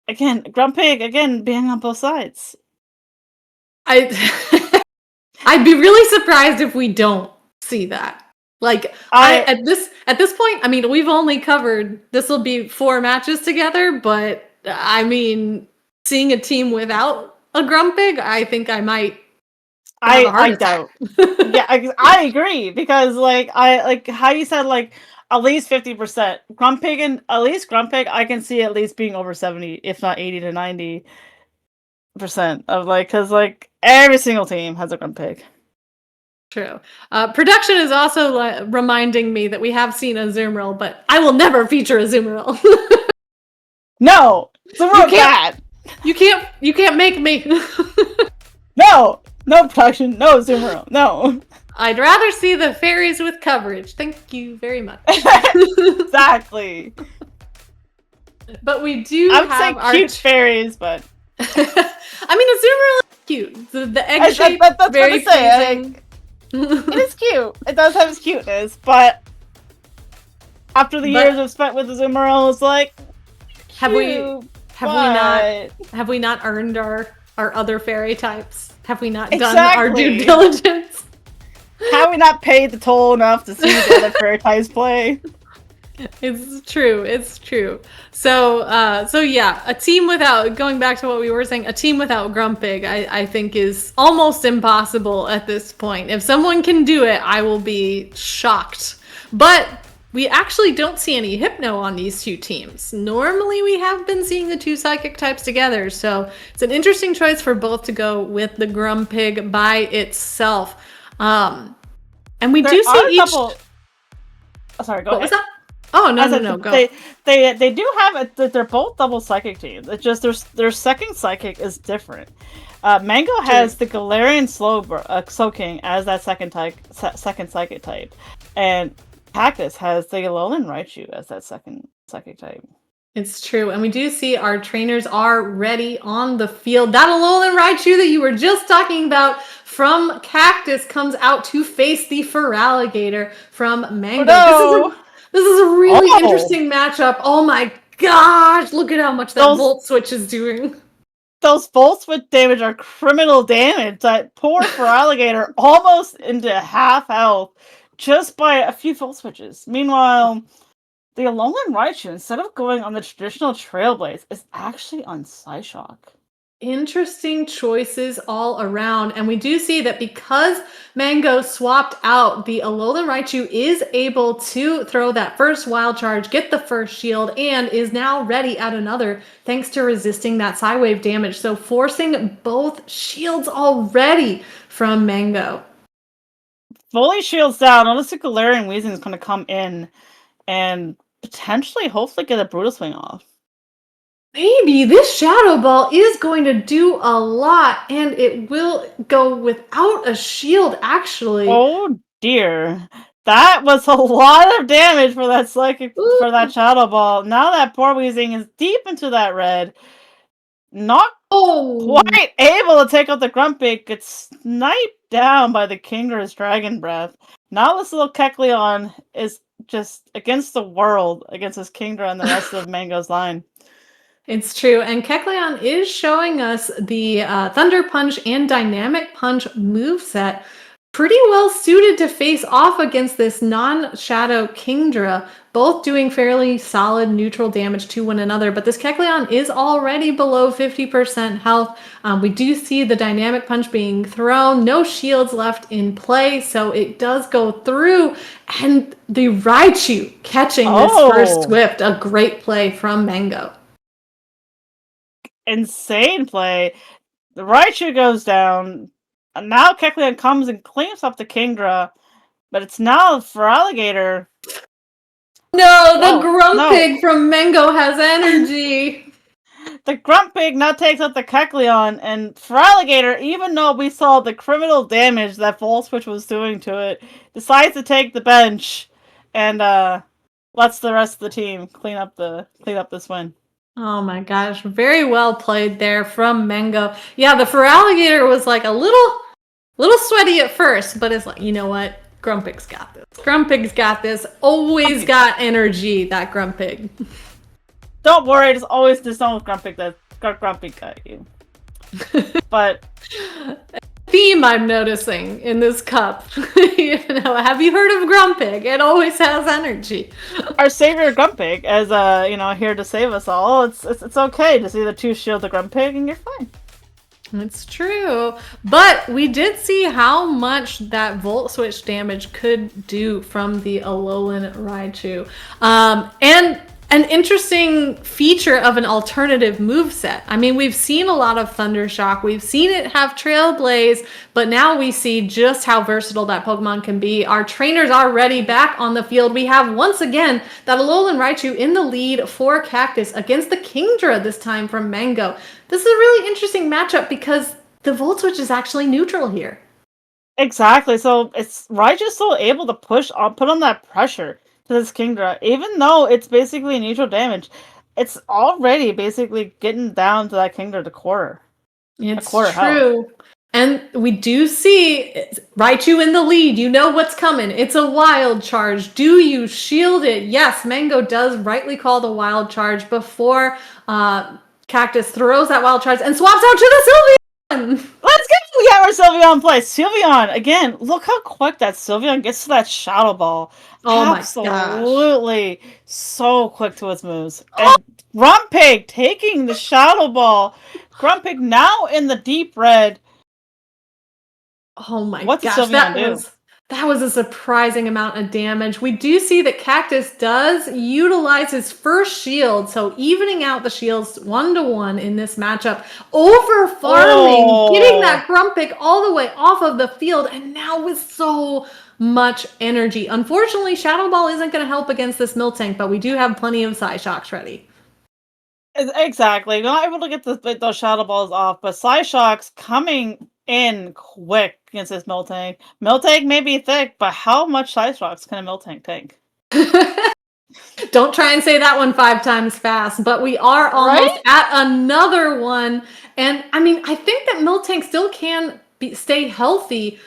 Again, Grumpig, again, being on both sides. I'd be really surprised if we don't see that. Like, at this point, I mean, we've only covered, this will be 4 matches together, but I mean, seeing a team without a Grumpig, I think I might to have a heart I attack. doubt. Yeah, I agree because I like how you said like at least 50%. Grumpig and at least Grumpig, I can see at least being over 70, if not 80 to 90% of like because like every single team has a Grumpig. True. Production is also reminding me that we have seen a Azumarill, but I will never feature a Azumarill. No, so You we're can't. bad. You can't make me. No, no production, no Zoomer, no. I'd rather see the fairies with coverage. Thank you very much. Exactly. But we do I would have say our cute fairies, but I mean, a Azumarill is cute. The egg shape, that's very what I say. pleasing. It is cute. It does have its cuteness, but after the years I've spent with the Zoomer, it's like have we cute, have we not earned our other fairy types? Have we not done our Exactly. due diligence? Have we not paid the toll enough to see the other fairy types play? It's true. It's true. So, so yeah, a team without, going back to what we were saying, a team without Grumpig, I think is almost impossible at this point. If someone can do it, I will be shocked. But we actually don't see any Hypno on these two teams. Normally, we have been seeing the two Psychic types together, so it's an interesting choice for both to go with the Grumpig by itself. And we do see each. Oh, sorry, go what ahead. was that? Oh no, go. They do have it. They're both double psychic teams. It's just their second psychic is different. Mango has the Galarian Slowking as that second psychic type, and Cactus has the Alolan Raichu as that second psychic type. It's true, and we do see our trainers are ready on the field. That Alolan Raichu that you were just talking about from Cactus comes out to face the Feraligatr from Mango. Oh, no. This is a really interesting matchup. Oh my gosh, look at how much that Volt Switch is doing. Those Volt Switch damage are criminal damage. That poor Feraligatr almost into half health just by a few Volt Switches. Meanwhile, the Alolan Raichu, instead of going on the traditional Trailblaze, is actually on Psyshock. Interesting choices all around. And we do see that because Mango swapped out, the Alolan Raichu is able to throw that first Wild Charge, get the first shield, and is now ready at another thanks to resisting that Psywave damage. So forcing both shields already from Mango. Fully shields down. Unless the Galarian Weezing is going to come in and potentially, hopefully, get a Brutal Swing off. Maybe this Shadow Ball is going to do a lot, and it will go without a shield, actually. Oh dear. That was a lot of damage for that for that Shadow Ball. Now that poor Weezing is deep into that red. Not quite able to take out the Grumpig. Gets sniped down by the Kingdra's Dragon Breath. Now this little Kecleon is just against the world, against his Kingdra and the rest of Mango's line. It's true, and Kecleon is showing us the Thunder Punch and Dynamic Punch moveset pretty well suited to face off against this non-Shadow Kingdra, both doing fairly solid neutral damage to one another, but this Kecleon is already below 50% health. We do see the Dynamic Punch being thrown, no shields left in play, so it does go through, and the Raichu catching this first Swift, a great play from Mango. Insane play. The Raichu goes down. And now Kecleon comes and cleans up the Kingdra. But it's now Feraligatr. No, the Grumpig from Mango has energy. The Grumpig now takes out the Kecleon. And Feraligatr, even though we saw the criminal damage that Volt Switch was doing to it, decides to take the bench and lets the rest of the team clean up this win. Oh my gosh, very well played there from Mango. Yeah, the Feraligatr was like a little sweaty at first, but it's like, you know what? Grumpig's got this. Grumpig's got this. Always got energy, that Grumpig. Don't worry, there's always this one with Grumpig that Grumpig got you. But theme I'm noticing in this cup. You know, have you heard of Grumpig? It always has energy. Our savior Grumpig, as here to save us all. It's okay to see the two shield the Grumpig, and you're fine. It's true. But we did see how much that Volt Switch damage could do from the Alolan Raichu. And an interesting feature of an alternative moveset. I mean, we've seen a lot of Thunder Shock. We've seen it have Trailblaze, but now we see just how versatile that Pokemon can be. Our trainers are ready back on the field. We have, once again, that Alolan Raichu in the lead for Cactus against the Kingdra this time from Mango. This is a really interesting matchup because the Volt Switch is actually neutral here. Exactly. So it's Raichu's still able to put on that pressure to this Kingdra, even though it's basically neutral damage. It's already basically getting down to that Kingdra to quarter. It's quarter true. health. And we do see Raichu in the lead. You know what's coming. It's a wild charge. Do you shield it? Yes, Mango does rightly call the wild charge before Cactus throws that wild charge and swaps out to the Sylveon. Let's go! We have our Sylveon play. Sylveon, again, look how quick that Sylveon gets to that Shadow Ball. Oh my Absolutely so quick to its moves. And Grumpig taking the Shadow Ball. Grumpig now in the deep red. Oh my What's gosh, the Sylveon do? that was a surprising amount of damage. We do see that Cactus does utilize his first shield, so evening out the shields 1-to-1 in this matchup, over farming, getting that Grumpig all the way off of the field, and now with so much energy. Unfortunately, Shadow Ball isn't going to help against this Miltank, but we do have plenty of Psyshocks ready. Exactly. Not able to get those Shadow Balls off, but Psyshock's coming in quick against this Miltank. Miltank may be thick, but how much Psyshock's can a Miltank take? Don't try and say that one 5 times fast, but we are almost at another one. And I mean, I think that Miltank still can stay healthy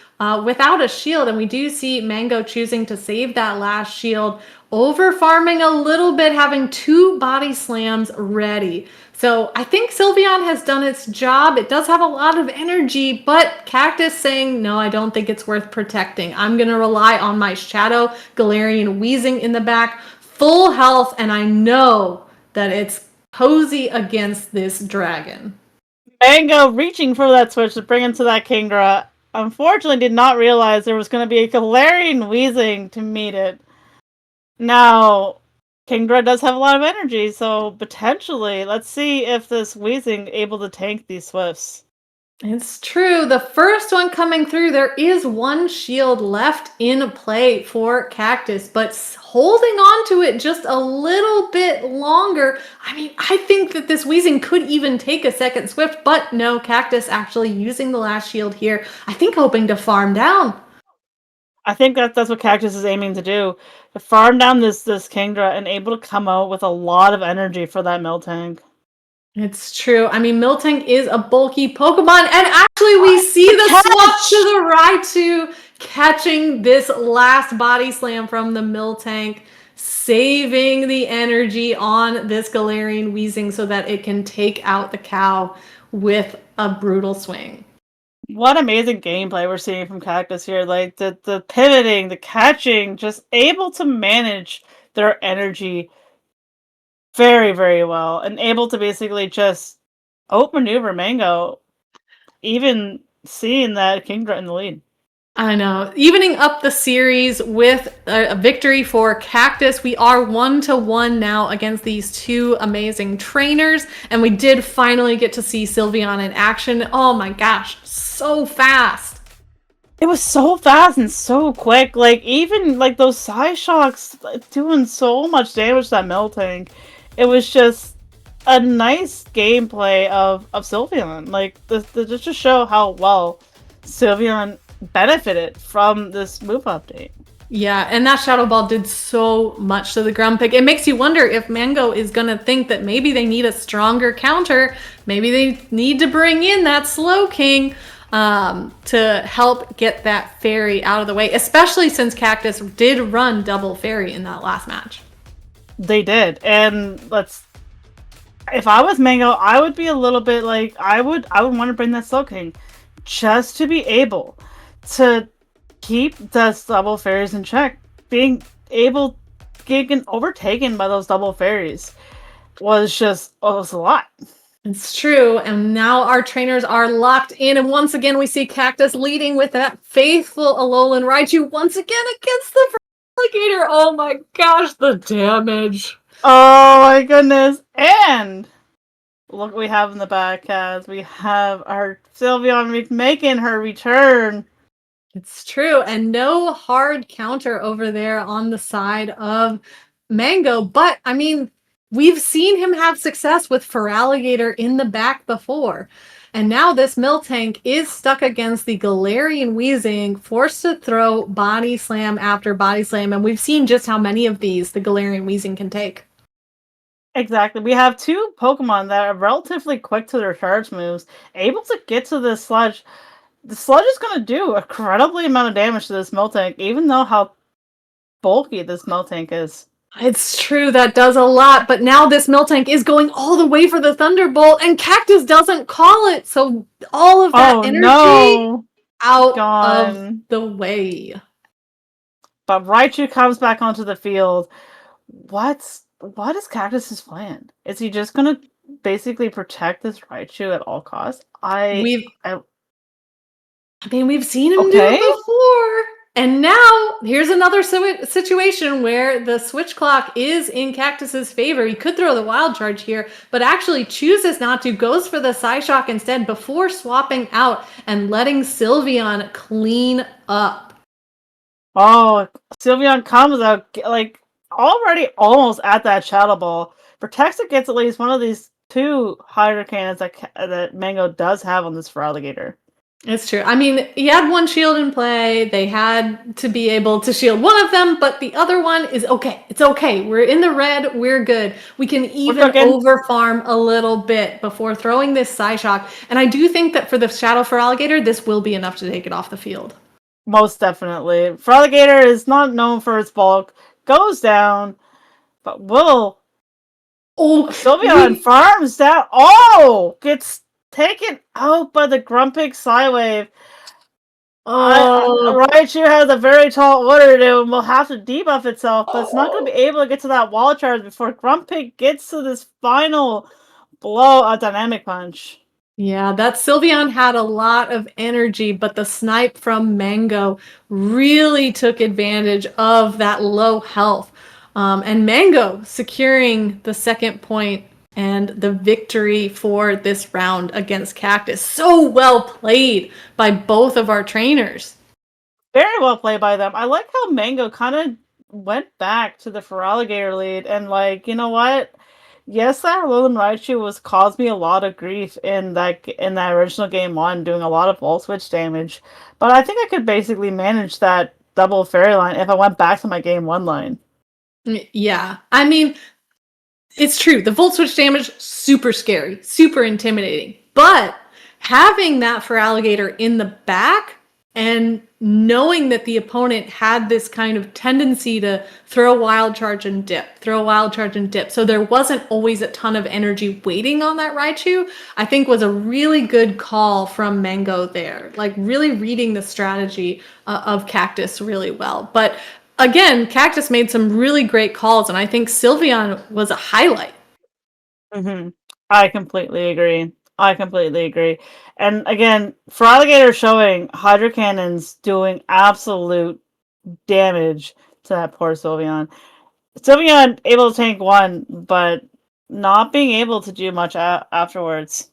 without a shield. And we do see Mango choosing to save that last shield, over farming a little bit, having 2 body slams ready. So I think Sylveon has done its job. It does have a lot of energy, but Cactus saying, no, I don't think it's worth protecting. I'm going to rely on my Shadow, Galarian Weezing in the back, full health, and I know that it's cozy against this dragon. Mango reaching for that switch to bring into that Kingdra. Unfortunately, did not realize there was going to be a Galarian Weezing to meet it. Now, Kingdra does have a lot of energy, so potentially, let's see if this Weezing able to tank these Swifts. It's true. The first one coming through, there is 1 shield left in play for Cactus, but holding on to it just a little bit longer. I mean, I think that this Weezing could even take a second Swift, but no, Cactus actually using the last shield here. I think hoping to farm down. I think that's what Cactus is aiming to do. To farm down this Kingdra and able to come out with a lot of energy for that Miltank. It's true. I mean, Miltank is a bulky Pokemon, and actually we see the swap to the Raichu catching this last body slam from the Miltank, saving the energy on this Galarian Weezing so that it can take out the cow with a brutal swing. What amazing gameplay we're seeing from Cactus here. Like, the pivoting, the catching, just able to manage their energy very, very well, and able to basically just outmaneuver Mango, even seeing that Kingdra in the lead. I know. Evening up the series with a victory for Cactus. We are 1-to-1 now against these 2 amazing trainers, and we did finally get to see Sylveon in action. Oh my gosh, so fast. It was so fast and so quick. Like, even like those Psyshocks doing so much damage to that Miltank. It was just a nice gameplay of Sylveon. Like, just to show how well Sylveon benefited from this move update. Yeah, and that Shadow Ball did so much to the Grumpig. It makes you wonder if Mango is going to think that maybe they need a stronger counter. Maybe they need to bring in that Slowking to help get that Fairy out of the way, especially since Cactus did run double Fairy in that last match. They did, and if I was Mango, I would be a little bit like, I would want to bring that Slowking just to be able to keep those double fairies in check. Being able to get overtaken by those double fairies was a lot. It's true. And now our trainers are locked in. And once again, we see Cactus leading with that faithful Alolan Raichu once again against the alligator. Oh my gosh, the damage. Oh my goodness. And look what we have in the back, Kaz. We have our Sylveon making her return. It's true. And no hard counter over there on the side of Mango. But I mean, we've seen him have success with Feraligatr in the back before. And now this Miltank is stuck against the Galarian Weezing, forced to throw body slam after body slam. And we've seen just how many of these the Galarian Weezing can take. Exactly. We have two Pokemon that are relatively quick to their charge moves, able to get to the Sludge. The Sludge is going to do a incredibly amount of damage to this Miltank, even though how bulky this Miltank is. It's true, that does a lot, but now this Miltank is going all the way for the Thunderbolt, and Cactus doesn't call it, so all of that energy out of the way. But Raichu comes back onto the field. What is Cactus's plan? Is he just gonna basically protect this Raichu at all costs? We've seen him do it before. And now, here's another situation where the switch clock is in Cactus's favor. He could throw the Wild Charge here, but actually chooses not to, goes for the Psyshock instead before swapping out and letting Sylveon clean up. Oh, Sylveon comes out, like, already almost at that Shadow Ball. Protects against at least one of these two Hydro Cannons that Mango does have on this Feraligatr. It's true. I mean, he had one shield in play. They had to be able to shield one of them, but the other one is okay. It's okay. We're in the red. We're good. We can even over farm a little bit before throwing this Psyshock. And I do think that for the Shadow Feraligatr, this will be enough to take it off the field. Most definitely. Feraligatr is not known for its bulk. Goes down, but will... Oh, Sylveon farms down. Oh! Gets taken out by the Grumpig Psywave. Raichu has a very tall order to and will have to debuff itself, but it's not going to be able to get to that wall charge before Grumpig gets to this final blow, a Dynamic Punch. Yeah, that Sylveon had a lot of energy, but the snipe from Mango really took advantage of that low health. And Mango securing the second point and the victory for this round against Cactus. So well played by both of our trainers. Very well played by them. I like how Mango kind of went back to the Feraligatr lead and, like, you know what? Yes, that Alolan Raichu was caused me a lot of grief in that original game 1, doing a lot of Volt Switch damage. But I think I could basically manage that double Fairy line if I went back to my game 1 line. Yeah, I mean, it's true. The Volt Switch damage, super scary, super intimidating. But having that Feraligatr in the back and knowing that the opponent had this kind of tendency to throw Wild Charge and dip, so there wasn't always a ton of energy waiting on that Raichu, I think was a really good call from Mango there. Like, really reading the strategy of Cactus really well. But again, Cactus made some really great calls, and I think Sylveon was a highlight. Mm-hmm. I completely agree. And again, Feraligatr showing Hydro Cannons doing absolute damage to that poor Sylveon. Sylveon able to tank one, but not being able to do much afterwards.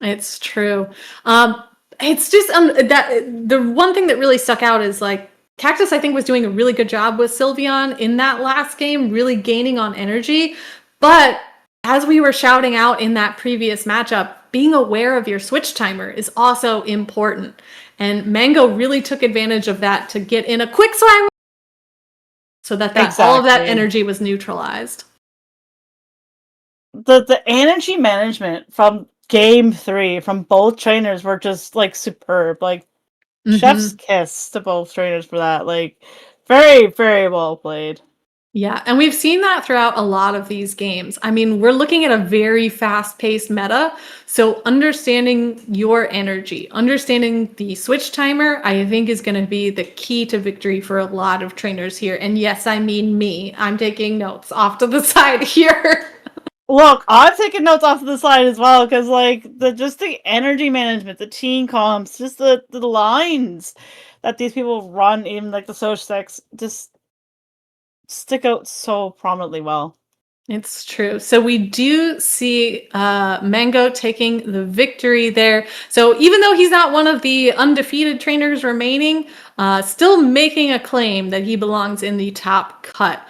It's true. It's just that the one thing that really stuck out is, like, Cactus, I think, was doing a really good job with Sylveon in that last game, really gaining on energy. But as we were shouting out in that previous matchup, being aware of your switch timer is also important. And Mango really took advantage of that to get in a quick swing so that all of that energy was neutralized. The energy management from game 3 from both trainers were just, like, superb. Like, chef's kiss to both trainers for that. Like, very, very well played. Yeah, and we've seen that throughout a lot of these games. I mean, we're looking at a very fast-paced meta, so understanding your energy, understanding the switch timer, I think is going to be the key to victory for a lot of trainers here. And yes, I mean me. I'm taking notes off to the side here. Look, I'm taking notes off to the side as well because, like, the energy management, the team comps, just the lines that these people run, even like the social decks, just stick out so prominently well. It's true. So we do see Mango taking the victory there. So even though he's not one of the undefeated trainers remaining, still making a claim that he belongs in the top cut.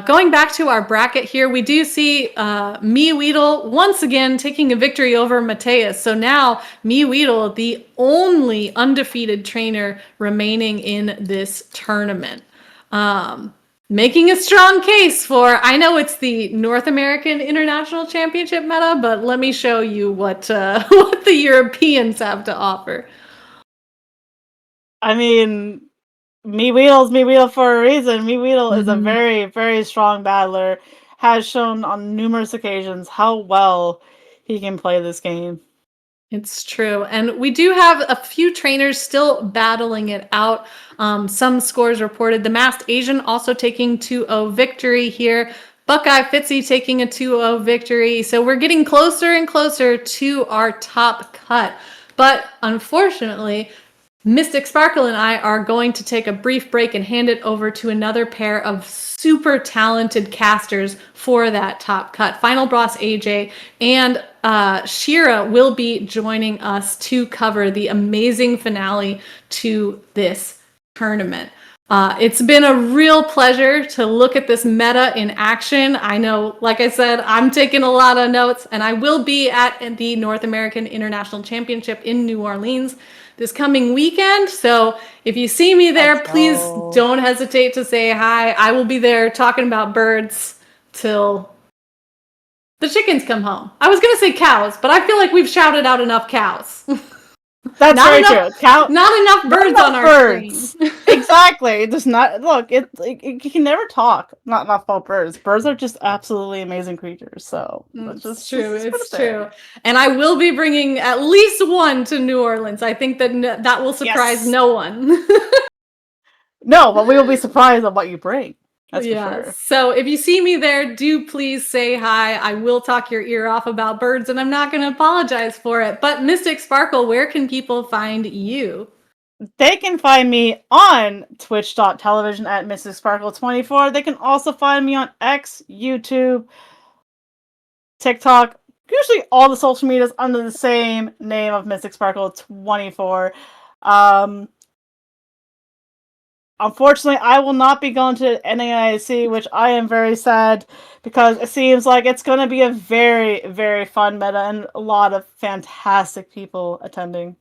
Going back to our bracket here, we do see Weedle once again taking a victory over Mateus. So now Weedle, the only undefeated trainer remaining in this tournament. Making a strong case for, I know it's the North American International Championship meta, but let me show you what what the Europeans have to offer. I mean, Weedle's Weedle for a reason. Weedle is a very, very strong battler, has shown on numerous occasions how well he can play this game. It's true. And we do have a few trainers still battling it out. Some scores reported. The Masked Asian also taking 2-0 victory here. Buckeye Fitzy taking a 2-0 victory. So we're getting closer and closer to our top cut. But unfortunately, Mystic Sparkle and I are going to take a brief break and hand it over to another pair of super talented casters for that top cut. Final Boss AJ and Shira will be joining us to cover the amazing finale to this tournament. It's been a real pleasure to look at this meta in action. I know, like I said, I'm taking a lot of notes, and I will be at the North American International Championship in New Orleans this coming weekend. So if you see me there, please don't hesitate to say hi. I will be there talking about birds till the chickens come home. I was going to say cows, but I feel like we've shouted out enough cows. That's not very enough, true. Not enough birds on our screen. Exactly. It does not look. You can never talk. Not about birds. Birds are just absolutely amazing creatures. So it's true. It's true. And I will be bringing at least one to New Orleans. I think that will surprise no one. No, but we will be surprised at what you bring. That's for sure. So if you see me there, do please say hi. I will talk your ear off about birds, and I'm not going to apologize for it. But Mystic Sparkle, where can people find you? They can find me on twitch.tv at Mystic Sparkle 24. They can also find me on X, YouTube, TikTok, usually all the social medias under the same name of Mystic Sparkle 24. Unfortunately, I will not be going to NAIC, which I am very sad because it seems like it's going to be a very, very fun meta and a lot of fantastic people attending.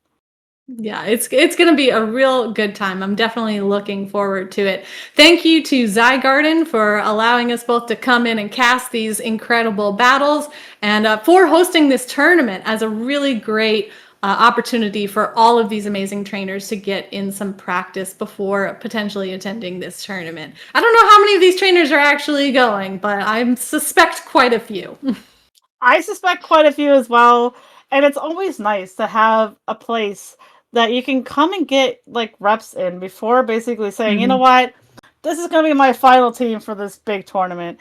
Yeah, it's going to be a real good time. I'm definitely looking forward to it. Thank you to Zygarden for allowing us both to come in and cast these incredible battles, and for hosting this tournament as a really great opportunity for all of these amazing trainers to get in some practice before potentially attending this tournament. I don't know how many of these trainers are actually going, but I suspect quite a few. I suspect quite a few as well, and it's always nice to have a place that you can come and get like reps in before basically saying, you know what, this is going to be my final team for this big tournament.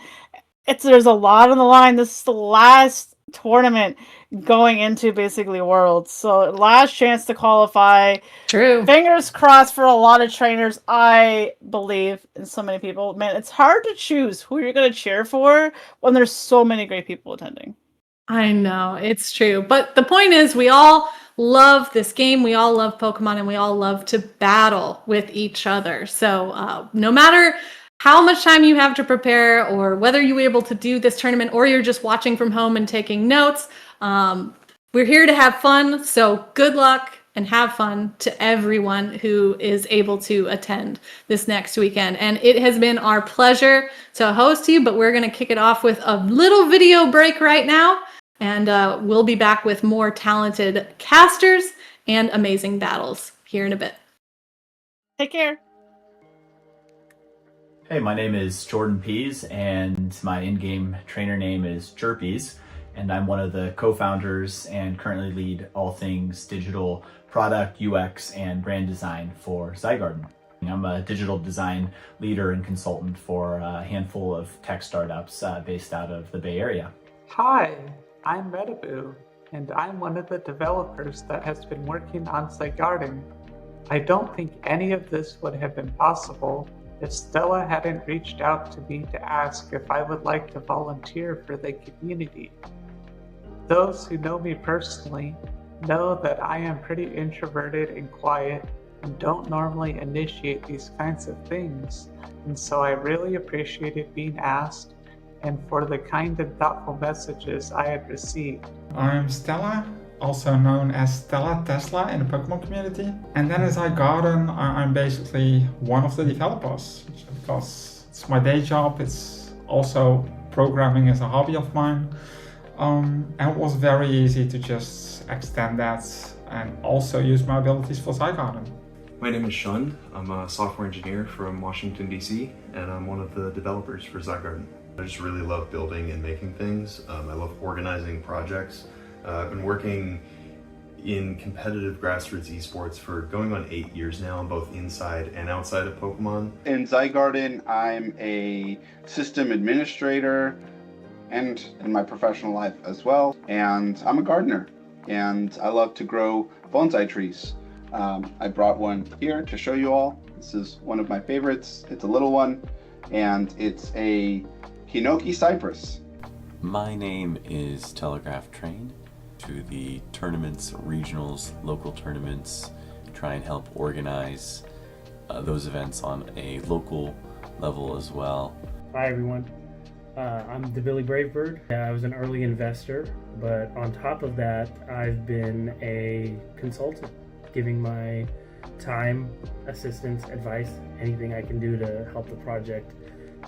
There's a lot on the line. This is the last tournament going into basically Worlds, so last chance to qualify. True. Fingers crossed for a lot of trainers. I believe in so many people. Man, it's hard to choose who you're going to cheer for when there's so many great people attending. I know, it's true. But the point is, we all love this game. We all love Pokemon, and we all love to battle with each other. So no matter how much time you have to prepare, or whether you were able to do this tournament, or you're just watching from home and taking notes, we're here to have fun. So good luck and have fun to everyone who is able to attend this next weekend. And it has been our pleasure to host you, but we're going to kick it off with a little video break right now. And we'll be back with more talented casters and amazing battles here in a bit. Take care. Hey, my name is Jordan Pease, and my in-game trainer name is Jerpies, and I'm one of the co-founders and currently lead all things digital product, UX, and brand design for Zygarden. I'm a digital design leader and consultant for a handful of tech startups based out of the Bay Area. Hi, I'm Metaboo, and I'm one of the developers that has been working on Zygarden. I don't think any of this would have been possible if Stella hadn't reached out to me to ask if I would like to volunteer for the community. Those who know me personally know that I am pretty introverted and quiet and don't normally initiate these kinds of things, and so I really appreciated being asked and for the kind and thoughtful messages I had received. I'm Stella, also known as Stella Tesla in the Pokemon community. And then as Zygarden, I'm basically one of the developers because it's my day job. It's also programming is a hobby of mine. And it was very easy to just extend that and also use my abilities for Zygarden. My name is Shund. I'm a software engineer from Washington, D.C., and I'm one of the developers for Zygarden. I just really love building and making things. I love organizing projects. I've been working in competitive grassroots esports for going on 8 years now, both inside and outside of Pokemon. In Zygarden, I'm a system administrator and in my professional life as well. And I'm a gardener, and I love to grow bonsai trees. I brought one here to show you all. This is one of my favorites. It's a little one, and it's a Hinoki cypress. My name is Telegraph Train. To the tournaments, regionals, local tournaments, try and help organize those events on a local level as well. Hi everyone, I'm the Billy Bravebird. I was an early investor, but on top of that, I've been a consultant, giving my time, assistance, advice, anything I can do to help the project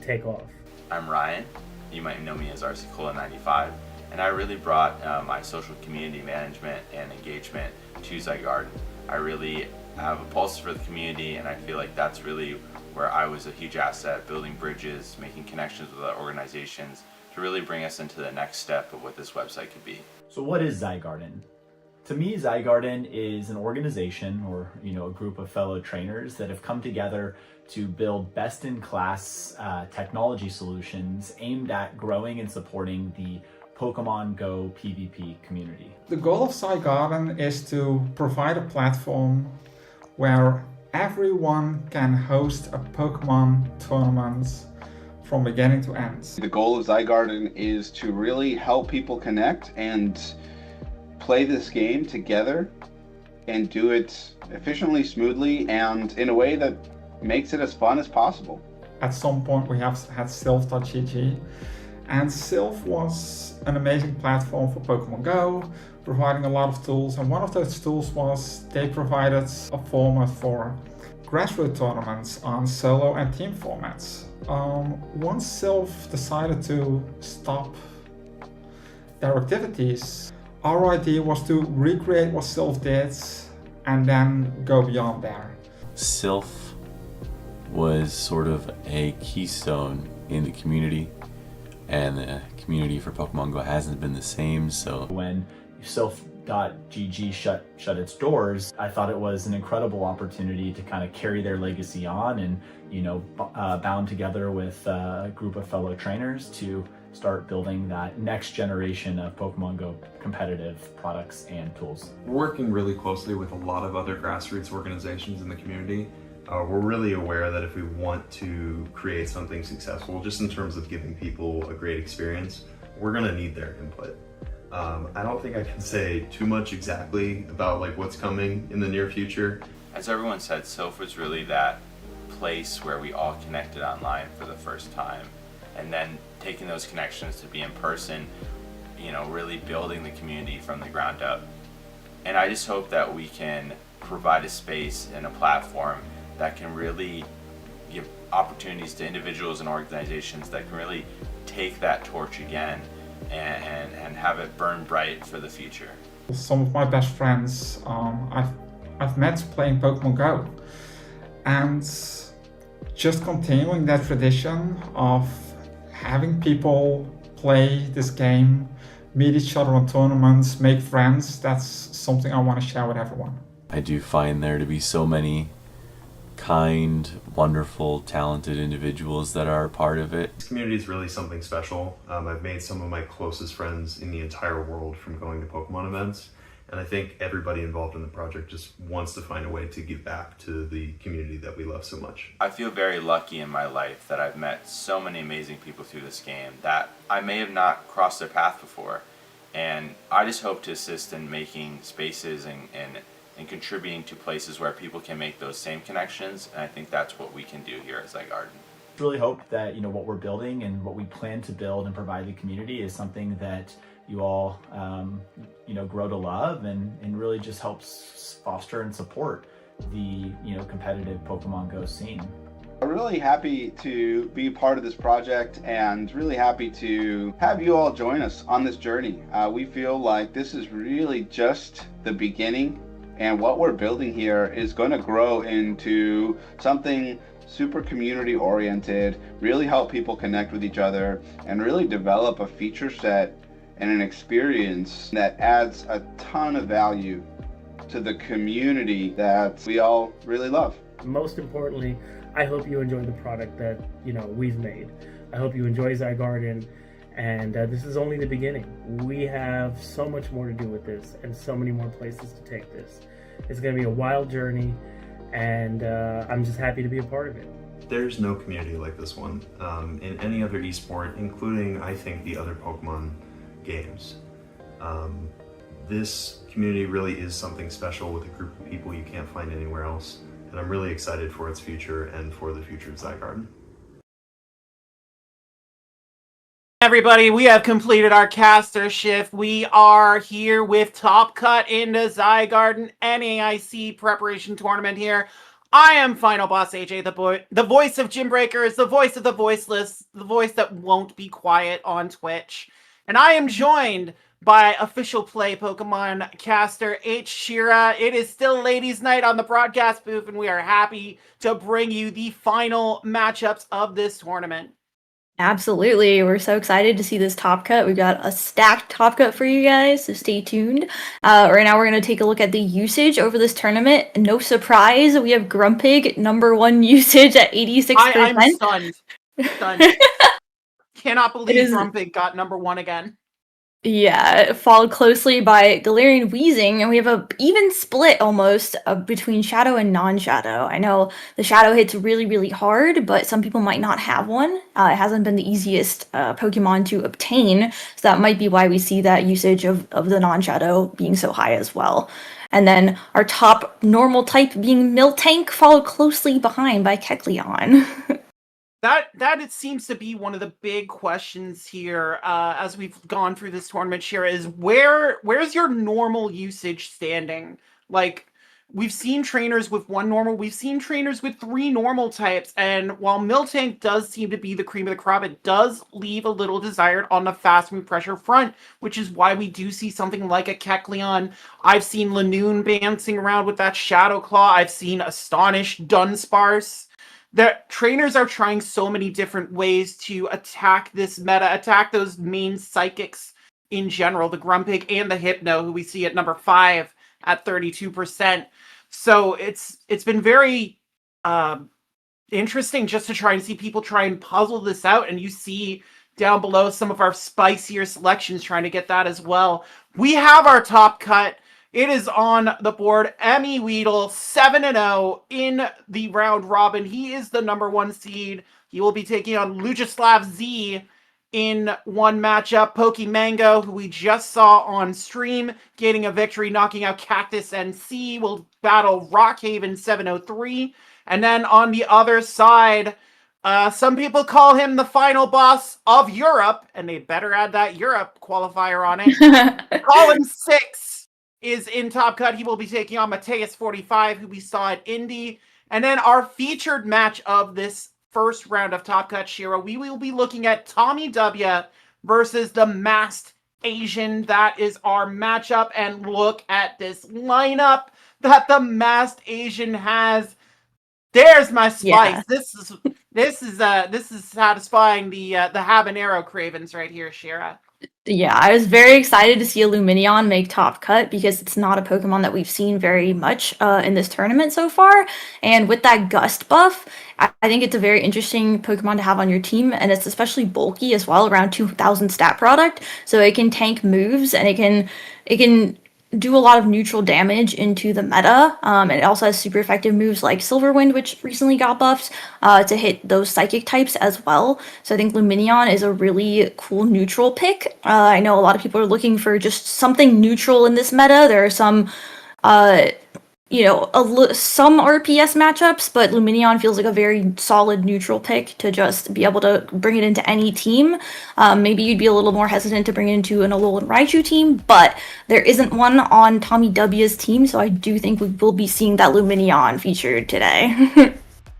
take off. I'm Ryan. You might know me as RCCola95, and I really brought my social community management and engagement to Zygarden. I really have a pulse for the community, and I feel like that's really where I was a huge asset, building bridges, making connections with other organizations to really bring us into the next step of what this website could be. So what is Zygarden? To me, Zygarden is an organization or a group of fellow trainers that have come together to build best-in-class technology solutions aimed at growing and supporting the Pokemon Go PvP community. The goal of Zygarden is to provide a platform where everyone can host a Pokemon tournament from beginning to end. The goal of Zygarden is to really help people connect and play this game together and do it efficiently, smoothly, and in a way that makes it as fun as possible. At some point we have had Sylph.gg, and Sylph was an amazing platform for Pokemon Go, providing a lot of tools, and one of those tools was they provided a format for grassroots tournaments on solo and team formats. Once Sylph decided to stop their activities, our idea was to recreate what Sylph did and then go beyond there. Sylph was sort of a keystone in the community, and the community for Pokemon Go hasn't been the same. So when Sylph.gg shut its doors, I thought it was an incredible opportunity to kind of carry their legacy on and bound together with a group of fellow trainers to start building that next generation of Pokemon Go competitive products and tools. We're working really closely with a lot of other grassroots organizations in the community. We're really aware that if we want to create something successful, just in terms of giving people a great experience, we're going to need their input. I don't think I can say too much exactly about what's coming in the near future. As everyone said, Sylph was really that place where we all connected online for the first time, and then taking those connections to be in person, really building the community from the ground up. And I just hope that we can provide a space and a platform that can really give opportunities to individuals and organizations that can really take that torch again and have it burn bright for the future. Some of my best friends I've met playing Pokemon Go, and just continuing that tradition of having people play this game, meet each other on tournaments, make friends, that's something I want to share with everyone. I do find there to be so many kind, wonderful, talented individuals that are a part of it. This community is really something special. I've made some of my closest friends in the entire world from going to Pokemon events, and I think everybody involved in the project just wants to find a way to give back to the community that we love so much. I feel very lucky in my life that I've met so many amazing people through this game that I may have not crossed their path before. And I just hope to assist in making spaces and contributing to places where people can make those same connections. And I think that's what we can do here at Zygarden. Really hope that what we're building and what we plan to build and provide the community is something that you all grow to love and really just helps foster and support the competitive Pokemon Go scene. I'm really happy to be part of this project and really happy to have you all join us on this journey. We feel like this is really just the beginning, and what we're building here is going to grow into something super community oriented, really help people connect with each other, and really develop a feature set and an experience that adds a ton of value to the community that we all really love. Most importantly, I hope you enjoy the product that we've made. I hope you enjoy Zygarden, and this is only the beginning. We have so much more to do with this, and so many more places to take this. It's going to be a wild journey, and I'm just happy to be a part of it. There's no community like this one in any other esport, including, I think, the other Pokemon games. This community really is something special with a group of people you can't find anywhere else, and I'm really excited for its future and for the future of Zygarden. Everybody, we have completed our caster shift. We are here with Top Cut into Zygarden NAIC preparation tournament here. I am Final Boss AJ, the voice of Gym Breakers, the voice of the voiceless, the voice that won't be quiet on Twitch. And I am joined by official play Pokemon caster H. Shira. It is still ladies' night on the broadcast booth, and we are happy to bring you the final matchups of this tournament. Absolutely. We're so excited to see this top cut. We've got a stacked top cut for you guys, so stay tuned. Right now we're going to take a look at the usage over this tournament. No surprise, we have Grumpig, #1 usage at 86%. I'm stunned. Cannot believe Grumpig got #1 again. Yeah, followed closely by Galarian Weezing, and we have a even split almost between Shadow and non-Shadow. I know the Shadow hits really, really hard, but some people might not have one. It hasn't been the easiest Pokemon to obtain, so that might be why we see that usage of the non-Shadow being so high as well. And then our top normal type being Miltank, followed closely behind by Kecleon. That it seems to be one of the big questions here as we've gone through this tournament, Shira, is where's your normal usage standing? Like, we've seen trainers with 1 normal, we've seen trainers with 3 normal types, and while Miltank does seem to be the cream of the crop, it does leave a little desired on the fast move pressure front, which is why we do see something like a Kecleon. I've seen Lanoon bouncing around with that Shadow Claw. I've seen Astonish, Dunsparce. The trainers are trying so many different ways to attack this meta, attack those main psychics in general, the Grumpig and the Hypno, who we see at #5 at 32%. So it's been very interesting just to try and see people try and puzzle this out, and you see down below some of our spicier selections trying to get that as well. We have our top cut. It is on the board. Emmy Weedle, 7-0 in the round robin. He is the #1 seed. He will be taking on Lugislav Z in one matchup. Pokemango, who we just saw on stream, getting a victory, knocking out Cactus NC, will battle Rockhaven 703. And then on the other side, some people call him the final boss of Europe, and they better add that Europe qualifier on it. Column 6 is in top cut. He will be taking on Mateus 45, who we saw at Indy. And then our featured match of this first round of top cut, Shira, we will be looking at Tommy W versus the Masked Asian. That is our matchup. And look at this lineup that the Masked Asian has. There's my spice. Yeah. This is satisfying the habanero cravings right here, Shira. Yeah, I was very excited to see a Lumineon make top cut because it's not a Pokemon that we've seen very much in this tournament so far. And with that Gust buff, I think it's a very interesting Pokemon to have on your team, and it's especially bulky as well, around 2,000 stat product. So it can tank moves and it can do a lot of neutral damage into the meta. And it also has super effective moves like Silver Wind, which recently got buffed to hit those psychic types as well. So I think Lumineon is a really cool neutral pick. I know a lot of people are looking for just something neutral in this meta. There are some some RPS matchups, but Lumineon feels like a very solid neutral pick to just be able to bring it into any team. Maybe you'd be a little more hesitant to bring it into an Alolan Raichu team, but there isn't one on Tommy W's team, so I do think we will be seeing that Lumineon featured today.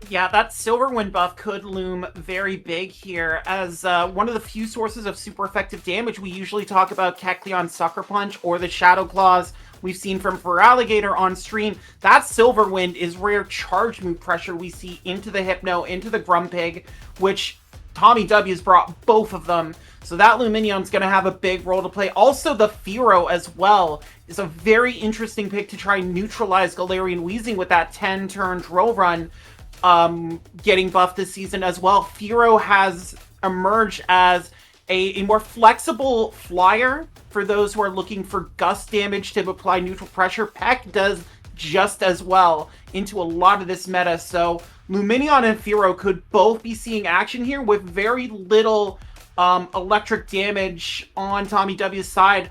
Yeah, that Silverwind buff could loom very big here. As one of the few sources of super effective damage, we usually talk about Kecleon's Sucker Punch or the Shadow Claws we've seen from Feraligatr on stream. That Silverwind is rare charge move pressure we see into the Hypno, into the Grumpig, which Tommy W has brought both of them. So that Lumineon's going to have a big role to play. Also, the Fearow as well is a very interesting pick to try and neutralize Galarian Weezing with that 10-turn drill run. Getting buffed this season as well. Fearow has emerged as a more flexible flyer for those who are looking for gust damage to apply neutral pressure. Peck does just as well into a lot of this meta, so Lumineon and Fearow could both be seeing action here with very little electric damage on Tommy W's side.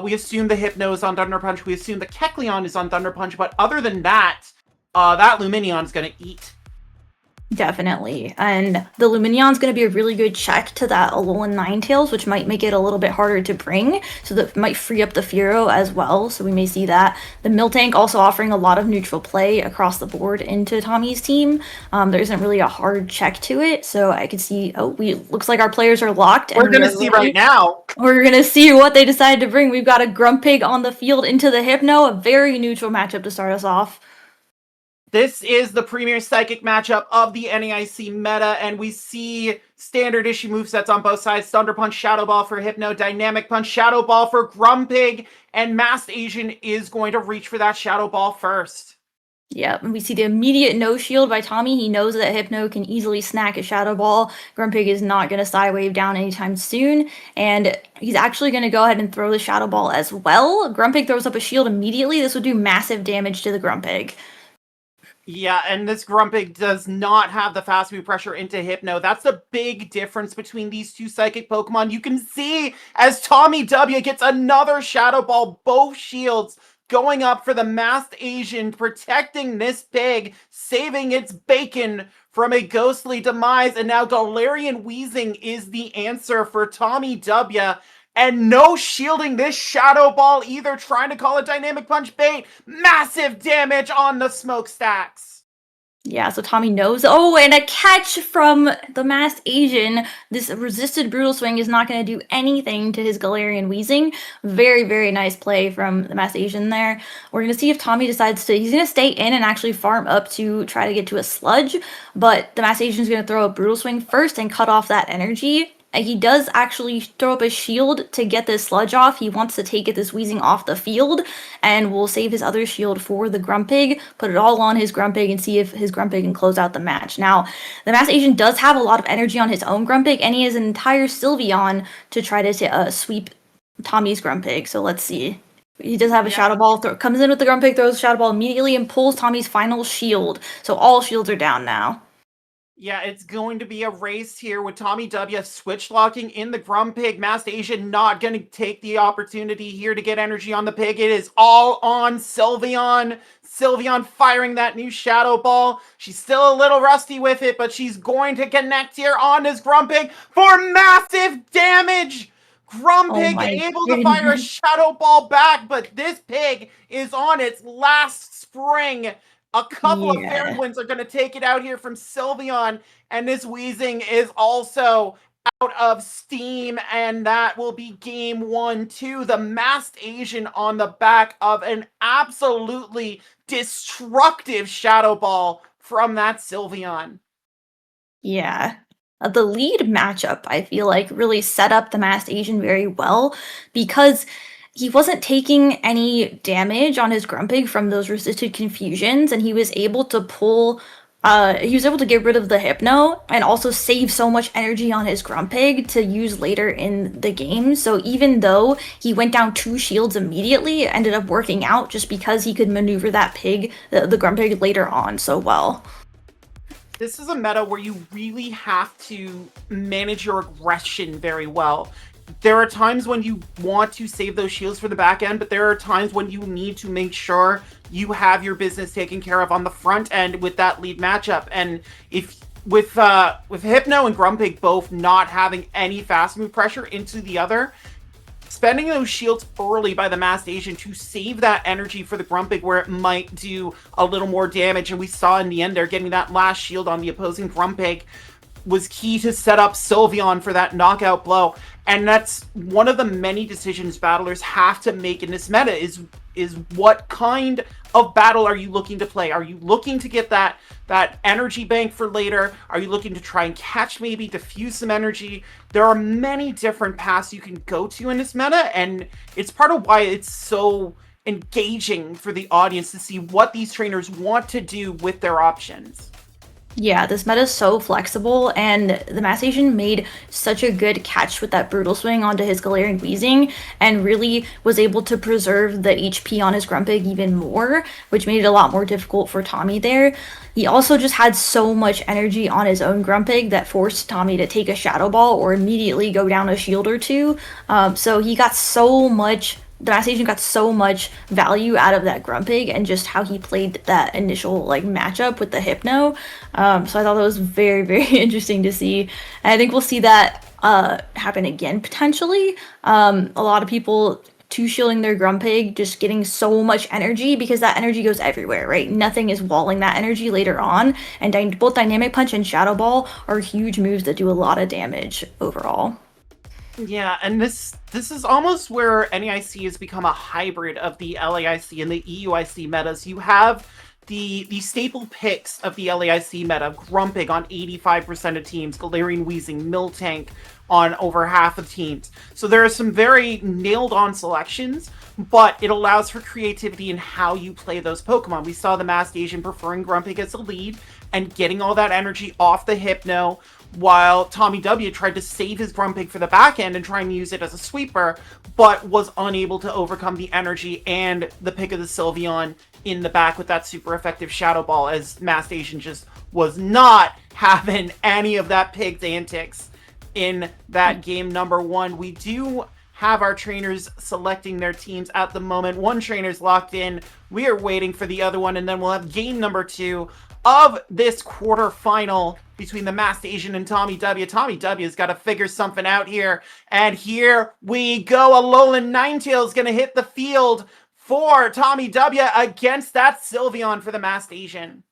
We assume the Hypno is on Thunder Punch, we assume the Kecleon is on Thunder Punch, but other than that, that Lumineon's gonna eat. Definitely. And the Lumineon's going to be a really good check to that Alolan Ninetales, which might make it a little bit harder to bring. So that might free up the Fearow as well. So we may see that. The Miltank also offering a lot of neutral play across the board into Tommy's team. There isn't really a hard check to it. So I could see, looks like our players are locked. We're going to see right now. We're going to see what they decide to bring. We've got a Grumpig on the field into the Hypno, a very neutral matchup to start us off. This is the premier psychic matchup of the NAIC meta, and we see standard issue movesets on both sides. Thunder Punch, Shadow Ball for Hypno, Dynamic Punch, Shadow Ball for Grumpig, and Masked Asian is going to reach for that Shadow Ball first. Yeah, and we see the immediate no shield by Tommy. He knows that Hypno can easily snack a Shadow Ball. Grumpig is not going to Psywave down anytime soon, and he's actually going to go ahead and throw the Shadow Ball as well. Grumpig throws up a shield immediately. This would do massive damage to the Grumpig. Yeah, and this Grumpig does not have the fast move pressure into Hypno. That's the big difference between these two psychic Pokemon. You can see as Tommy W gets another Shadow Ball, both shields going up for the Masked Asian, protecting this pig, saving its bacon from a ghostly demise. And now Galarian Weezing is the answer for Tommy W. And no shielding this Shadow Ball either, trying to call a Dynamic Punch bait. Massive damage on the smokestacks. Yeah, so Tommy knows. Oh, and a catch from the Masked Asian. This resisted Brutal Swing is not going to do anything to his Galarian Weezing. Very, very nice play from the Masked Asian there. We're going to see if Tommy decides to... He's going to stay in and actually farm up to try to get to a Sludge. But the Masked Asian is going to throw a Brutal Swing first and cut off that energy. He does actually throw up a shield to get this Sludge off. He wants to take this Weezing off the field, and will save his other shield for the Grumpig, put it all on his Grumpig, and see if his Grumpig can close out the match. Now, the Masked Asian does have a lot of energy on his own Grumpig, and he has an entire Sylveon to try to sweep Tommy's Grumpig, so let's see. He does have a Shadow Ball, comes in with the Grumpig, throws the Shadow Ball immediately, and pulls Tommy's final shield. So all shields are down now. Yeah, it's going to be a race here with Tommy W switch locking in the Grumpig. Masked Asian not going to take the opportunity here to get energy on the pig. It is all on Sylveon. Sylveon firing that new Shadow Ball. She's still a little rusty with it, but she's going to connect here on his Grumpig for massive damage. Grumpig able to fire a Shadow Ball back, but this pig is on its last spring. A couple of Fairy Winds are going to take it out here from Sylveon, and this Weezing is also out of steam, and that will be game 1-2. The Masked Asian on the back of an absolutely destructive Shadow Ball from that Sylveon. Yeah. The lead matchup, I feel like, really set up the Masked Asian very well because he wasn't taking any damage on his Grumpig from those resisted confusions, and he was able to get rid of the Hypno and also save so much energy on his Grumpig to use later in the game. So even though he went down 2 shields immediately, it ended up working out just because he could maneuver that the Grumpig later on so well. This is a meta where you really have to manage your aggression very well. There are times when you want to save those shields for the back end, but there are times when you need to make sure you have your business taken care of on the front end with that lead matchup. And if with Hypno and Grumpig both not having any fast move pressure into the other, spending those shields early by the Masked Asian to save that energy for the Grumpig where it might do a little more damage, and we saw in the end there getting that last shield on the opposing Grumpig was key to set up Sylveon for that knockout blow. And that's one of the many decisions battlers have to make in this meta is what kind of battle are you looking to play? Are you looking to get that energy bank for later? Are you looking to try and catch, maybe diffuse some energy? There are many different paths you can go to in this meta, and it's part of why it's so engaging for the audience to see what these trainers want to do with their options. Yeah, this meta is so flexible, and the Masked Asian made such a good catch with that Brutal Swing onto his Galarian Weezing, and really was able to preserve the HP on his Grumpig even more, which made it a lot more difficult for Tommy there. He also just had so much energy on his own Grumpig that forced Tommy to take a Shadow Ball or immediately go down a shield or two. So he got so much the Masked Asian got so much value out of that Grumpig and just how he played that initial matchup with the Hypno. So I thought that was very, very interesting to see. And I think we'll see that happen again potentially. A lot of people two-shielding their Grumpig, just getting so much energy because that energy goes everywhere, right? Nothing is walling that energy later on. And both Dynamic Punch and Shadow Ball are huge moves that do a lot of damage overall. Yeah, and this is almost where NAIC has become a hybrid of the LAIC and the EUIC metas. You have the staple picks of the LAIC meta, Grumpig on 85% of teams, Galarian Weezing, Miltank on over half of teams. So there are some very nailed-on selections, but it allows for creativity in how you play those Pokemon. We saw the Masked Asian preferring Grumpig as a lead and getting all that energy off the Hypno, while Tommy W tried to save his Grumpig for the back end and try and use it as a sweeper, but was unable to overcome the energy and the pick of the Sylveon in the back with that super effective Shadow Ball, as Masked Asian just was not having any of that pig's antics in that game number 1. We do have our trainers selecting their teams at the moment. One trainer's locked in. We are waiting for the other one, and then we'll have game number 2 of this quarterfinal between the Masked Asian and Tommy W. Tommy W has got to figure something out here. And here we go. Alolan Ninetales going to hit the field for Tommy W against that Sylveon for the Masked Asian.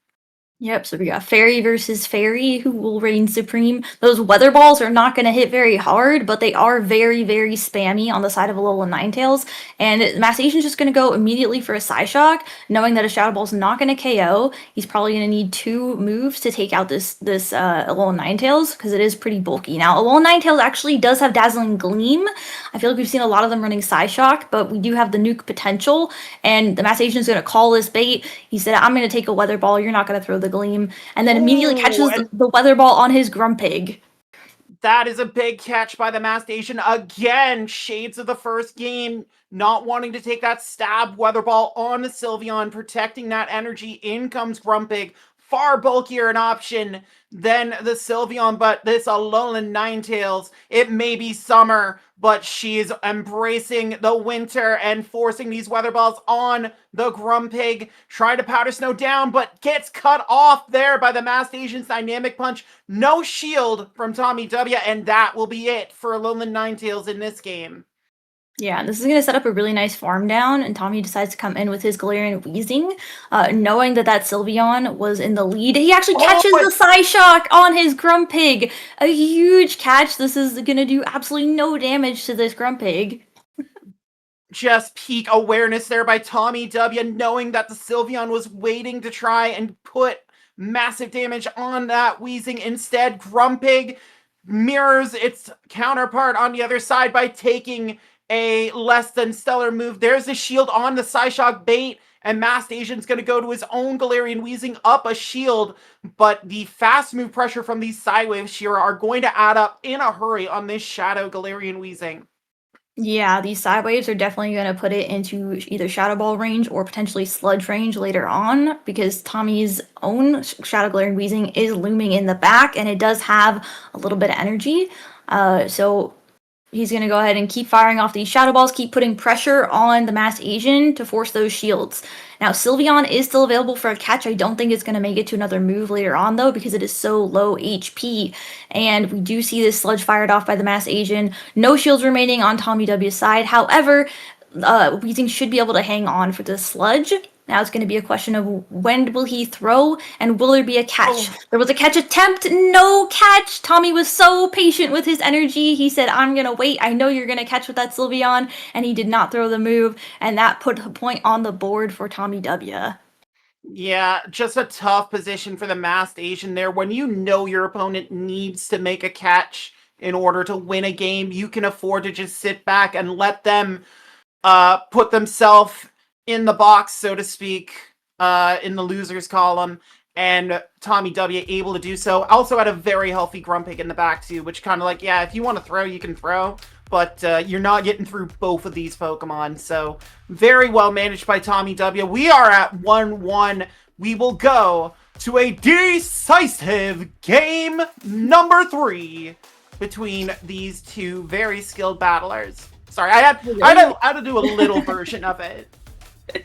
Yep, so we got Fairy versus Fairy, who will reign supreme. Those Weather Balls are not going to hit very hard, but they are very, very spammy on the side of Alolan Ninetales. And Masked Asian's just going to go immediately for a Psyshock, knowing that a Shadow Ball's not going to KO. He's probably going to need 2 moves to take out this Alolan Ninetales, because it is pretty bulky. Now, Alolan Ninetales actually does have Dazzling Gleam. I feel like we've seen a lot of them running Psyshock, but we do have the nuke potential, and the Masked Asian's going to call this bait. He said, I'm going to take a Weather Ball, you're not going to throw the Gleam, and then immediately catches the Weather Ball on his Grumpig. That is a big catch by the Masked Asian. Again, shades of the first game, not wanting to take that stab Weather Ball on the Sylveon, protecting that energy. In comes Grumpig, far bulkier an option than the Sylveon, but this Alolan Ninetales, it may be summer, but she's embracing the winter and forcing these Weather Balls on the Grumpig, trying to Powder Snow down, but gets cut off there by the Masked Asian's Dynamic Punch. No shield from Tommy W, and that will be it for Alolan Ninetales in this game. Yeah, this is going to set up a really nice farm down, and Tommy decides to come in with his Galarian Weezing, knowing that Sylveon was in the lead. He actually catches the Psyshock on his Grumpig! A huge catch. This is going to do absolutely no damage to this Grumpig. Just peak awareness there by Tommy W, knowing that the Sylveon was waiting to try and put massive damage on that Weezing. Instead, Grumpig mirrors its counterpart on the other side by taking a less than stellar move. There's a shield on the Psyshock bait, and Masked Asian's going to go to his own Galarian Weezing up a shield, but the fast move pressure from these Psywaves, Shira, are going to add up in a hurry on this Shadow Galarian Weezing. Yeah, these side waves are definitely going to put it into either Shadow Ball range or potentially Sludge range later on, because Tommy's own Shadow Galarian Weezing is looming in the back, and it does have a little bit of energy. So he's going to go ahead and keep firing off these Shadow Balls, keep putting pressure on the Masked Asian to force those shields. Now, Sylveon is still available for a catch. I don't think it's going to make it to another move later on, though, because it is so low HP. And we do see this Sludge fired off by the Masked Asian. No shields remaining on Tommy W's side. However, Weezing should be able to hang on for the Sludge. Now it's going to be a question of when will he throw and will there be a catch? There was a catch attempt, no catch. Tommy was so patient with his energy. He said, I'm going to wait. I know you're going to catch with that Sylveon. And he did not throw the move. And that put a point on the board for Tommy W. Yeah, just a tough position for the Masked Asian there. When you know your opponent needs to make a catch in order to win a game, you can afford to just sit back and let them put themselves in the box, so to speak, in the losers column, and Tommy W able to do so. Also had a very healthy Grumpig in the back too, which kind of like, yeah, if you want to throw, you can throw, but you're not getting through both of these Pokemon, so very well managed by Tommy W. We are at 1-1. We will go to a decisive game number 3 between these two very skilled battlers. Sorry, I had to do a little version of it.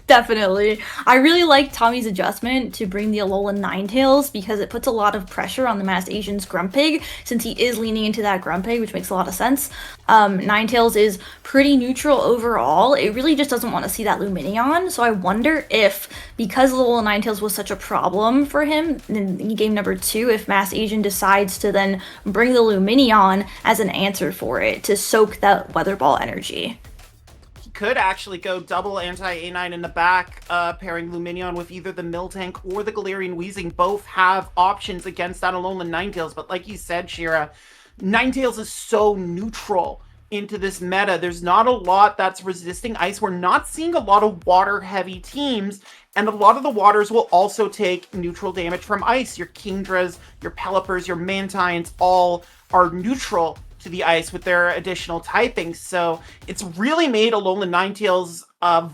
Definitely. I really like Tommy's adjustment to bring the Alolan Ninetales because it puts a lot of pressure on the Masked Asian's Grumpig since he is leaning into that Grumpig, which makes a lot of sense. Ninetales is pretty neutral overall. It really just doesn't want to see that Lumineon, so I wonder if, because Alolan Ninetales was such a problem for him in game number 2, if Masked Asian decides to then bring the Lumineon as an answer for it to soak that Weather Ball energy. Could actually go double anti-A9 in the back, pairing Lumineon with either the Miltank or the Galarian Weezing. Both have options against that Alolan Ninetales, but like you said, Shira, Ninetales is so neutral into this meta. There's not a lot that's resisting ice. We're not seeing a lot of water-heavy teams, and a lot of the waters will also take neutral damage from ice. Your Kingdras, your Pelipers, your Mantines all are neutral to the ice with their additional typings, so it's really made Alolan Ninetales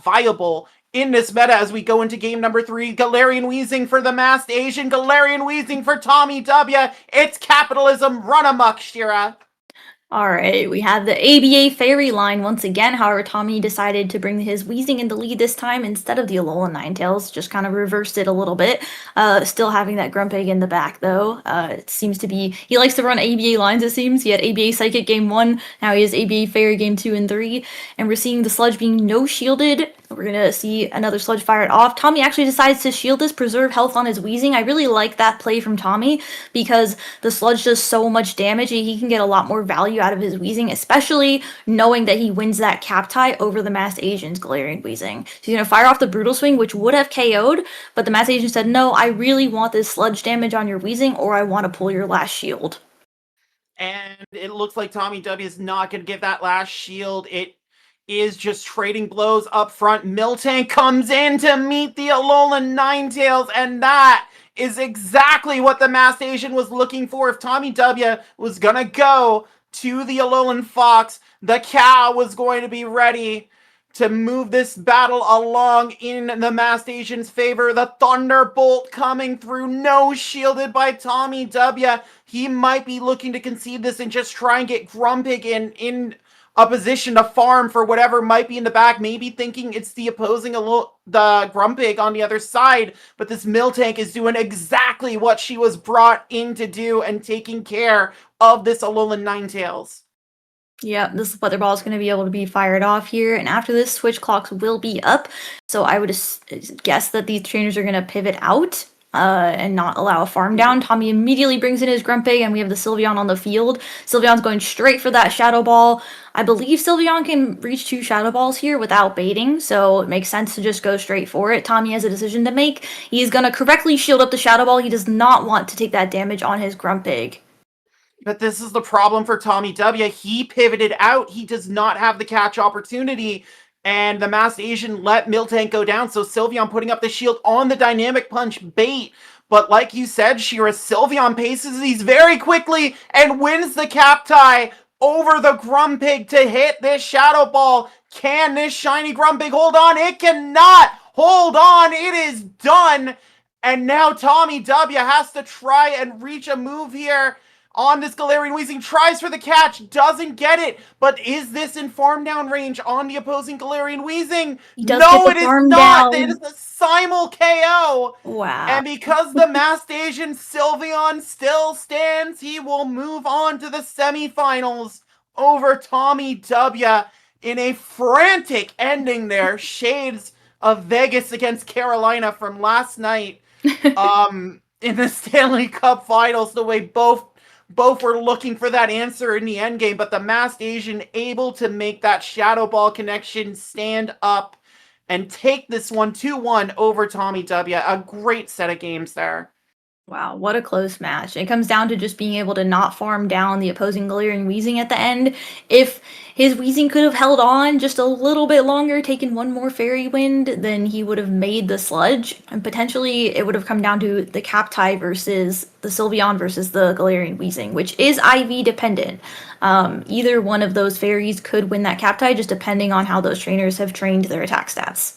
viable in this meta as we go into game number 3. Galarian Weezing for the Masked Asian, Galarian Weezing for Tommy W. It's capitalism run amok, Shira. Alright, we have the ABA Fairy line once again. However, Tommy decided to bring his Weezing in the lead this time instead of the Alolan Ninetales. Just kind of reversed it a little bit. Still having that Grumpig in the back, though. It seems to be... He likes to run ABA lines, it seems. He had ABA Psychic game 1. Now he has ABA Fairy game 2 and 3. And we're seeing the Sludge being no-shielded. We're going to see another Sludge fired off. Tommy actually decides to shield this, preserve health on his Weezing. I really like that play from Tommy because the Sludge does so much damage and he can get a lot more value out of his Weezing, especially knowing that he wins that cap tie over the Masked Asian's Galarian Weezing. So he's going to fire off the Brutal Swing, which would have KO'd, but the Masked Asian said, no, I really want this Sludge damage on your Weezing or I want to pull your last shield. And it looks like Tommy W is not going to give that last shield. It is just trading blows up front. Miltank comes in to meet the Alolan Ninetales, and that is exactly what the Masked Asian was looking for. If Tommy W was going to go to the Alolan Fox, the cow was going to be ready to move this battle along in the Masked Asian's favor. The Thunderbolt coming through, no shielded by Tommy W. He might be looking to concede this and just try and get Grumpig in a position to farm for whatever might be in the back, maybe thinking it's the opposing the Grumpig on the other side, but this Miltank is doing exactly what she was brought in to do and taking care of this Alolan Ninetales. Yeah, this Weather Ball is going to be able to be fired off here, and after this, switch clocks will be up, so I would guess that these trainers are going to pivot out. and not allow a farm down. Tommy immediately brings in his Grumpig, and we have the Sylveon on the field. Sylveon's going straight for that Shadow Ball. I believe Sylveon can reach 2 Shadow Balls here without baiting, so it makes sense to just go straight for it. Tommy has a decision to make. He's going to correctly shield up the Shadow Ball. He does not want to take that damage on his Grumpig. But this is the problem for Tommy W. He pivoted out. He does not have the catch opportunity. And the Masked Asian let Miltank go down. So Sylveon putting up the shield on the Dynamic Punch bait. But like you said, Shira, Sylveon paces these very quickly and wins the cap tie over the Grumpig to hit this Shadow Ball. Can this shiny Grumpig hold on? It cannot hold on. It is done. And now Tommy W has to try and reach a move here on this Galarian Weezing, tries for the catch, doesn't get it, but is this in farm down range on the opposing Galarian Weezing? No, it is not! It is a simul KO! Wow. And because the Masked Asian Sylveon still stands, he will move on to the semifinals over Tommy W in a frantic ending there. Shades of Vegas against Carolina from last night in the Stanley Cup Finals, the way both were looking for that answer in the end game, but the Masked Asian able to make that Shadow Ball connection stand up and take this one 2-1 over Tommy W. A great set of games there. Wow, what a close match. It comes down to just being able to not farm down the opposing Galarian Weezing at the end. If his Weezing could have held on just a little bit longer, taken one more Fairy Wind, then he would have made the Sludge. And potentially it would have come down to the cap tie versus the Sylveon versus the Galarian Weezing, which is IV dependent. Either one of those fairies could win that cap tie, just depending on how those trainers have trained their attack stats.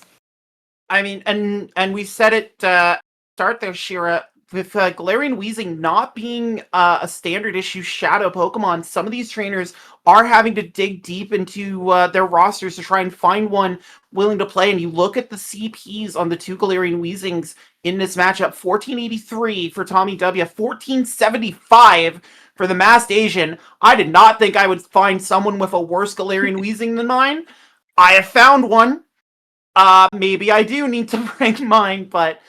I mean, and we said it start there, Shira. With Galarian Weezing not being a standard issue Shadow Pokemon, some of these trainers are having to dig deep into their rosters to try and find one willing to play. And you look at the CPs on the 2 Galarian Weezings in this matchup, 1483 for Tommy W, 1475 for the Masked Asian. I did not think I would find someone with a worse Galarian Weezing than mine. I have found one. Maybe I do need to bring mine, but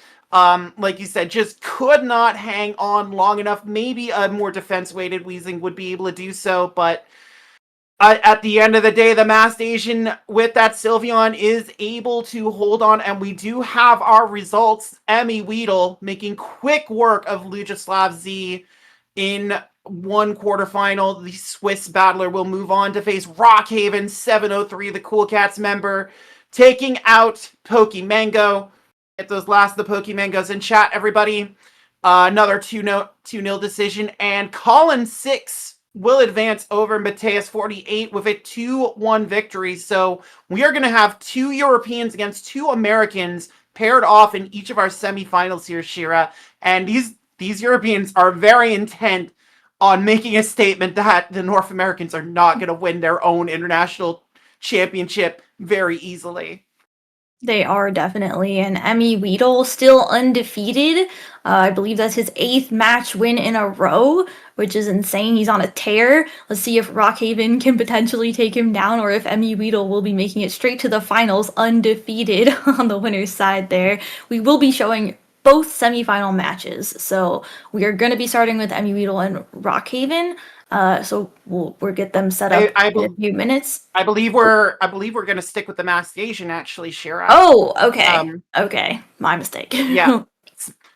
like you said, just could not hang on long enough. Maybe a more defense-weighted Weezing would be able to do so, but at the end of the day, the Masked Asian with that Sylveon is able to hold on, and we do have our results. Emmy Weedle making quick work of Lugislav Z in one quarterfinal. The Swiss battler will move on to face Rockhaven 703, the Cool Cats member, taking out Pokemango. Get those last of the Pokemangos in chat, everybody. Another 2-0 decision, and Colin 6 will advance over Mateus 48 with a 2-1 victory. So we are going to have 2 Europeans against 2 Americans paired off in each of our semifinals here, Shira. And these Europeans are very intent on making a statement that the North Americans are not going to win their own international championship very easily. They are definitely, and Emmy Weedle still undefeated. I believe that's his 8th match win in a row, which is insane. He's on a tear. Let's see if Rockhaven can potentially take him down, or if Emmy Weedle will be making it straight to the finals undefeated on the winner's side there. We will be showing both semifinal matches, so we are going to be starting with Emmy Weedle and Rockhaven. So we'll get them set up in a few minutes. I believe we're going to stick with the Masked Asian, actually, Shira. Oh, okay. Okay, my mistake. Yeah,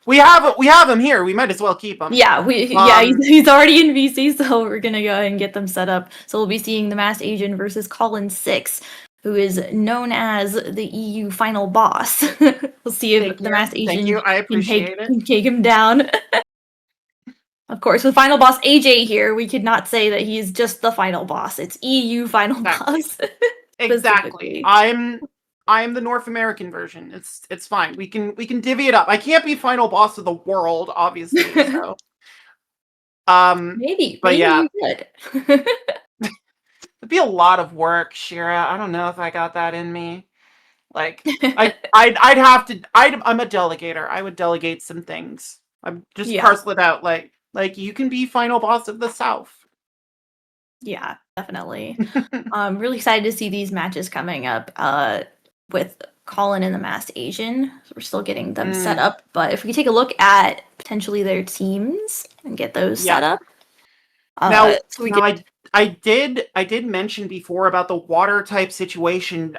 we have him here. We might as well keep him. Yeah, he's already in VC, so we're gonna go ahead and get them set up. So we'll be seeing the Masked Asian versus Colin 6, who is known as the EU final boss. We'll see if the Masked Asian can take him down. Of course, with final boss AJ here, we could not say that he's just the final boss. It's EU final boss. Exactly. I'm the North American version. It's fine. We can divvy it up. I can't be final boss of the world, obviously. So, maybe yeah, you could. It'd be a lot of work, Shira. I don't know if I got that in me. Like, I'd have to. I'm a delegator. I would delegate some things. I'm just parcel it out. Like you can be final boss of the South. Yeah, definitely. I'm really excited to see these matches coming up. with Colin and the Masked Asian. So we're still getting them set up. But if we take a look at potentially their teams and get those set up. I did mention before about the water type situation.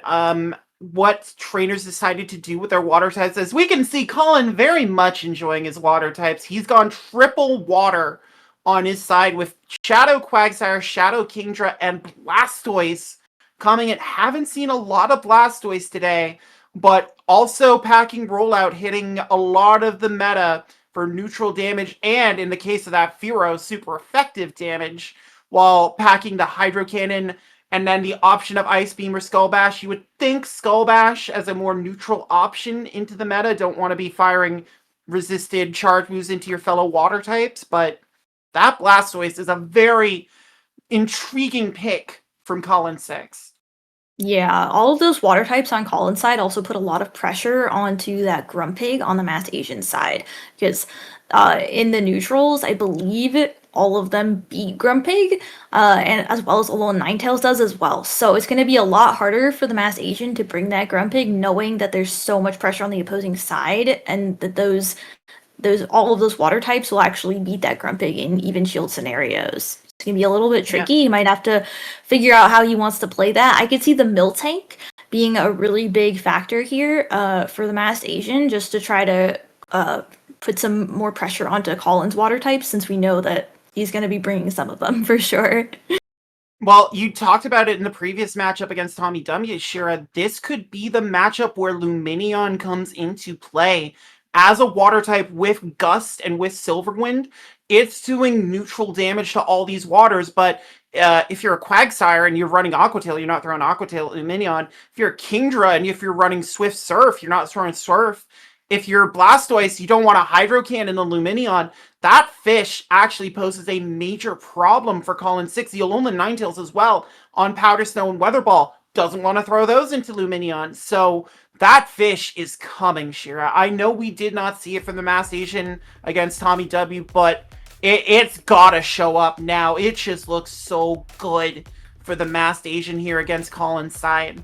What trainers decided to do with their water types. As we can see, Colin very much enjoying his water types. He's gone triple water on his side with Shadow Quagsire, Shadow Kingdra, and Blastoise coming in. Haven't seen a lot of Blastoise today, but also packing Rollout, hitting a lot of the meta for neutral damage, and in the case of that Fearow, super effective damage, while packing the Hydro Cannon and then the option of Ice Beam or Skull Bash. You would think Skull Bash as a more neutral option into the meta. Don't want to be firing resisted charge moves into your fellow water types, but that Blastoise is a very intriguing pick from Colin 6. Yeah, all of those water types on Colin's side also put a lot of pressure onto that Grumpig on the Masked Asian side. Because in the neutrals, I believe all of them beat Grumpig, and as well as Alolan Ninetales does as well. So it's going to be a lot harder for the Masked Asian to bring that Grumpig, knowing that there's so much pressure on the opposing side, and that those all of those water types will actually beat that Grumpig in even shield scenarios. It's going to be a little bit tricky. Yeah. He might have to figure out how he wants to play that. I could see the Miltank being a really big factor here for the Masked Asian, just to try to put some more pressure onto Colin's water types, since we know that he's going to be bringing some of them for sure. Well, you talked about it in the previous matchup against Tommy W, Shira. This could be the matchup where Lumineon comes into play. As a water type with Gust and with Silverwind, it's doing neutral damage to all these waters, but if you're a Quagsire and you're running Aqua Tail, you're not throwing Aqua Tail at Lumineon. If you're a Kingdra and if you're running Swift Surf, you're not throwing Surf. If you're Blastoise, you don't want a Hydro Cannon on Lumineon. That fish actually poses a major problem for Colin 6. The Alolan Ninetales as well on Powder Snow and Weather Ball. Doesn't want to throw those into Lumineon. So that fish is coming, Shira. I know we did not see it from the Masked Asian against Tommy W, but it's gotta show up now. It just looks so good for the Masked Asian here against Colin's side.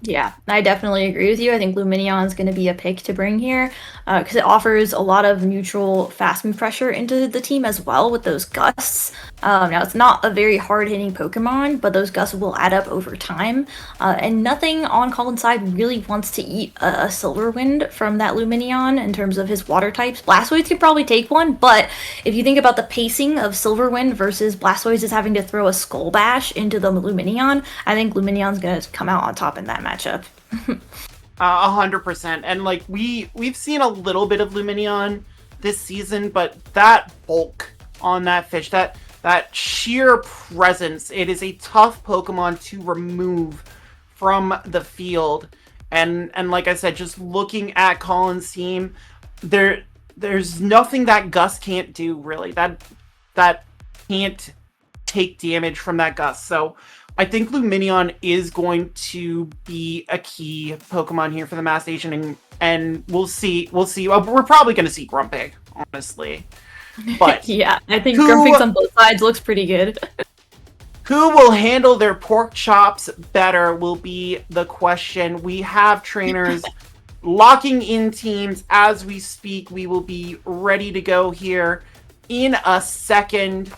Yeah, I definitely agree with you. I think Lumineon is going to be a pick to bring here because it offers a lot of neutral fast move pressure into the team as well with those gusts. Now, it's not a very hard-hitting Pokemon, but those gusts will add up over time. And nothing on Colin's side really wants to eat a Silverwind from that Lumineon in terms of his water types. Blastoise could probably take one, but if you think about the pacing of Silverwind versus Blastoise is having to throw a Skull Bash into the Lumineon, I think Lumineon's going to come out on top in that matchup. 100%. And like we've seen a little bit of Lumineon this season, but that bulk on that fish, that sheer presence, it is a tough Pokemon to remove from the field. And like I said, just looking at Colin's team, there's nothing that Gust can't do really. That can't take damage from that Gust. So I think Lumineon is going to be a key Pokemon here for the Masked Asian, and we'll see. We're probably going to see Grumpig, honestly. But yeah, I think Grumpig on both sides looks pretty good. Who will handle their pork chops better will be the question. We have trainers locking in teams as we speak. We will be ready to go here in a second.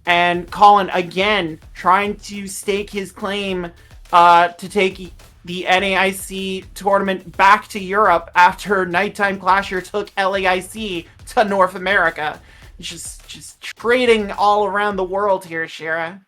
And Colin, again, trying to stake his claim to take the NAIC tournament back to Europe after Nighttime Clasher took LAIC to North America. Just trading all around the world here, Shira.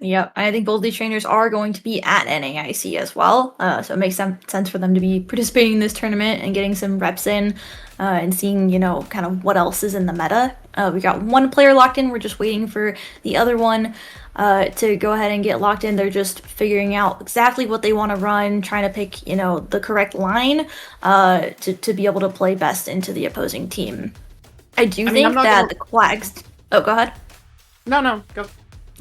Yep, I think both these trainers are going to be at NAIC as well, so it makes sense for them to be participating in this tournament and getting some reps in and seeing, kind of what else is in the meta. We got one player locked in. We're just waiting for the other one to go ahead and get locked in. They're just figuring out exactly what they want to run, trying to pick, the correct line to be able to play best into the opposing team. I think that the Quags... Oh, go ahead. No, go.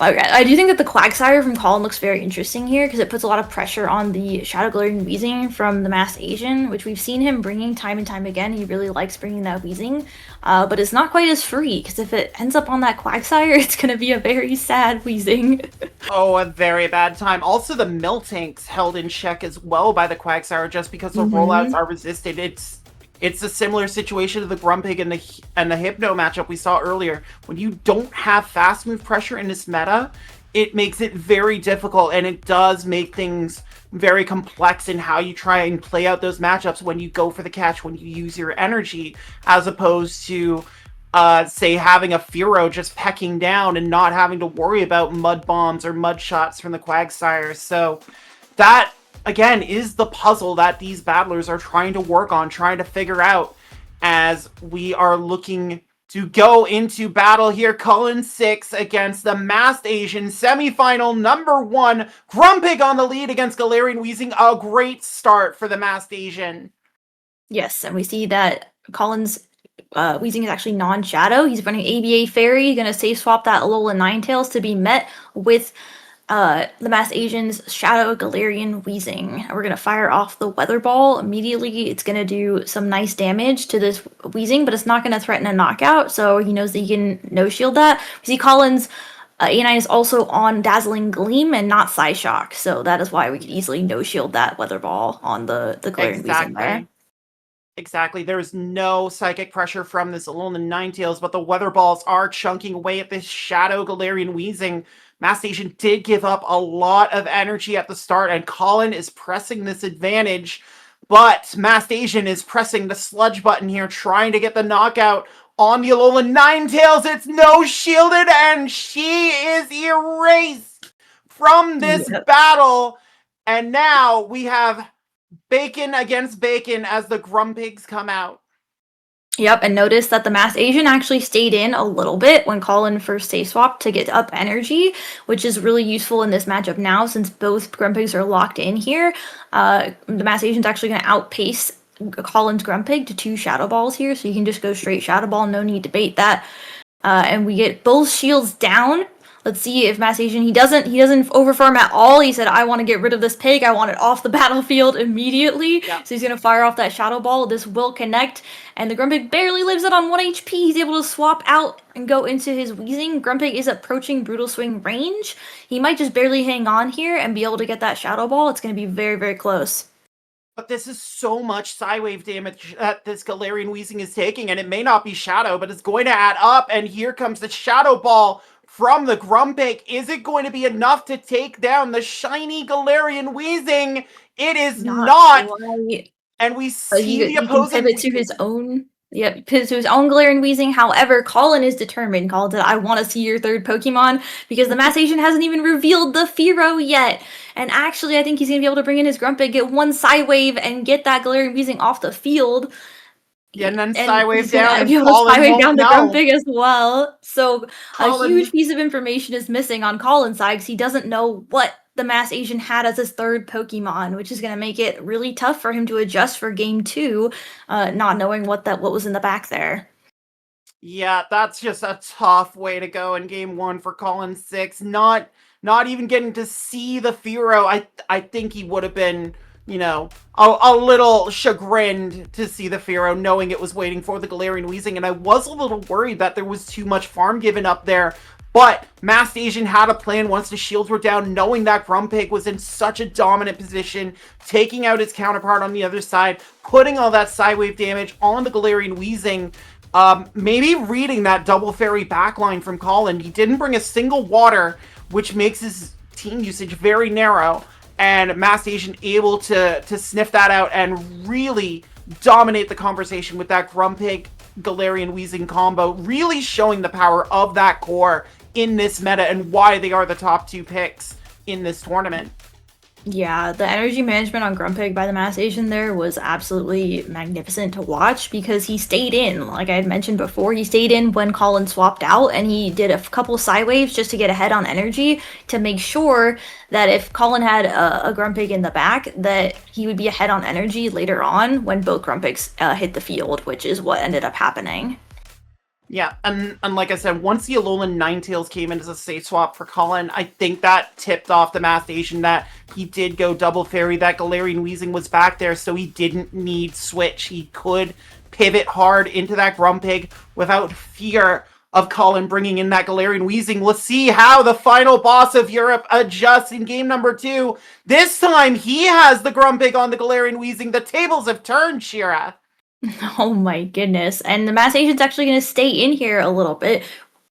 I do think that the Quagsire from Colin looks very interesting here because it puts a lot of pressure on the Shadow Galarian Weezing from the Masked Asian, which we've seen him bringing time and time again. He really likes bringing that Weezing, but it's not quite as free because if it ends up on that Quagsire, it's going to be a very sad Weezing. Oh, a very bad time. Also, the Miltank's held in check as well by the Quagsire just because the rollouts are resisted. It's a similar situation to the Grumpig and the Hypno matchup we saw earlier. When you don't have fast move pressure in this meta, it makes it very difficult, and it does make things very complex in how you try and play out those matchups when you go for the catch, when you use your energy, as opposed to, say, having a Fearow just pecking down and not having to worry about mud bombs or mud shots from the Quagsire. So that, again, is the puzzle that these battlers are trying to work on, trying to figure out as we are looking to go into battle here. Cullen 6 against the Masked Asian semifinal number 1. Grumpig on the lead against Galarian Weezing. A great start for the Masked Asian. Yes, and we see that Colin's Weezing is actually non-Shadow. He's running ABA Fairy, going to safe swap that Alola Ninetales to be met with the Masked Asian's Shadow Galarian Weezing. We're going to fire off the Weather Ball immediately. It's going to do some nice damage to this Weezing, but it's not going to threaten a knockout, so he knows that he can no-shield that. We see Colin's A9 is also on Dazzling Gleam and not Psyshock, so that is why we could easily no-shield that Weather Ball on the Galarian Weezing there. Exactly. There's no psychic pressure from this Alola Ninetales, but the Weather Balls are chunking away at this Shadow Galarian Weezing. Masked Asian did give up a lot of energy at the start, and Colin is pressing this advantage, but Masked Asian is pressing the sludge button here, trying to get the knockout on the Alola Ninetales. It's no-shielded, and she is erased from this battle, and now we have Bacon against Bacon as the Grumpigs come out. Yep, and notice that the Masked Asian actually stayed in a little bit when Colin first safe swapped to get up energy, which is really useful in this matchup now since both Grumpigs are locked in here. The Masked Asian's actually going to outpace Colin's Grumpig to 2 Shadow Balls here, so you can just go straight Shadow Ball, no need to bait that. And we get both shields down. Let's see if Masked Asian, he doesn't overfarm at all. He said, I want to get rid of this pig. I want it off the battlefield immediately. Yeah. So he's going to fire off that Shadow Ball. This will connect. And the Grumpig barely lives it on 1 HP. He's able to swap out and go into his Weezing. Grumpig is approaching Brutal Swing range. He might just barely hang on here and be able to get that Shadow Ball. It's going to be very, very close. But this is so much Psywave damage that this Galarian Weezing is taking, and it may not be Shadow, but it's going to add up, and here comes the Shadow Ball from the Grumpig. Is it going to be enough to take down the shiny Galarian Weezing? It is not. And we see the opposing pivot to his own. Yep, pivot to his own Galarian Weezing. However, Colin is determined. Colin said, I want to see your third Pokemon because the Masked Asian hasn't even revealed the Fearow yet. And actually, I think he's going to be able to bring in his Grumpig, get one Psywave, and get that Galarian Weezing off the field. Yeah, and then Psywave down, and Psywave down the Grumpig as well. So a huge piece of information is missing on Colin's side because he doesn't know what the Masked Asian had as his third Pokemon, which is going to make it really tough for him to adjust for Game 2, not knowing what was in the back there. Yeah, that's just a tough way to go in Game 1 for Colin 6. Not even getting to see the Fearow. I think he would have been, you know, a little chagrined to see the Fearow, knowing it was waiting for the Galarian Weezing, and I was a little worried that there was too much farm given up there, but Masked Asian had a plan once the shields were down, knowing that Grumpig was in such a dominant position, taking out his counterpart on the other side, putting all that Psywave damage on the Galarian Weezing, maybe reading that double fairy backline from Colin. He didn't bring a single water, which makes his team usage very narrow, and Masked Asian able to sniff that out and really dominate the conversation with that Grumpig Galarian Weezing combo, really showing the power of that core in this meta and why they are the top 2 picks in this tournament. Yeah, the energy management on Grumpig by the Masked Asian there was absolutely magnificent to watch because he stayed in. Like I had mentioned before, he stayed in when Colin swapped out, and he did a couple Psywaves just to get ahead on energy to make sure that if Colin had a Grumpig in the back, that he would be ahead on energy later on when both Grumpigs hit the field, which is what ended up happening. Yeah, and like I said, once the Alolan Ninetales came in as a safe swap for Colin, I think that tipped off the Masked Asian that he did go double fairy, that Galarian Weezing was back there, so he didn't need switch. He could pivot hard into that Grumpig without fear of Colin bringing in that Galarian Weezing. Let's see how the final boss of Europe adjusts in game number 2. This time, he has the Grumpig on the Galarian Weezing. The tables have turned, Shira. Oh my goodness. And the Mass Agent's actually going to stay in here a little bit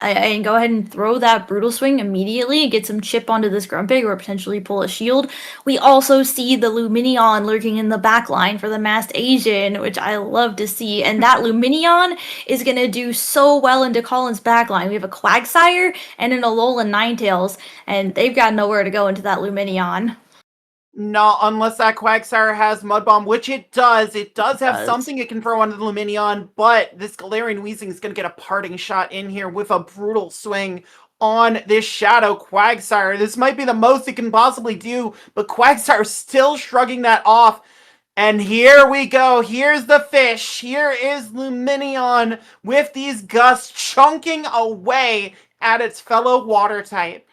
and go ahead and throw that Brutal Swing immediately and get some chip onto this Grumpig or potentially pull a shield. We also see the Lumineon lurking in the back line for the Masked Asian, which I love to see. And that Lumineon is going to do so well into Colin's back line. We have a Quagsire and an Alolan Ninetales, and they've got nowhere to go into that Lumineon. No, unless that Quagsire has Mud Bomb, which it does. It does have something it can throw onto the Lumineon, but this Galarian Weezing is going to get a parting shot in here with a Brutal Swing on this Shadow Quagsire. This might be the most it can possibly do, but Quagsire still shrugging that off. And here we go. Here's the fish. Here is Lumineon with these gusts chunking away at its fellow water type.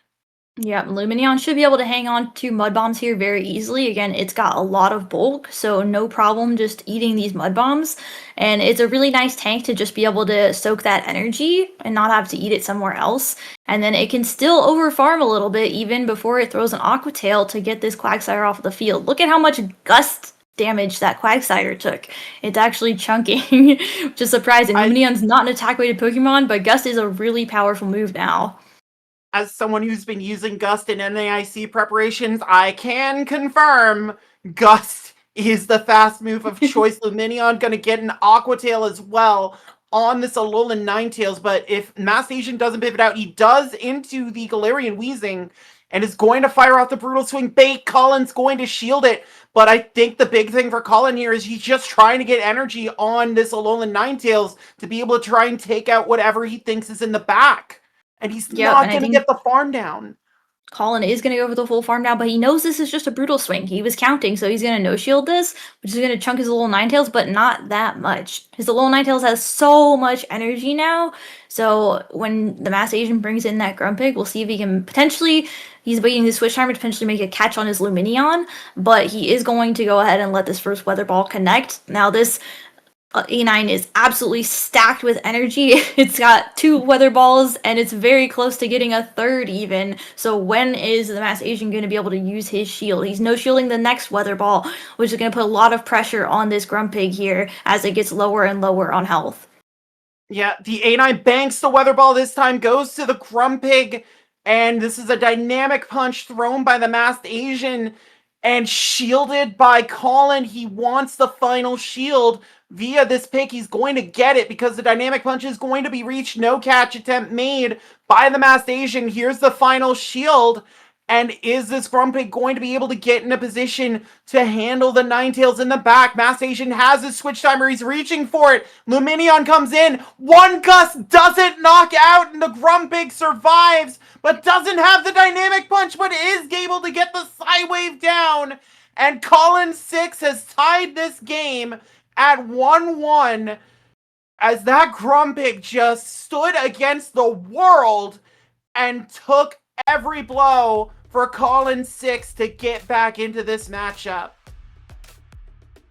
Yeah, Lumineon should be able to hang on to Mud Bombs here very easily. Again, it's got a lot of bulk, so no problem just eating these Mud Bombs. And it's a really nice tank to just be able to soak that energy and not have to eat it somewhere else. And then it can still overfarm a little bit even before it throws an Aqua Tail to get this Quagsire off the field. Look at how much gust damage that Quagsire took. It's actually chunking, which is surprising. Lumineon's not an attack-weighted Pokemon, but Gust is a really powerful move now. As someone who's been using Gust in NAIC preparations, I can confirm Gust is the fast move of choice. Lumineon gonna get an Aqua Tail as well on this Alolan Ninetales, but if Masked Asian doesn't pivot out, he does into the Galarian Weezing and is going to fire off the Brutal Swing bait. Colin's going to shield it, but I think the big thing for Colin here is he's just trying to get energy on this Alolan Ninetales to be able to try and take out whatever he thinks is in the back. And he's not going to get the farm down. Colin is going to go for the full farm down, but he knows this is just a Brutal Swing. He was counting, so he's going to no-shield this, which is going to chunk his Alolan Ninetales, but not that much. His Alolan Ninetales has so much energy now, so when the Masked Asian brings in that Grumpig, we'll see if he can potentially... He's waiting his switch timer to potentially make a catch on his Lumineon, but he is going to go ahead and let this first Weather Ball connect. Now this... A9 is absolutely stacked with energy. It's got 2 Weather Balls, and it's very close to getting a 3rd even. So when is the Masked Asian going to be able to use his shield? He's no-shielding the next Weather Ball, which is going to put a lot of pressure on this Grumpig here as it gets lower and lower on health. Yeah, the A9 banks the Weather Ball this time, goes to the Grumpig, and this is a dynamic punch thrown by the Masked Asian and shielded by Colin. He wants the final shield. Via this pick, he's going to get it because the dynamic punch is going to be reached. No catch attempt made by the Masked Asian. Here's the final shield. And is this Grumpig going to be able to get in a position to handle the Ninetales in the back? Masked Asian has his switch timer. He's reaching for it. Lumineon comes in. One Gust doesn't knock out, and the Grumpig survives, but doesn't have the dynamic punch, but is able to get the Psywave down. And Colin 6 has tied this game at 1-1 as that Grumpig just stood against the world and took every blow for Colin 6 to get back into this matchup.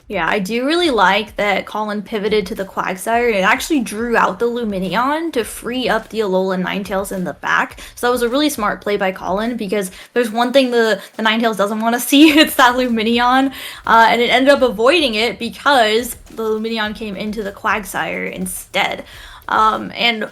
Yeah, I do really like that Colin pivoted to the Quagsire and it actually drew out the Lumineon to free up the Alolan Ninetales in the back. So that was a really smart play by Colin because there's one thing the Ninetales doesn't want to see, it's that Lumineon. And it ended up avoiding it because the Lumineon came into the Quagsire instead. And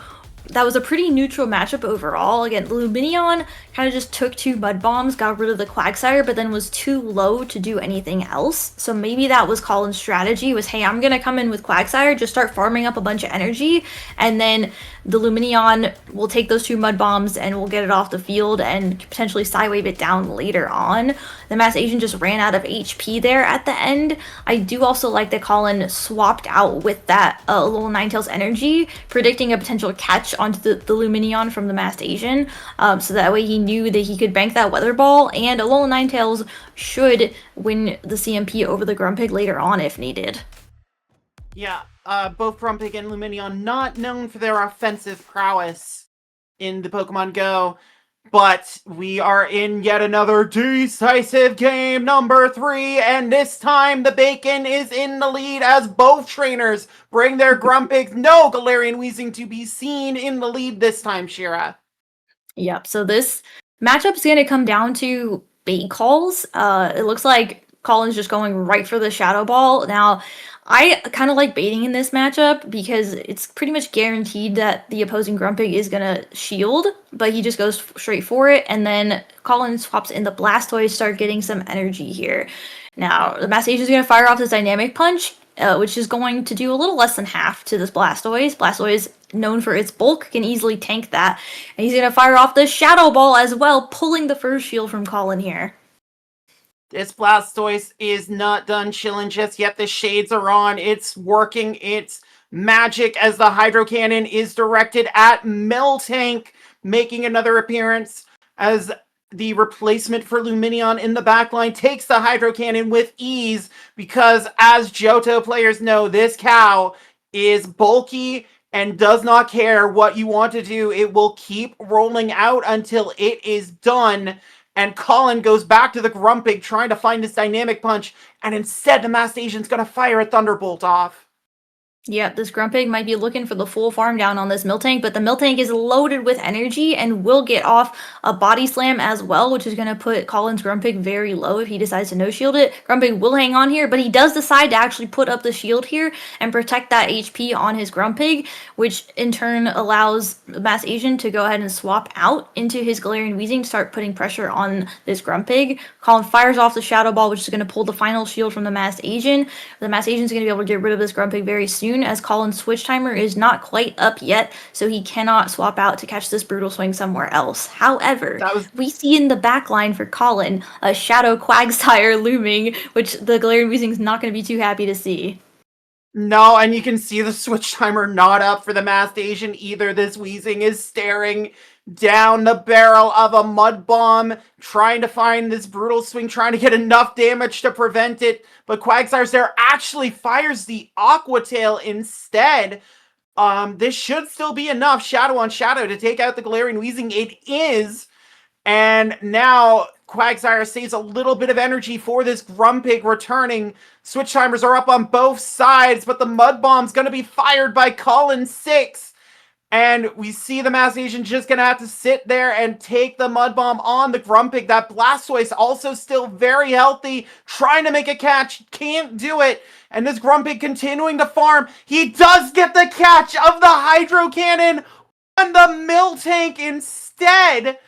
that was a pretty neutral matchup overall. Again, the Lumineon kind of just took 2 Mud Bombs, got rid of the Quagsire, but then was too low to do anything else. So maybe that was Colin's strategy, was, hey, I'm going to come in with Quagsire, just start farming up a bunch of energy, and then the Lumineon will take those 2 Mud Bombs and we'll get it off the field and potentially Psywave it down later on. The Masked Asian just ran out of HP there at the end. I do also like that Colin swapped out with that little Ninetales energy, predicting a potential catch onto the Lumineon from the Masked Asian, so that way he knew that he could bank that Weather Ball, and Alolan Ninetales should win the CMP over the Grumpig later on if needed. Yeah, both Grumpig and Lumineon not known for their offensive prowess in the Pokemon Go, but we are in yet another decisive game, number 3, and this time the Bacon is in the lead as both trainers bring their Grumpigs. No Galarian Weezing to be seen in the lead this time, Shira. Yep, so this matchup is going to come down to bait calls. It looks like Colin's just going right for the Shadow Ball. Now, I kind of like baiting in this matchup because it's pretty much guaranteed that the opposing Grumpig is going to shield, but he just goes straight for it, and then Colin swaps in the Blastoise, start getting some energy here. Now, the Mass Agent is going to fire off this Dynamic Punch, which is going to do a little less than half to this Blastoise. Blastoise, known for its bulk, can easily tank that. And he's going to fire off the Shadow Ball as well, pulling the first shield from Colin here. This Blastoise is not done chilling just yet. The shades are on. It's working its magic as the Hydro Cannon is directed at Miltank, making another appearance as the replacement for Lumineon in the backline takes the Hydro Cannon with ease because, as Johto players know, this cow is bulky and does not care what you want to do. It will keep rolling out until it is done. And Colin goes back to the Grumpig trying to find this Dynamic Punch, and instead the Masked Agent's going to fire a Thunderbolt off. Yeah, this Grumpig might be looking for the full farm down on this Miltank, but the Miltank is loaded with energy and will get off a Body Slam as well, which is going to put Colin's Grumpig very low if he decides to no-shield it. Grumpig will hang on here, but he does decide to actually put up the shield here and protect that HP on his Grumpig, which in turn allows the Mass Agent to go ahead and swap out into his Galarian Weezing to start putting pressure on this Grumpig. Colin fires off the Shadow Ball, which is going to pull the final shield from the Mass Agent. The Mass Agent is going to be able to get rid of this Grumpig very soon, as Colin's switch timer is not quite up yet, so he cannot swap out to catch this Brutal Swing somewhere else. However, we see in the back line for Colin a Shadow Quagsire looming, which the Galarian Weezing is not going to be too happy to see. No, and you can see the switch timer not up for the Masked Agent either. This Weezing is staring down the barrel of a Mud Bomb, trying to find this Brutal Swing, trying to get enough damage to prevent it. But Quagsire's there actually fires the Aqua Tail instead. This should still be enough Shadow on Shadow to take out the Galarian Weezing. It is. And now Quagsire saves a little bit of energy for this Grumpig returning. Switch timers are up on both sides, but the Mud Bomb's going to be fired by Colin 6. And we see the Masked Agent just going to have to sit there and take the Mud Bomb on the Grumpig. That Blastoise also still very healthy, trying to make a catch, can't do it. And this Grumpig continuing to farm. He does get the catch of the Hydro Cannon on the Miltank instead.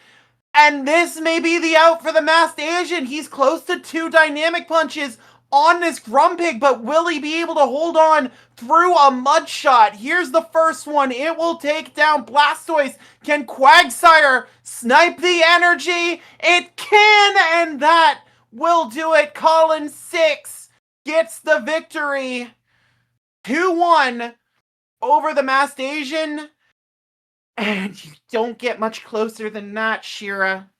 And this may be the out for the Masked Agent. He's close to 2 Dynamic Punches on this Grumpig, but will he be able to hold on through a Mud Shot? Here's the first one. It will take down Blastoise. Can Quagsire snipe the energy? It can, and that will do it. Colin 6 gets the victory. 2-1 over the Masked Agent. And you don't get much closer than that, Shira.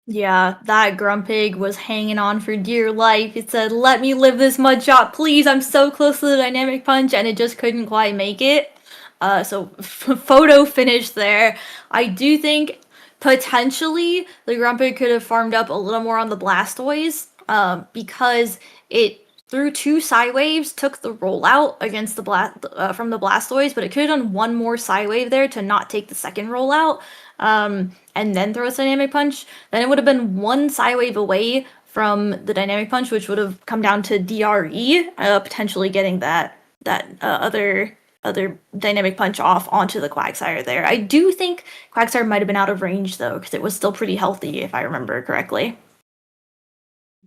Yeah, that Grumpig was hanging on for dear life. It said, "Let me live this Mud Shot, please. I'm so close to the Dynamic Punch," and it just couldn't quite make it. So photo finish there. I do think potentially the Grumpig could have farmed up a little more on the Blastoise, because it threw 2 Psy Waves, took the rollout against the from the Blastoise, but it could have done one more Psy Wave there to not take the second rollout, and then throw a Dynamic Punch. Then it would have been 1 Psy Wave away from the Dynamic Punch, which would have come down to DRE, potentially getting that other Dynamic Punch off onto the Quagsire there. I do think Quagsire might have been out of range, though, because it was still pretty healthy, if I remember correctly.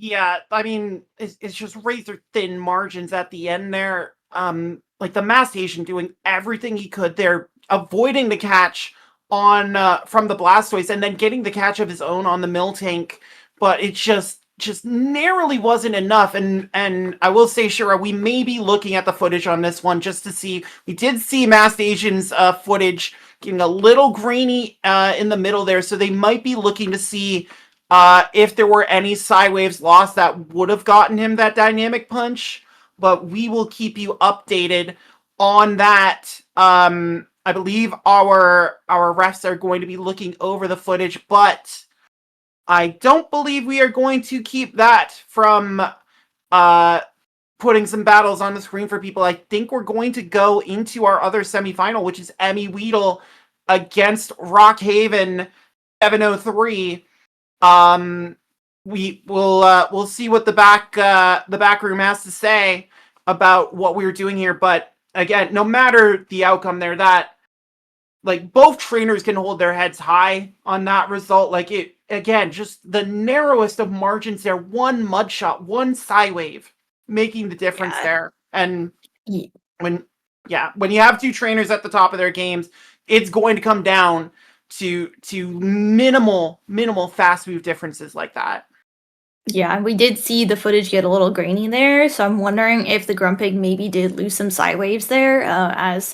Yeah, I mean, it's just razor thin margins at the end there. Like the Masked Agent doing everything he could there, avoiding the catch on from the Blastoise, and then getting the catch of his own on the Miltank, but it just narrowly wasn't enough. And I will say, Shira, we may be looking at the footage on this one just to see. We did see Masked Agent's footage getting a little grainy in the middle there, so they might be looking to see if there were any Psy Waves lost that would have gotten him that Dynamic Punch. But we will keep you updated on that, I believe our refs are going to be looking over the footage, but I don't believe we are going to keep that from putting some battles on the screen for people. I think we're going to go into our other semifinal, which is Emmy Weedle against Rockhaven 703. We'll see what the back room has to say about what we were doing here. But again, no matter the outcome there, that like both trainers can hold their heads high on that result. Like it again, just the narrowest of margins there. One mud shot, one Psywave making the difference there. And when you have two trainers at the top of their games, it's going to come down to minimal fast move differences like that. Yeah, we did see the footage get a little grainy there, so I'm wondering if the Grumpig maybe did lose some Psywaves there as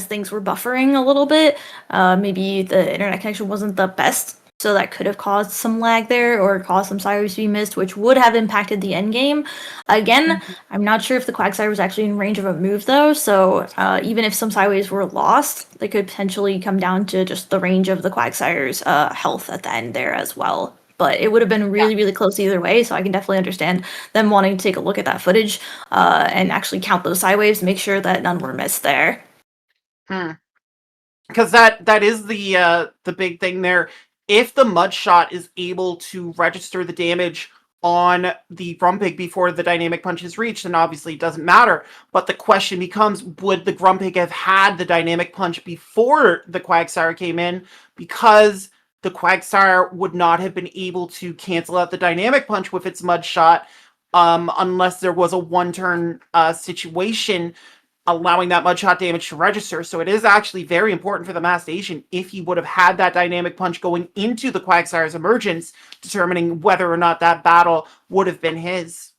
things were buffering a little bit. Maybe the internet connection wasn't the best, so that could have caused some lag there or caused some Psywaves to be missed, which would have impacted the end game. Again, I'm not sure if the Quagsire was actually in range of a move though, so even if some Psywaves were lost, they could potentially come down to just the range of the Quagsire's health at the end there as well. But it would have been really, really close either way, so I can definitely understand them wanting to take a look at that footage and actually count those Psywaves, make sure that none were missed there. Because that is the big thing there. If the mud shot is able to register the damage on the Grumpig before the dynamic punch is reached, then obviously it doesn't matter. But the question becomes, would the Grumpig have had the dynamic punch before the Quagsire came in? Because the Quagsire would not have been able to cancel out the dynamic punch with its mud shot unless there was a one-turn situation allowing that mud shot damage to register. So it is actually very important for the Masked Asian if he would have had that dynamic punch going into the Quagsire's emergence, determining whether or not that battle would have been his.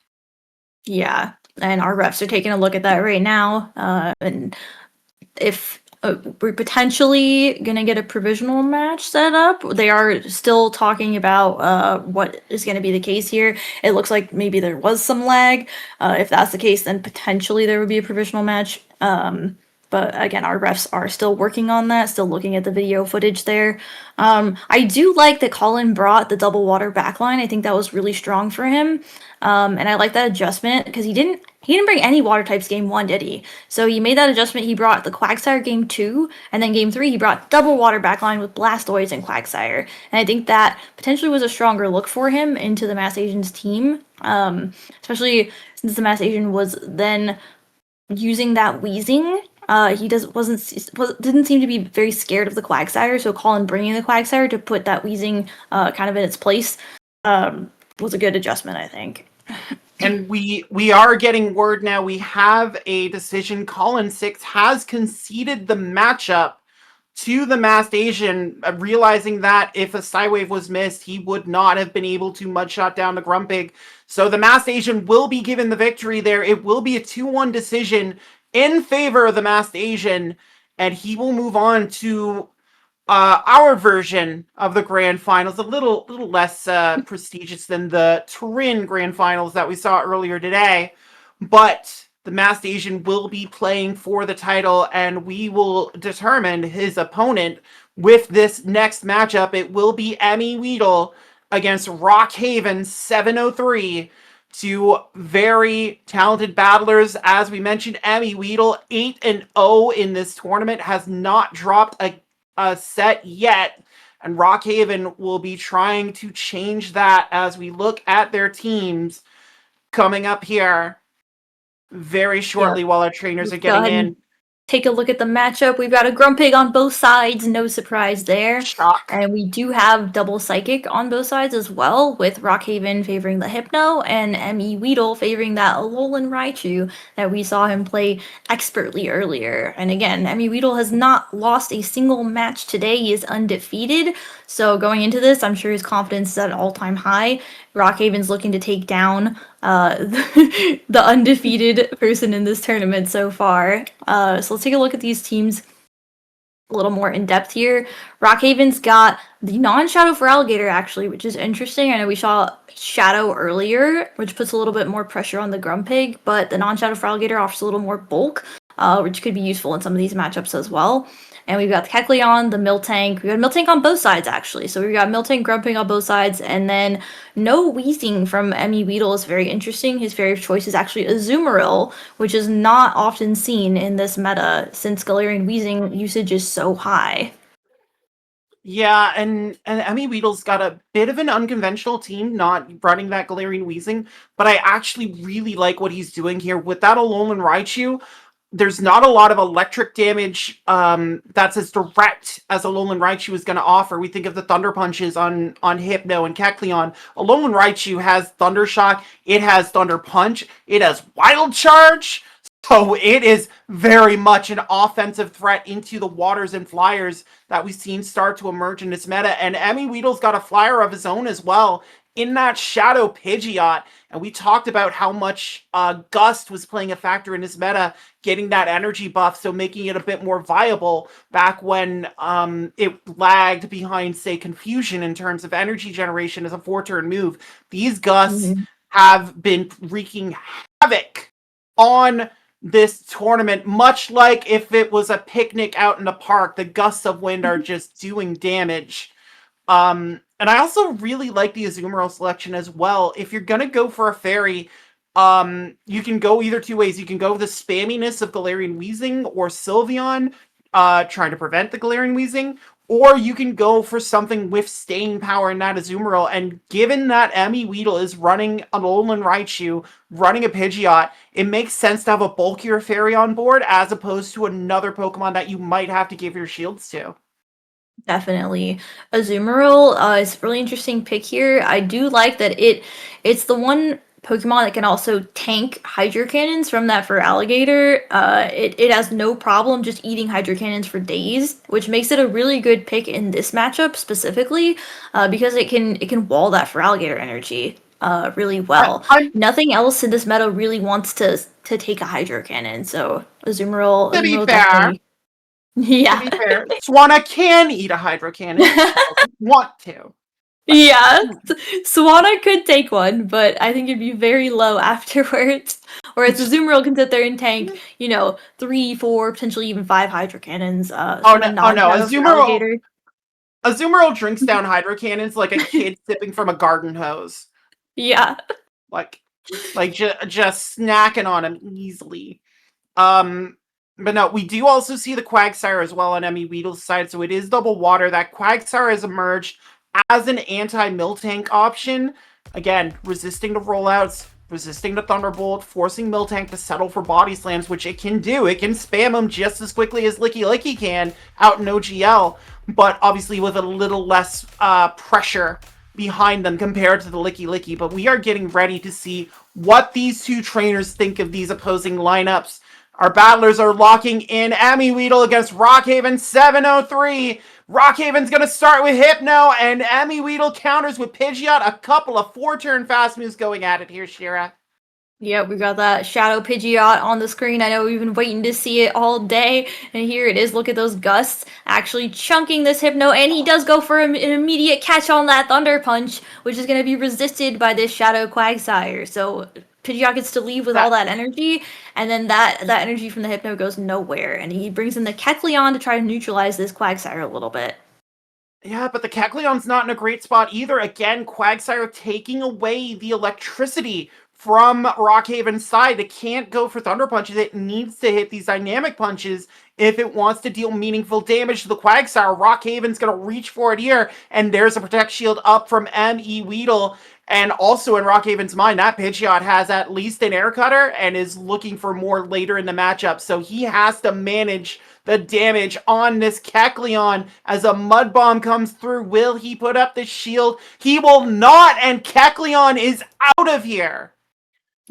Yeah, and our refs are taking a look at that right now. And if we're potentially going to get a provisional match set up, they are still talking about what is going to be the case here. It looks like maybe there was some lag. If that's the case, then potentially there would be a provisional match. But again, our refs are still working on that, still looking at the video footage there. I do like that Colin brought the double water backline. I think that was really strong for him. And I like that adjustment because he didn't bring any water types game 1, did he? So he made that adjustment. He brought the Quagsire game 2, and then game 3 he brought double water backline with Blastoise and Quagsire. And I think that potentially was a stronger look for him into the Masked Asian's team, especially since the Masked Asian was then using that Weezing. He didn't seem to be very scared of the Quagsire, so Colin bringing the Quagsire to put that Weezing kind of in its place was a good adjustment, I think. And we are getting word now. We have a decision. Colin 6 has conceded the matchup to the Masked Asian, realizing that if a Psywave was missed, he would not have been able to mudshot down the Grumpig. So the Masked Asian will be given the victory there. It will be a 2-1 decision in favor of the Masked Asian, and he will move on to our version of the Grand Finals, a little less prestigious than the Turin Grand Finals that we saw earlier today. But the Masked Asian will be playing for the title, and we will determine his opponent with this next matchup. It will be Emmy Weedle against Rockhaven 703. Two very talented battlers. As we mentioned, Emmy Weedle 8-0 in this tournament, has not dropped a set yet, and Rockhaven will be trying to change that as we look at their teams coming up here very shortly while our trainers are getting in. Take a look at the matchup. We've got a Grumpig on both sides, no surprise there. Shock. And we do have double Psychic on both sides as well, with Rockhaven favoring the Hypno and Emmy Weedle favoring that Alolan Raichu that we saw him play expertly earlier. And again, Emmy Weedle has not lost a single match today. He is undefeated. So going into this, I'm sure his confidence is at an all-time high. Rockhaven's looking to take down the undefeated person in this tournament so far. So let's take a look at these teams a little more in depth here. Rockhaven's got the non-Shadow for Alligator, actually, which is interesting. I know we saw Shadow earlier, which puts a little bit more pressure on the Grumpig, but the non-Shadow for Alligator offers a little more bulk. which could be useful in some of these matchups as well. And we've got the Kecleon, the Miltank. We got Miltank on both sides, actually. So we've got Miltank grumping on both sides. And then no Weezing from Emmy Weedle is very interesting. His fairy of choice is actually Azumarill, which is not often seen in this meta since Galarian Weezing usage is so high. Yeah, and Emmy Weedle's got a bit of an unconventional team, not running that Galarian Weezing, but I actually really like what he's doing here. With that Alolan Raichu, there's not a lot of electric damage that's as direct as Alolan Raichu is going to offer. We think of the Thunder Punches on Hypno and Kecleon. Alolan Raichu has Thunder Shock, it has Thunder Punch, it has Wild Charge, so it is very much an offensive threat into the waters and flyers that we've seen start to emerge in this meta. And Emmy Weedle's got a flyer of his own as well in that Shadow Pidgeot. And we talked about how much Gust was playing a factor in this meta, getting that energy buff, so making it a bit more viable back when it lagged behind, say, Confusion in terms of energy generation as a 4-turn move. These Gusts have been wreaking havoc on this tournament, much like if it was a picnic out in the park. The gusts of wind are just doing damage. And I also really like the Azumarill selection as well. If you're gonna go for a fairy, you can go either two ways. You can go with the spamminess of Galarian Weezing or Sylveon, trying to prevent the Galarian Weezing, or you can go for something with staying power in that Azumarill. And given that Emmy Weedle is running an Alolan Raichu, running a Pidgeot, it makes sense to have a bulkier fairy on board as opposed to another Pokemon that you might have to give your shields to. Definitely. Azumarill is a really interesting pick here. I do like that it's the one Pokemon that can also tank Hydro Cannons from that Feraligatr. It has no problem just eating Hydro Cannons for days, which makes it a really good pick in this matchup specifically, because it can wall that Feraligatr energy really well. Nothing else in this meta really wants to take a Hydro Cannon, so Azumarill. To be Azumarill fair, definitely- yeah. to be fair, Swanna can eat a Hydro Cannon if she doesn't want to. Yeah, Swanna could take one, but I think it'd be very low afterwards. Whereas Azumarill can sit there and tank, 3, 4, potentially even 5 Hydro Cannons. Azumarill drinks down Hydro Cannons like a kid sipping from a garden hose. Yeah. Like just snacking on them easily. But no, we do also see the Quagsire as well on Emmy Weedle's side, so it is double water. That Quagsire has emerged as an anti-Miltank option. Again, resisting the rollouts, resisting the Thunderbolt, forcing Miltank to settle for body slams, which it can do. It can spam them just as quickly as Licky Licky can out in OGL, but obviously with a little less pressure behind them compared to the Licky Licky. But we are getting ready to see what these two trainers think of these opposing lineups. Our battlers are locking in Emmy Weedle against Rockhaven 703. Rockhaven's going to start with Hypno, and Emmy Weedle counters with Pidgeot. A couple of 4-turn fast moves going at it here, Shira. Yeah, we got that Shadow Pidgeot on the screen. I know we've been waiting to see it all day, and here it is. Look at those gusts actually chunking this Hypno, and he does go for an immediate catch on that Thunder Punch, which is going to be resisted by this Shadow Quagsire. So Pidgeot gets to leave with all that energy, and then that energy from the Hypno goes nowhere, and he brings in the Kecleon to try to neutralize this Quagsire a little bit. Yeah, but the Kecleon's not in a great spot either. Again, Quagsire taking away the electricity from Rockhaven's side. It can't go for Thunder Punches. It needs to hit these Dynamic Punches if it wants to deal meaningful damage to the Quagsire. Rockhaven's going to reach for it here, and there's a Protect Shield up from M.E. Weedle. And also in Rockhaven's mind, that Pidgeot has at least an Air Cutter and is looking for more later in the matchup. So he has to manage the damage on this Kecleon as a Mud Bomb comes through. Will he put up the shield? He will not, and Kecleon is out of here.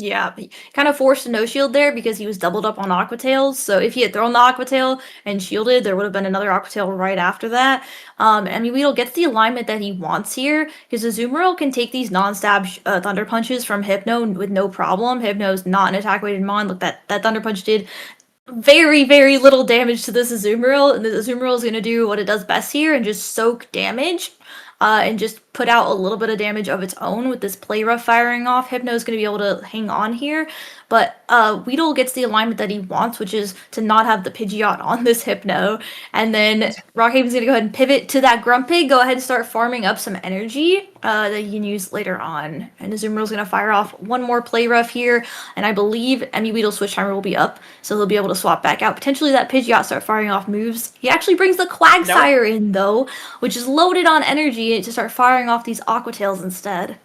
Yeah, he kind of forced a no-shield there because he was doubled up on Aqua Tails. So if he had thrown the Aqua Tail and shielded, there would have been another Aqua Tail right after that. I mean, Weedle gets the alignment that he wants here because Azumarill can take these non-stab Thunder Punches from Hypno with no problem. Hypno's not an attack-weighted mon. Look, that Thunder Punch did very, very little damage to this Azumarill, and the Azumarill is going to do what it does best here and just soak damage. and just put out a little bit of damage of its own with this play rough firing off. Hypno's going to be able to hang on here, but Weedle gets the alignment that he wants, which is to not have the Pidgeot on this Hypno. And then Rockhaven's going to go ahead and pivot to that Grumpig, go ahead and start farming up some energy that he can use later on. And Azumarill's going to fire off one more play rough here, and I believe Emmy Weedle's switch timer will be up, so he'll be able to swap back out. Potentially that Pidgeot start firing off moves. He actually brings the Quagsire in, though, which is loaded on energy to start firing off these Aqua Tails instead.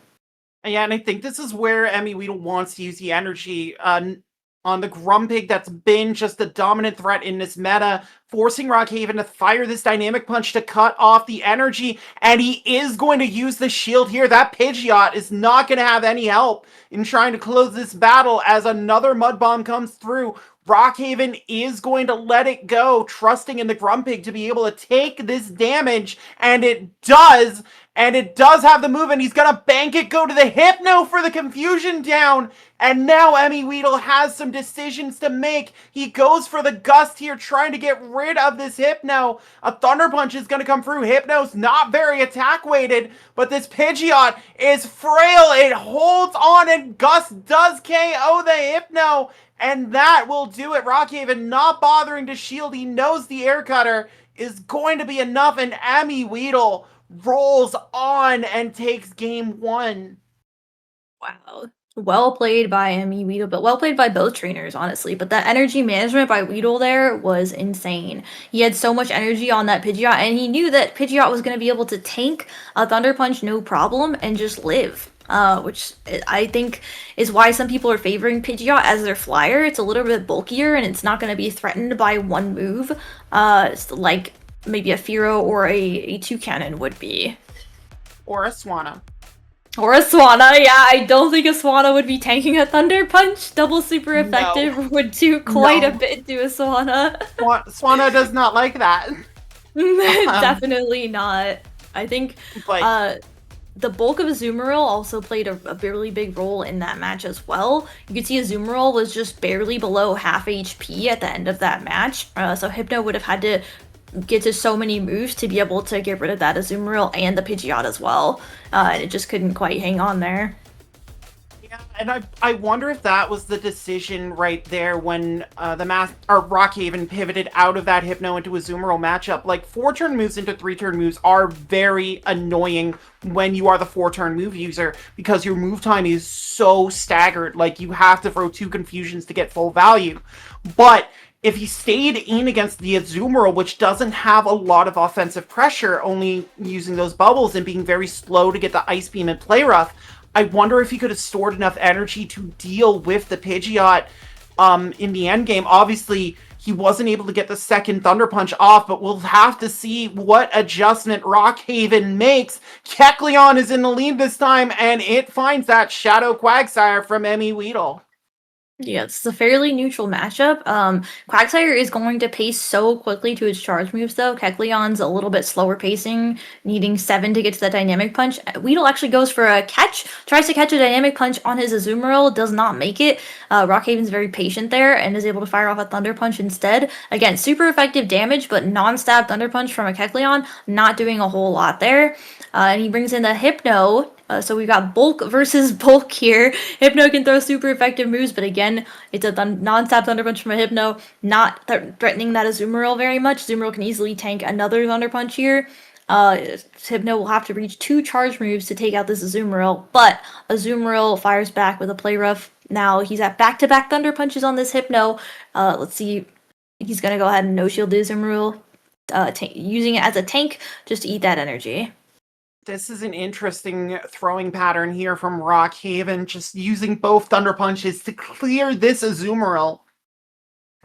Yeah, and I think this is where Emmy Weedle wants to use the energy on the Grumpig that's been just the dominant threat in this meta, forcing Rockhaven to fire this Dynamic Punch to cut off the energy, and he is going to use the shield here. That Pidgeot is not going to have any help in trying to close this battle as another Mud Bomb comes through. Rockhaven is going to let it go, trusting in the Grumpig to be able to take this damage, and it does. And it does have the move, and he's going to bank it, go to the Hypno for the confusion down. And now Emmy Weedle has some decisions to make. He goes for the Gust here, trying to get rid of this Hypno. A Thunder Punch is going to come through. Hypno's not very attack-weighted, but this Pidgeot is frail. It holds on, and Gust does KO the Hypno. And that will do it. Rockhaven not bothering to shield. He knows the Air Cutter is going to be enough, and Emmy Weedle rolls on and takes game one. Wow. Well played by Emmy Weedle, but well played by both trainers, honestly. But that energy management by Weedle there was insane. He had so much energy on that Pidgeot, and he knew that Pidgeot was going to be able to tank a Thunder Punch no problem and just live. Which I think is why some people are favoring Pidgeot as their flyer. It's a little bit bulkier, and it's not going to be threatened by one move, like maybe a Fearow or a Toucannon would be. Or a Swanna. Or a Swanna, yeah. I don't think a Swanna would be tanking a Thunder Punch. Double super effective would do quite a bit to a Swanna. Swanna does not like that. Definitely not. I think the bulk of Azumarill also played a really big role in that match as well. You could see Azumarill was just barely below half HP at the end of that match. So Hypno would have had to get to so many moves to be able to get rid of that Azumarill and the Pidgeot as well. And it just couldn't quite hang on there. Yeah, and I wonder if that was the decision right there when Rockhaven pivoted out of that Hypno into Azumarill matchup. Like, 4-turn moves into 3-turn moves are very annoying when you are the 4-turn move user, because your move time is so staggered. Like, you have to throw 2 confusions to get full value. But if he stayed in against the Azumarill, which doesn't have a lot of offensive pressure, only using those bubbles and being very slow to get the Ice Beam and Play Rough, I wonder if he could have stored enough energy to deal with the Pidgeot in the end game. Obviously, he wasn't able to get the second Thunder Punch off, but we'll have to see what adjustment Rockhaven makes. Kecleon is in the lead this time, and it finds that Shadow Quagsire from Emmy Weedle. Yeah, it's a fairly neutral matchup. Quagsire is going to pace so quickly to its charge moves, though. Kecleon's a little bit slower pacing, needing 7 to get to that Dynamic Punch. Weedle actually goes for a catch, tries to catch a Dynamic Punch on his Azumarill, does not make it. Rockhaven's very patient there and is able to fire off a Thunder Punch instead. Again, super effective damage, but non-stab Thunder Punch from a Kecleon, not doing a whole lot there. And he brings in the Hypno. So we've got bulk versus bulk here. Hypno can throw super effective moves, but again, it's a non-stab Thunder Punch from a Hypno, not threatening that Azumarill very much. Azumarill can easily tank another Thunder Punch here. Hypno will have to reach 2 charge moves to take out this Azumarill, but Azumarill fires back with a Play Rough. Now he's at back-to-back Thunder Punches on this Hypno. Let's see. He's going to go ahead and no-shield the Azumarill, using it as a tank just to eat that energy. This is an interesting throwing pattern here from Rockhaven, just using both Thunder Punches to clear this Azumarill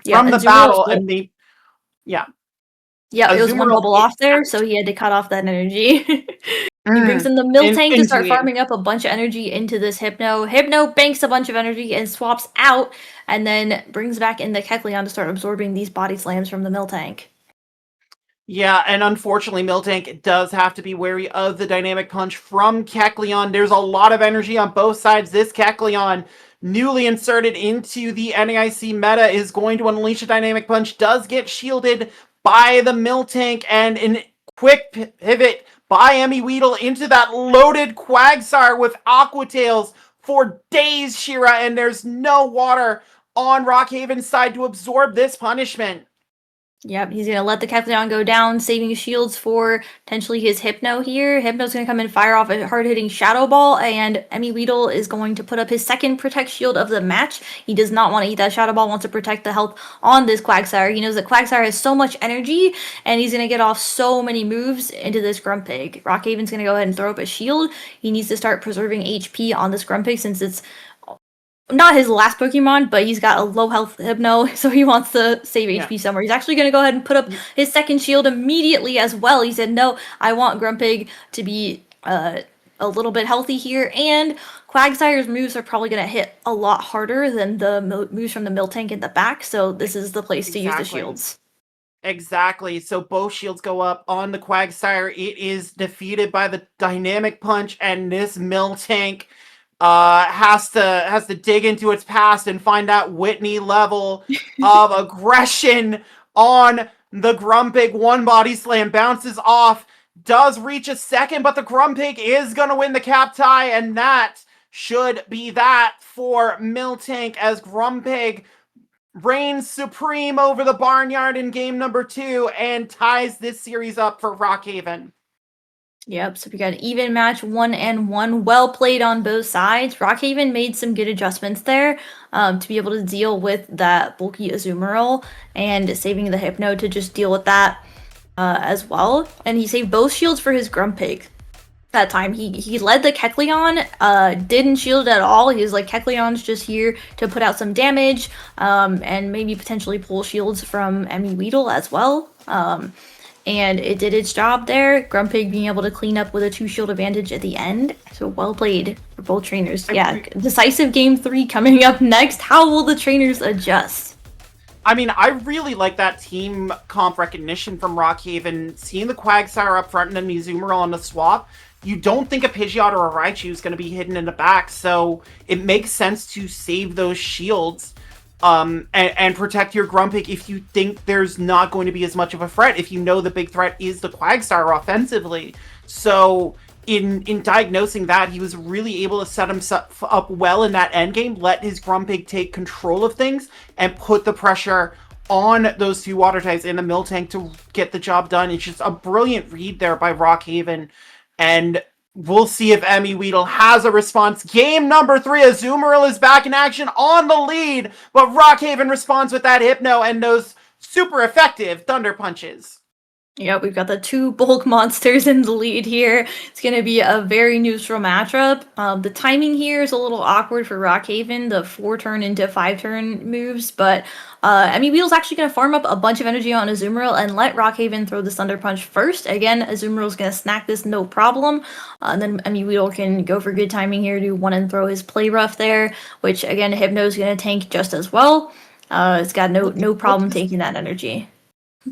from the battle. And they, yeah, it was one bubble off there, so he had to cut off that energy. He brings in the Miltank to start farming up a bunch of energy into this Hypno. Hypno banks a bunch of energy and swaps out, and then brings back in the Kecleon to start absorbing these body slams from the Miltank. Yeah, and unfortunately, Miltank does have to be wary of the Dynamic Punch from Kecleon. There's a lot of energy on both sides. This Kecleon, newly inserted into the NAIC meta, is going to unleash a Dynamic Punch, does get shielded by the Miltank, and an Quick pivot by Emmy Weedle into that loaded Quagsire with Aqua Tails for days, Shira, and there's no water on Rockhaven's side to absorb this punishment. Yep, he's going to let the Kecleon go down, saving shields for potentially his Hypno here. Hypno's going to come and fire off a hard-hitting Shadow Ball, and Emmy Weedle is going to put up his second Protect Shield of the match. He does not want to eat that Shadow Ball, wants to protect the health on this Quagsire. He knows that Quagsire has so much energy, and he's going to get off so many moves into this Grumpig. Rockhaven's going to go ahead and throw up a shield. He needs to start preserving HP on this Grumpig since it's not his last Pokemon, but he's got a low health Hypno, so he wants to save HP somewhere. He's actually going to go ahead and put up his second shield immediately as well. He said, no, I want Grumpig to be a little bit healthy here, and Quagsire's moves are probably going to hit a lot harder than the moves from the Miltank in the back, so this is the place to use the shields. Exactly. So both shields go up on the Quagsire. It is defeated by the Dynamic Punch, and this Miltank has to dig into its past and find that Whitney level of aggression on the Grumpig. One body slam bounces off, does reach a second, but the Grumpig is gonna win the cap tie, and that should be that for Miltank as Grumpig reigns supreme over the Barnyard in game number 2 and ties this series up for Rockhaven. Yep, so we got an even match, 1-1, well played on both sides. Rockhaven made some good adjustments there to be able to deal with that bulky Azumarill and saving the Hypno to just deal with that as well. And he saved both shields for his Grumpig that time. He led the Kecleon, didn't shield at all. He was like, Kecleon's just here to put out some damage and maybe potentially pull shields from Emmy Weedle as well. And it did its job there. Grumpig being able to clean up with a 2-shield advantage at the end. So well played for both trainers. Yeah, decisive game 3 coming up next. How will the trainers adjust? I mean, I really like that team comp recognition from Rockhaven. Seeing the Quagsire up front and then Azumarill on the swap, you don't think a Pidgeot or a Raichu is going to be hidden in the back, so it makes sense to save those shields and protect your Grumpig if you think there's not going to be as much of a threat, if you know the big threat is the Quagsire offensively. So in diagnosing that, he was really able to set himself up well in that endgame, let his Grumpig take control of things, and put the pressure on those 2 water types in the Miltank to get the job done. It's just a brilliant read there by Rockhaven, and we'll see if Emmy Weedle has a response. Game number 3, Azumarill is back in action on the lead, but Rockhaven responds with that Hypno and those super effective Thunder Punches. Yeah, we've got the 2 bulk monsters in the lead here. It's going to be a very neutral matchup. The timing here is a little awkward for Rockhaven, the 4-turn into 5-turn moves, but Emmy Weedle's actually going to farm up a bunch of energy on Azumarill and let Rockhaven throw the Thunder Punch first. Again, Azumarill's going to snack this no problem, and then Emmy Weedle can go for good timing here, do 1 and throw his Play Rough there, which again, Hypno's going to tank just as well. It's got no problem taking that energy.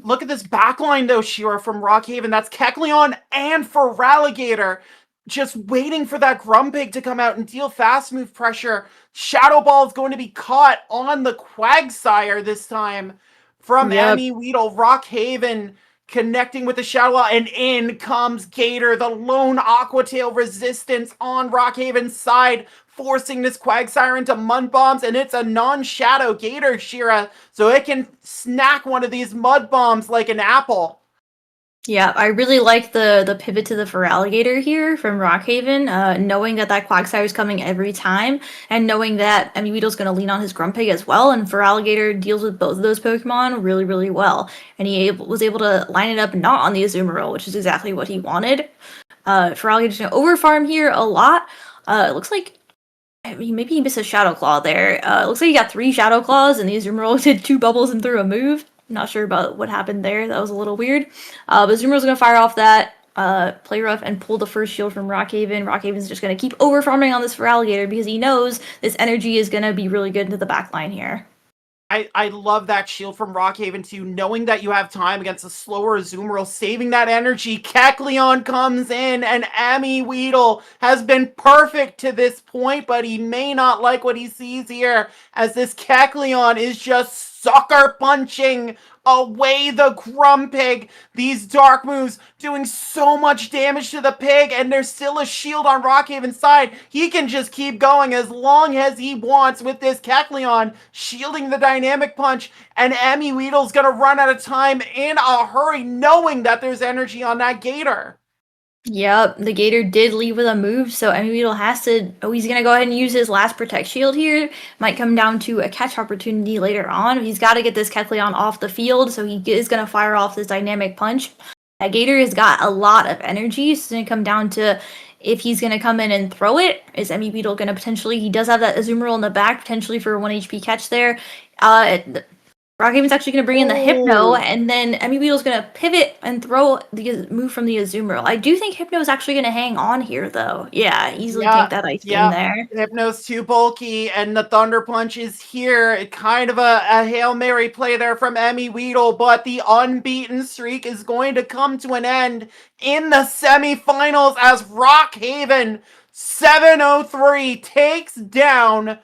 Look at this backline, though, Shira, from Rockhaven. That's Kecleon and Feraligatr just waiting for that Grumpig to come out and deal fast move pressure. Shadow Ball is going to be caught on the Quagsire this time from Emmy Weedle. Rockhaven connecting with the Shadow Ball, and in comes Gator, the lone Aqua Tail resistance on Rockhaven's side, forcing this Quagsire into Mud Bombs, and it's a non-Shadow Gator, Shira, so it can snack one of these Mud Bombs like an apple. Yeah, I really like the pivot to the Feraligatr here from Rockhaven, knowing that Quagsire is coming every time, and knowing that Emmy Weedle's going to lean on his Grumpig as well, and Feraligatr deals with both of those Pokemon really, really well. And he was able to line it up not on the Azumarill, which is exactly what he wanted. Feraligatr's going to overfarm here a lot. It looks like maybe he missed a Shadow Claw there. It looks like he got 3 Shadow Claws, and the Azumarill did 2 bubbles and threw a move. Not sure about what happened there. That was a little weird. But Azumarill's going to fire off that Play Rough and pull the first shield from Rockhaven. Rockhaven's just going to keep overfarming on this Feraligatr because he knows this energy is going to be really good into the back line here. I love that shield from Rockhaven too, knowing that you have time against a slower Azumarill, saving that energy. Kecleon comes in, and Emmy Weedle has been perfect to this point, but he may not like what he sees here, as this Kecleon is just sucker punching away the Grumpig. These dark moves doing so much damage to the pig, and there's still a shield on Rockhaven's side. He can just keep going as long as he wants with this Kecleon shielding the dynamic punch, and Emmy Weedle's gonna run out of time in a hurry, knowing that there's energy on that Gator. Yep, the Gator did leave with a move, so Emmy Weedle has to. Oh, he's gonna go ahead and use his last Protect Shield here. Might come down to a catch opportunity later on. He's got to get this Kecleon off the field, so he is gonna fire off this Dynamic Punch. That Gator has got a lot of energy, so it's gonna come down to if he's gonna come in and throw it. Is Emmy Weedle gonna potentially? He does have that Azumarill in the back, potentially for a 1 HP catch there. Rockhaven's actually going to bring in the Hypno, and then Emmy Weedle's going to pivot and throw the move from the Azumarill. I do think Hypno is actually going to hang on here, though. Yeah, easily take that Ice Beam there. Hypno's too bulky, and the Thunder Punch is here. Kind of a Hail Mary play there from Emmy Weedle, but the unbeaten streak is going to come to an end in the semifinals as Rockhaven 703 takes down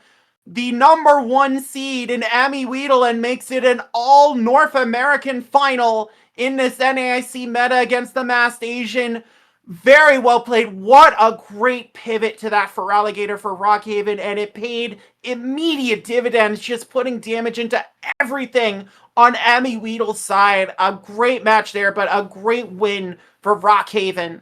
the #1 seed in Emmy Weedle and makes it an all North American final in this NAIC meta against the Masked Asian. Very well played. What a great pivot to that for Alligator for Rockhaven, and it paid immediate dividends, just putting damage into everything on Emmy Weedle's side. A great match there, but a great win for Rockhaven.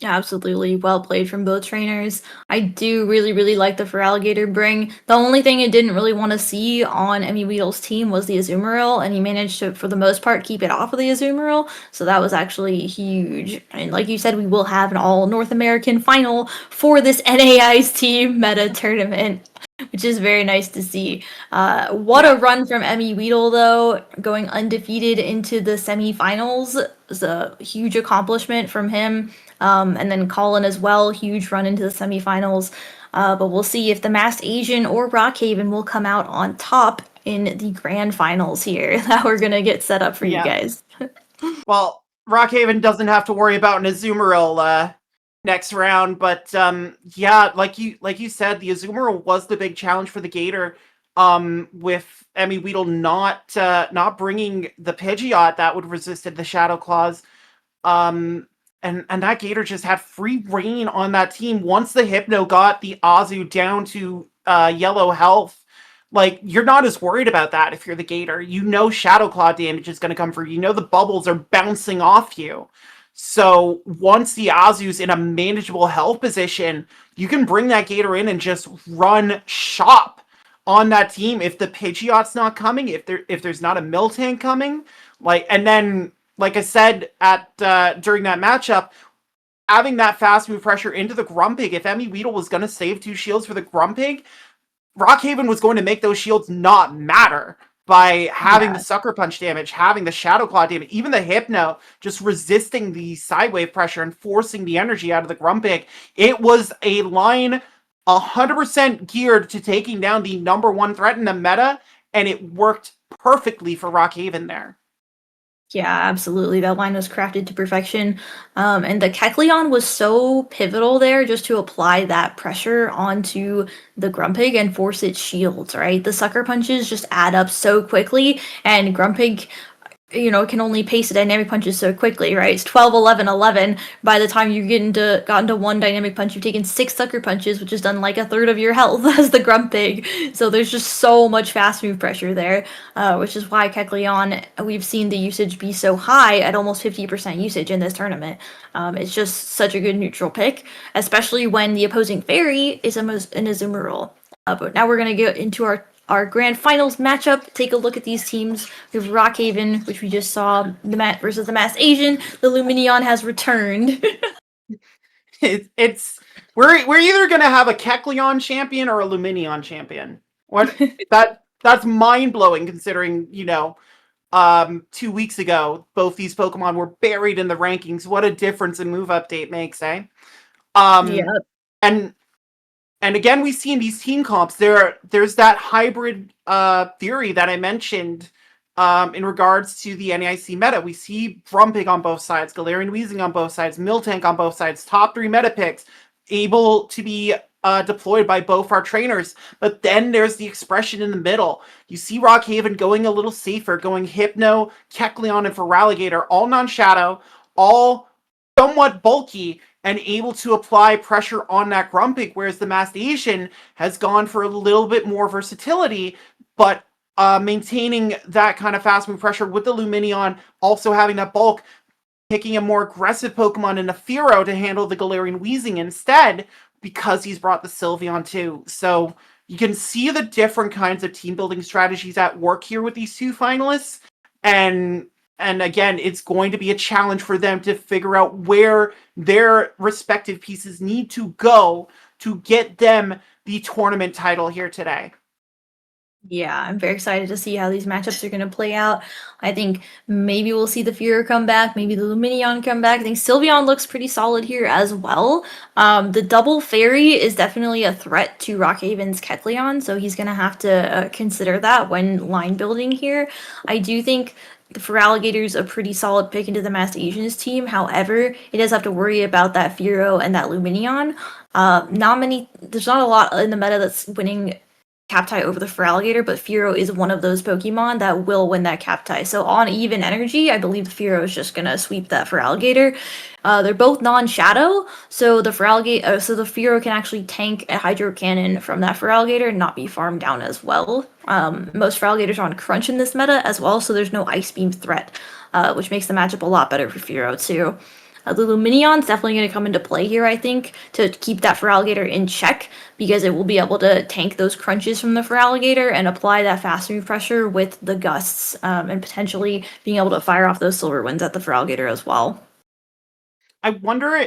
Absolutely well played from both trainers. I do really like the Feraligatr bring. The only thing it didn't really want to see on Emmy Weedle's team was the Azumarill, and he managed to, for the most part, keep it off of the Azumarill, so that was actually huge. And like you said, we will have an all North American final for this NAIC meta tournament, which is very nice to see. What a run from Emmy Weedle, though, going undefeated into the semifinals is a huge accomplishment from him. And then Colin as well, huge run into the semifinals. But we'll see if the Masked Asian or Rockhaven will come out on top in the grand finals here that we're going to get set up for you guys. Well, Rockhaven doesn't have to worry about an Azumarill next round, but yeah, like you said, the Azumarill was the big challenge for the Gator. With Emmy Weedle not bringing the Pidgeot that would resisted the Shadow Claws. And that Gator just had free reign on that team. Once the Hypno got the Azu down to yellow health, like, you're not as worried about that if you're the Gator. You know Shadow Claw damage is going to come through. You know the bubbles are bouncing off you. So once the Azu's in a manageable health position, you can bring that Gator in and just run shop on that team. If the Pidgeot's not coming, if there's not a Miltank coming, and then, like I said during that matchup, having that fast move pressure into the Grumpig, if Emmy Weedle was going to save 2 shields for the Grumpig, Rockhaven was going to make those shields not matter by having the Sucker Punch damage, having the Shadow Claw damage, even the Hypno, just resisting the Sidewave pressure and forcing the energy out of the Grumpig. It was a line 100% geared to taking down the #1 threat in the meta, and it worked perfectly for Rockhaven there. Yeah, absolutely. That line was crafted to perfection. And the Kecleon was so pivotal there just to apply that pressure onto the Grumpig and force its shields, right? The Sucker Punches just add up so quickly, and Grumpig, can only pace the dynamic punches so quickly, right? It's 12, 11, 11. By the time you got into 1 dynamic punch, you've taken 6 sucker punches, which has done like 1/3 of your health as the Grumpig. So there's just so much fast move pressure there, which is why Kecleon, we've seen the usage be so high at almost 50% usage in this tournament. It's just such a good neutral pick, especially when the opposing fairy is an Azumarill. But now we're going to get into our grand finals matchup. Take a look at these teams. We have Rockhaven, which we just saw, versus the Masked Asian. The Lumineon has returned. We're either gonna have a Kecleon champion or a Lumineon champion. That's mind blowing considering 2 weeks ago both these Pokemon were buried in the rankings. What a difference a move update makes, eh? And again, we've seen these team comps. There's that hybrid theory that I mentioned in regards to the NAIC meta. We see Grumpig on both sides, Galarian Weezing on both sides, Miltank on both sides, top 3 meta picks, able to be deployed by both our trainers. But then there's the expression in the middle. You see Rockhaven going a little safer, going Hypno, Kecleon, and Feraligatr, all non-shadow, all somewhat bulky, and able to apply pressure on that Grumpig, whereas the Masked Asian has gone for a little bit more versatility, but maintaining that kind of fast move pressure with the Lumineon, also having that bulk, picking a more aggressive Pokemon in a Fearow to handle the Galarian Weezing instead, because he's brought the Sylveon too. So you can see the different kinds of team building strategies at work here with these two finalists. And again, it's going to be a challenge for them to figure out where their respective pieces need to go to get them the tournament title here today. Yeah, I'm very excited to see how these matchups are going to play out. I think maybe we'll see the Fearow come back, maybe the Lumineon come back. I think Sylveon looks pretty solid here as well. The double fairy is definitely a threat to Rockhaven's Kecleon, so he's going to have to consider that when line building here. I do think the Feraligator's a pretty solid pick into the Masked Asians team. However, it does have to worry about that Fearow and that Lumineon. There's not a lot in the meta that's winning cap tie over the Feraligatr, but Fearow is one of those Pokemon that will win that cap tie. So on even energy, I believe the Fearow is just gonna sweep that Feraligatr. They're both non-shadow, so the Fearow can actually tank a Hydro Cannon from that Feraligatr and not be farmed down as well. Most Feraligatrs are on Crunch in this meta as well, so there's no Ice Beam threat, which makes the matchup a lot better for Fearow too. The Lumineon's definitely going to come into play here, I think, to keep that Feraligatr in check, because it will be able to tank those crunches from the Feraligatr and apply that fast move pressure with the gusts, and potentially being able to fire off those Silver Winds at the Feraligatr as well. I wonder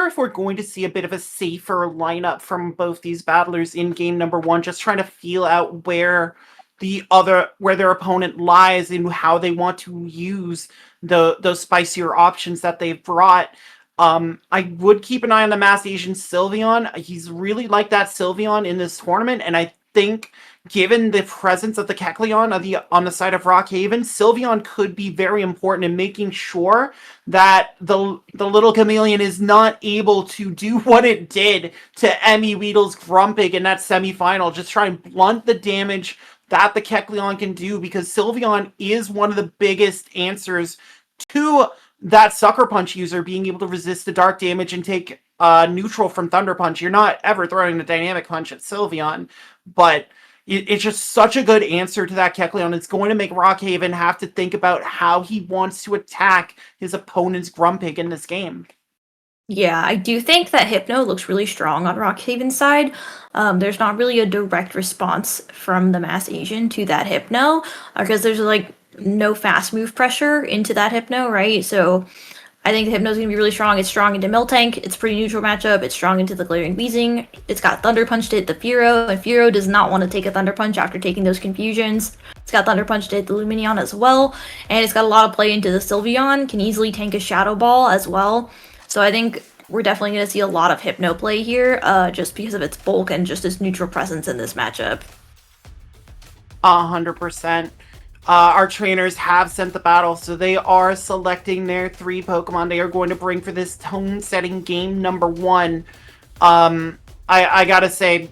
if we're going to see a bit of a safer lineup from both these battlers in game number one, just trying to feel out where their opponent lies and how they want to use those spicier options that they've brought. I would keep an eye on the Masked Asian Sylveon. He's really like that Sylveon in this tournament, and I think given the presence of the Kecleon on the side of Rockhaven, Sylveon could be very important in making sure that the little chameleon is not able to do what it did to Emmy Weedle's Grumpig in that semifinal. Just try and blunt the damage that the Kecleon can do, because Sylveon is one of the biggest answers to that Sucker Punch user being able to resist the dark damage and take neutral from Thunder Punch. You're not ever throwing the Dynamic Punch at Sylveon, but it's just such a good answer to that Kecleon. It's going to make Rockhaven have to think about how he wants to attack his opponent's Grumpig in this game. Yeah, I do think that Hypno looks really strong on Rockhaven's side. There's not really a direct response from the Masked Asian to that Hypno, because there's like no fast move pressure into that Hypno, right? So I think the Hypno's going to be really strong. It's strong into Miltank. It's pretty neutral matchup. It's strong into the Galarian Weezing. It's got Thunder Punch to hit the Fearow, and Fearow does not want to take a Thunder Punch after taking those confusions. It's got Thunder Punch to hit the Lumineon as well, and it's got a lot of play into the Sylveon. Can easily tank a Shadow Ball as well. So I think we're definitely going to see a lot of Hypno play here, just because of its bulk and just its neutral presence in this matchup. 100%. Our trainers have sent the battle, so they are selecting their 3 Pokemon they are going to bring for this tone-setting game number 1. I gotta say,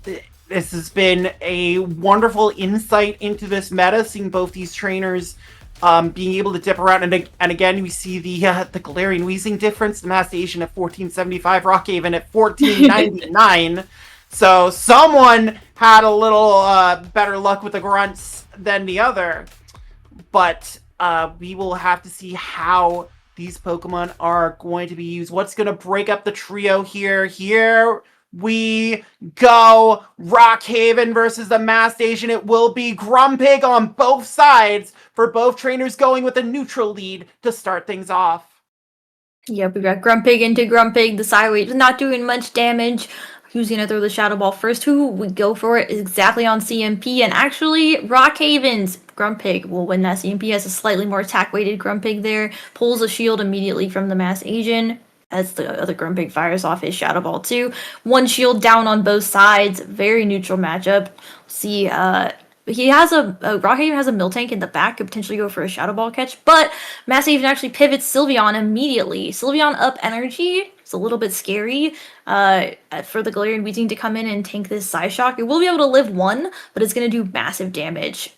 this has been a wonderful insight into this meta, seeing both these trainers being able to dip around, and again we see the Galarian Weezing difference. The Masked Asian at 1475, Rockhaven at 1499. So someone had a little better luck with the grunts than the other, but we will have to see how these Pokemon are going to be used. What's going to break up the trio here? Here we go. Rockhaven versus the Masked Asian. It will be Grumpig on both sides, for both trainers going with a neutral lead to start things off. Yep, we got Grumpig into Grumpig. The Sideways not doing much damage. Who's going to throw the Shadow Ball first? Who would go for it exactly on CMP? And actually, Rockhaven's Grumpig will win that CMP. Has a slightly more attack-weighted Grumpig there. Pulls a shield immediately from the Masked Asian, as the other Grumpig fires off his Shadow Ball too. One shield down on both sides. Very neutral matchup. See, he has Rockhaven has a Miltank in the back, could potentially go for a Shadow Ball catch, but Masked Asian actually pivots Sylveon immediately. Sylveon up energy. a little bit scary for the Galarian Weezing to come in and tank this Psyshock. It will be able to live 1, but it's going to do massive damage.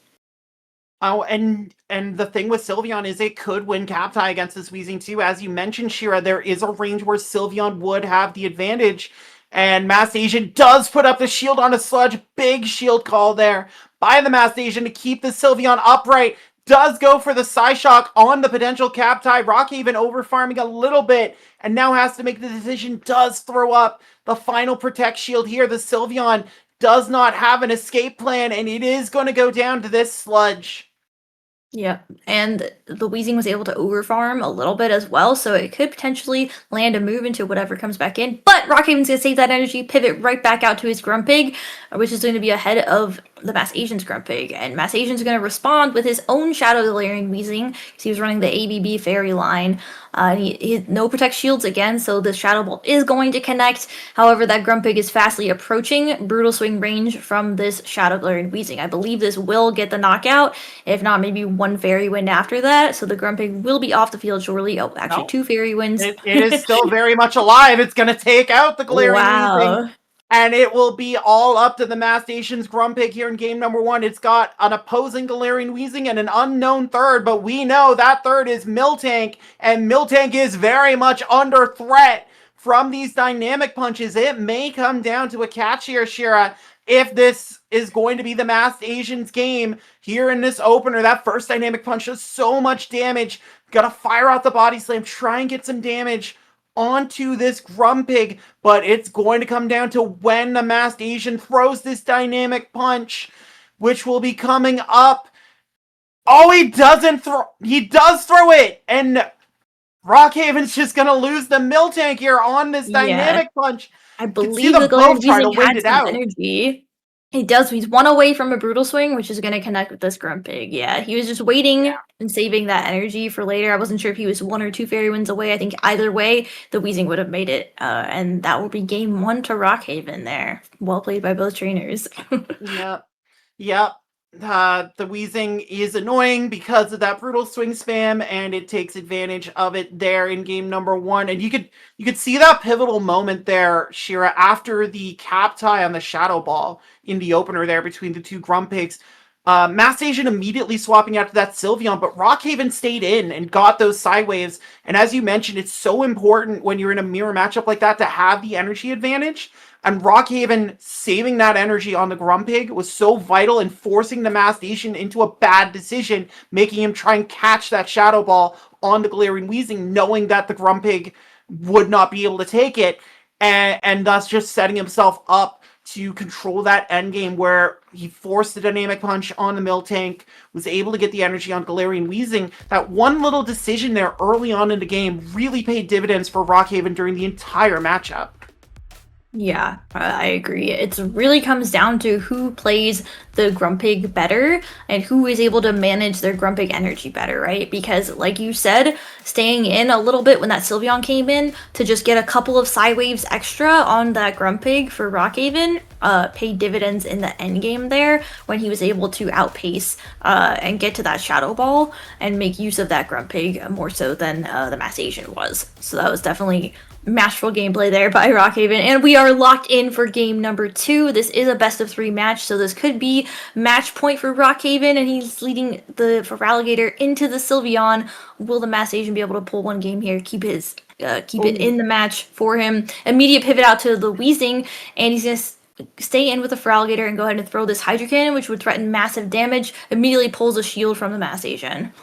Oh, and the thing with Sylveon is it could win cap tie against this Weezing too. As you mentioned, Shira, there is a range where Sylveon would have the advantage. And Masked Asian does put up the shield on a Sludge. Big shield call there by the Masked Asian to keep the Sylveon upright. Does go for the Psyshock on the potential cap tie. Rockhaven over farming a little bit and now has to make the decision. Does throw up the final Protect shield here. The Sylveon does not have an escape plan, and it is going to go down to this Sludge. Yeah, and the Weezing was able to overfarm a little bit as well, so it could potentially land a move into whatever comes back in. But Rockhaven's going to save that energy, pivot right back out to his Grumpig, which is going to be ahead of the Masked Asian's Grumpig. And Masked Asian's going to respond with his own Shadow Galarian Weezing, because he was running the ABB Fairy line. He no Protect shields again, so the Shadow Ball is going to connect. However, that Grumpig is fastly approaching Brutal Swing range from this Shadow Galarian Weezing. I believe this will get the knockout. If not, maybe one Fairy Wind after that. So the Grumpig will be off the field shortly. Oh, actually, No. 2 Fairy Winds. It is still very much alive. It's going to take out the Galarian Weezing. And it will be all up to the Masked Asian's Grumpig here in game number 1. It's got an opposing Galarian Weezing and an unknown third, but we know that third is Miltank, and Miltank is very much under threat from these dynamic punches. It may come down to a catch here, Shira, if this is going to be the Masked Asian's game here in this opener. That first dynamic punch does so much damage. Gotta fire out the Body Slam, try and get some damage onto this Grumpig, but it's going to come down to when the Masked Asian throws this dynamic punch, which will be coming up. Oh, he does throw it, and Rockhaven's just gonna lose the Miltank here on this dynamic punch. I believe the Galarian Weezing had some energy. He does. He's 1 away from a Brutal Swing, which is going to connect with this Grumpig. Yeah, he was just waiting and saving that energy for later. I wasn't sure if he was 1 or 2 Fairy Winds away. I think either way, the Weezing would have made it. And that will be game 1 to Rockhaven there. Well played by both trainers. Yep. The Weezing is annoying because of that Brutal Swing spam, and it takes advantage of it there in game number 1. And you could see that pivotal moment there, Shira, after the cap tie on the Shadow Ball in the opener there between the two Grumpigs. Masked Asian immediately swapping out to that Sylveon, but Rockhaven stayed in and got those side waves. And as you mentioned, it's so important when you're in a mirror matchup like that to have the energy advantage. And Rockhaven saving that energy on the Grumpig was so vital in forcing the Masked Asian into a bad decision, making him try and catch that Shadow Ball on the Galarian Weezing, knowing that the Grumpig would not be able to take it, and thus just setting himself up to control that endgame where he forced the dynamic punch on the Miltank, was able to get the energy on Galarian Weezing. That one little decision there early on in the game really paid dividends for Rockhaven during the entire matchup. Yeah, I agree. It really comes down to who plays the Grumpig better and who is able to manage their Grumpig energy better, right? Because like you said, staying in a little bit when that Sylveon came in to just get a couple of side waves extra on that Grumpig for Rockhaven paid dividends in the end game there when he was able to outpace and get to that Shadow Ball and make use of that Grumpig more so than the Masked Asian was. So that was definitely masterful gameplay there by Rockhaven, and we are locked in for game number 2. This is a best of 3 match, so this could be match point for Rockhaven, and he's leading the Feraligatr into the Sylveon. Will the Masked Asian be able to pull one game here, keep it in the match for him? Immediate pivot out to the Weezing, and he's gonna stay in with the Feraligatr and go ahead and throw this Hydro Cannon, which would threaten massive damage. Immediately pulls a shield from the Masked Asian.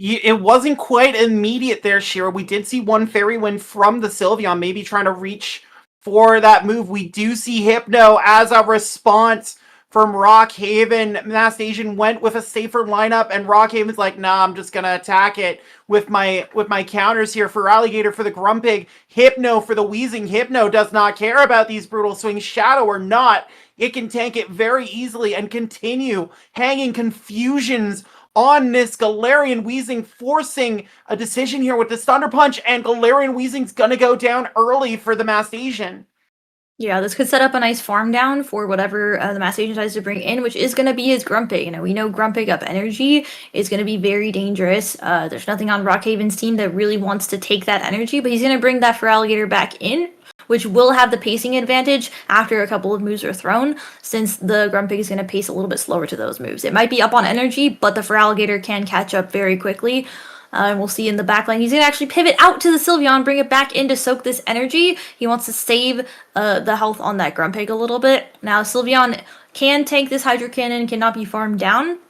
It wasn't quite immediate there, Shira. We did see one Fairy Wind from the Sylveon, maybe trying to reach for that move. We do see Hypno as a response from Rockhaven. Masked Asian went with a safer lineup, and Rockhaven's like, nah, I'm just gonna attack it with my counters here. Feraligatr for the Grumpig, Hypno for the Weezing. Hypno does not care about these Brutal Swings, Shadow or not. It can tank it very easily and continue hanging confusions on this Galarian Weezing, forcing a decision here with this Thunder Punch, and Galarian Weezing's gonna go down early for the Masked Asian. Yeah, this could set up a nice farm down for whatever the Mass Agent decides to bring in, which is going to be his Grumpig. You know, we know Grumpig up energy is going to be very dangerous. There's nothing on Rockhaven's team that really wants to take that energy, but he's going to bring that Feraligatr back in, which will have the pacing advantage after a couple of moves are thrown, since the Grumpig is going to pace a little bit slower to those moves. It might be up on energy, but the Feraligatr can catch up very quickly. And we'll see in the backline, he's going to actually pivot out to the Sylveon, bring it back in to soak this energy. He wants to save the health on that Grumpig a little bit. Now, Sylveon can tank this Hydro Cannon, cannot be farmed down.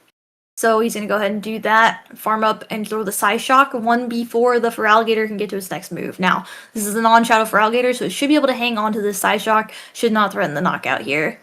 So he's going to go ahead and do that, farm up, and throw the Psyshock one before the Feraligatr can get to his next move. Now, this is a non-Shadow Feraligatr, so it should be able to hang on to this Psyshock, should not threaten the knockout here.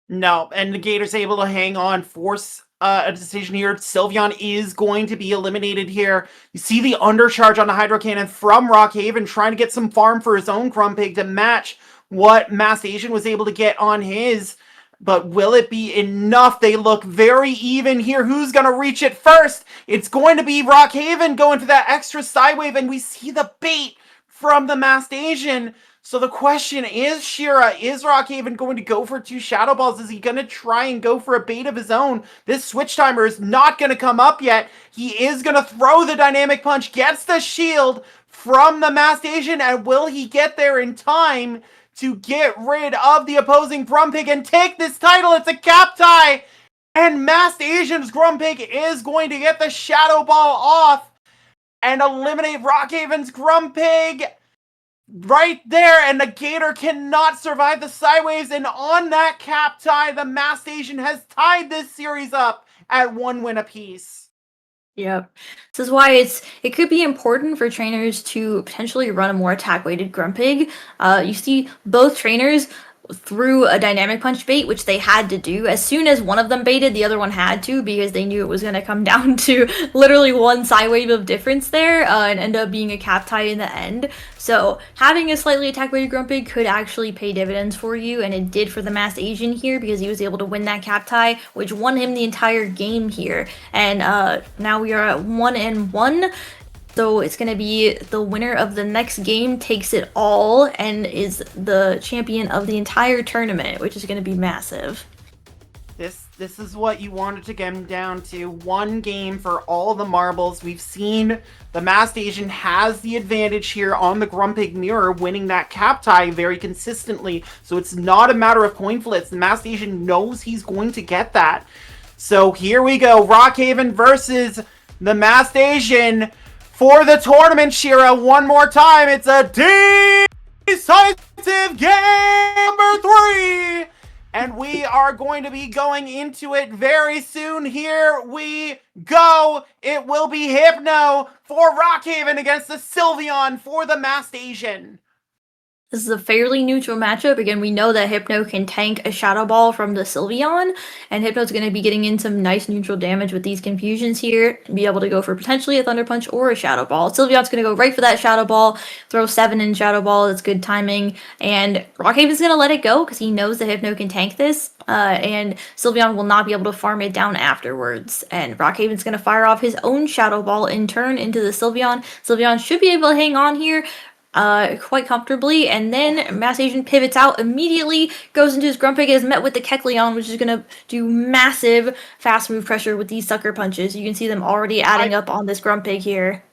No, and the Gator's able to hang on, force a decision here. Sylveon is going to be eliminated here. You see the undercharge on the Hydro Cannon from Rockhaven, trying to get some farm for his own Grumpig to match what Mass Asian was able to get on his. But will it be enough? They look very even here. Who's going to reach it first? It's going to be Rockhaven going for that extra Psywave, and we see the bait from the Masked Asian. So the question is, Shira, is Rockhaven going to go for 2 Shadow Balls? Is he going to try and go for a bait of his own? This switch timer is not going to come up yet. He is going to throw the Dynamic Punch, gets the shield from the Masked Asian, and will he get there in time to get rid of the opposing Grumpig and take this title? It's a cap tie, and Masked Asian's Grumpig is going to get the Shadow Ball off and eliminate Rockhaven's Grumpig. Right there, and the Gator cannot survive the Psywaves, and on that cap tie, the Masked Asian has tied this series up at 1 win apiece. Yep. This is why it could be important for trainers to potentially run a more attack-weighted Grumpig. You see both trainers threw a Dynamic Punch bait, which they had to do. As soon as one of them baited, the other one had to, because they knew it was going to come down to literally one Psywave of difference there, and end up being a cap tie in the end. So having a slightly attack-weighted Grumpig could actually pay dividends for you, and it did for the Masked Asian here, because he was able to win that cap tie, which won him the entire game here. And now we are at 1-1. So it's going to be the winner of the next game takes it all and is the champion of the entire tournament, which is going to be massive. This is what you wanted to get down to. 1 game for all the marbles. We've seen the Masked Asian has the advantage here on the Grumpig mirror, winning that cap tie very consistently. So it's not a matter of coin flips. The Masked Asian knows he's going to get that. So here we go. Rockhaven versus the Masked Asian. For the tournament, Shira, one more time, it's a decisive game number 3! And we are going to be going into it very soon. Here we go. It will be Hypno for Rockhaven against the Sylveon for the Masked Asian. This is a fairly neutral matchup. Again, we know that Hypno can tank a Shadow Ball from the Sylveon, and Hypno's going to be getting in some nice neutral damage with these confusions here, be able to go for potentially a Thunder Punch or a Shadow Ball. Sylveon's going to go right for that Shadow Ball, throw 7 in Shadow Ball, that's good timing, and Rockhaven's going to let it go because he knows that Hypno can tank this, and Sylveon will not be able to farm it down afterwards. And Rockhaven's going to fire off his own Shadow Ball in turn into the Sylveon. Sylveon should be able to hang on here quite comfortably, and then Masked Asian pivots out immediately, goes into his Grumpig, is met with the Kecleon, which is going to do massive fast move pressure with these sucker punches. You can see them already adding up on this Grumpig here.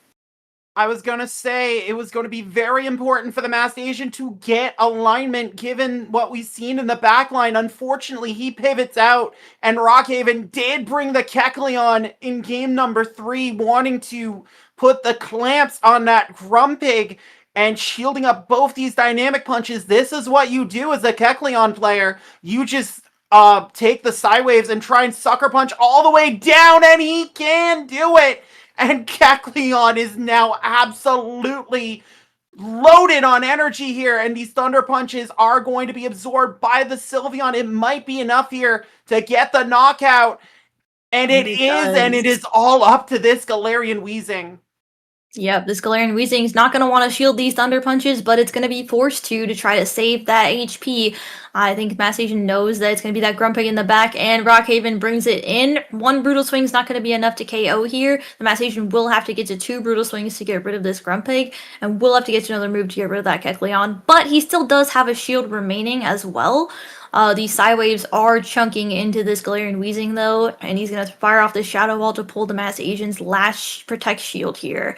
I was going to say it was going to be very important for the Masked Asian to get alignment given what we've seen in the backline. Unfortunately, he pivots out, and Rockhaven did bring the Kecleon in game number 3, wanting to put the clamps on that Grumpig and shielding up both these Dynamic Punches. This is what you do as a Kecleon player. You just take the Psywaves and try and Sucker Punch all the way down, and he can do it. And Kecleon is now absolutely loaded on energy here, and these Thunder Punches are going to be absorbed by the Sylveon. It might be enough here to get the knockout, and it is all up to this Galarian Weezing. Yep, this Galarian Weezing is not going to want to shield these Thunder Punches, but it's going to be forced to try to save that HP. I think Mass Asian knows that it's going to be that Grumpig in the back, and Rockhaven brings it in. One Brutal Swing is not going to be enough to KO here. The Mass Asian will have to get to 2 Brutal Swings to get rid of this Grumpig, and will have to get to another move to get rid of that Kecleon, but he still does have a shield remaining as well. These Psywaves are chunking into this Galarian Weezing though, and he's going to fire off the Shadow Wall to pull the Mass Asian's last Protect Shield here.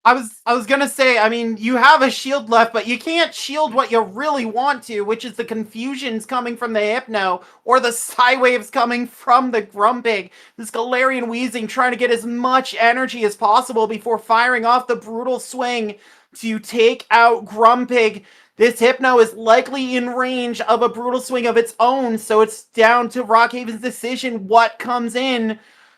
I was gonna say, I mean, you have a shield left, but you can't shield what you really want to, which is the confusions coming from the Hypno, or the Psywaves coming from the Grumpig. This Galarian Weezing trying to get as much energy as possible before firing off the Brutal Swing to take out Grumpig. This Hypno is likely in range of a Brutal Swing of its own, so it's down to Rockhaven's decision what comes in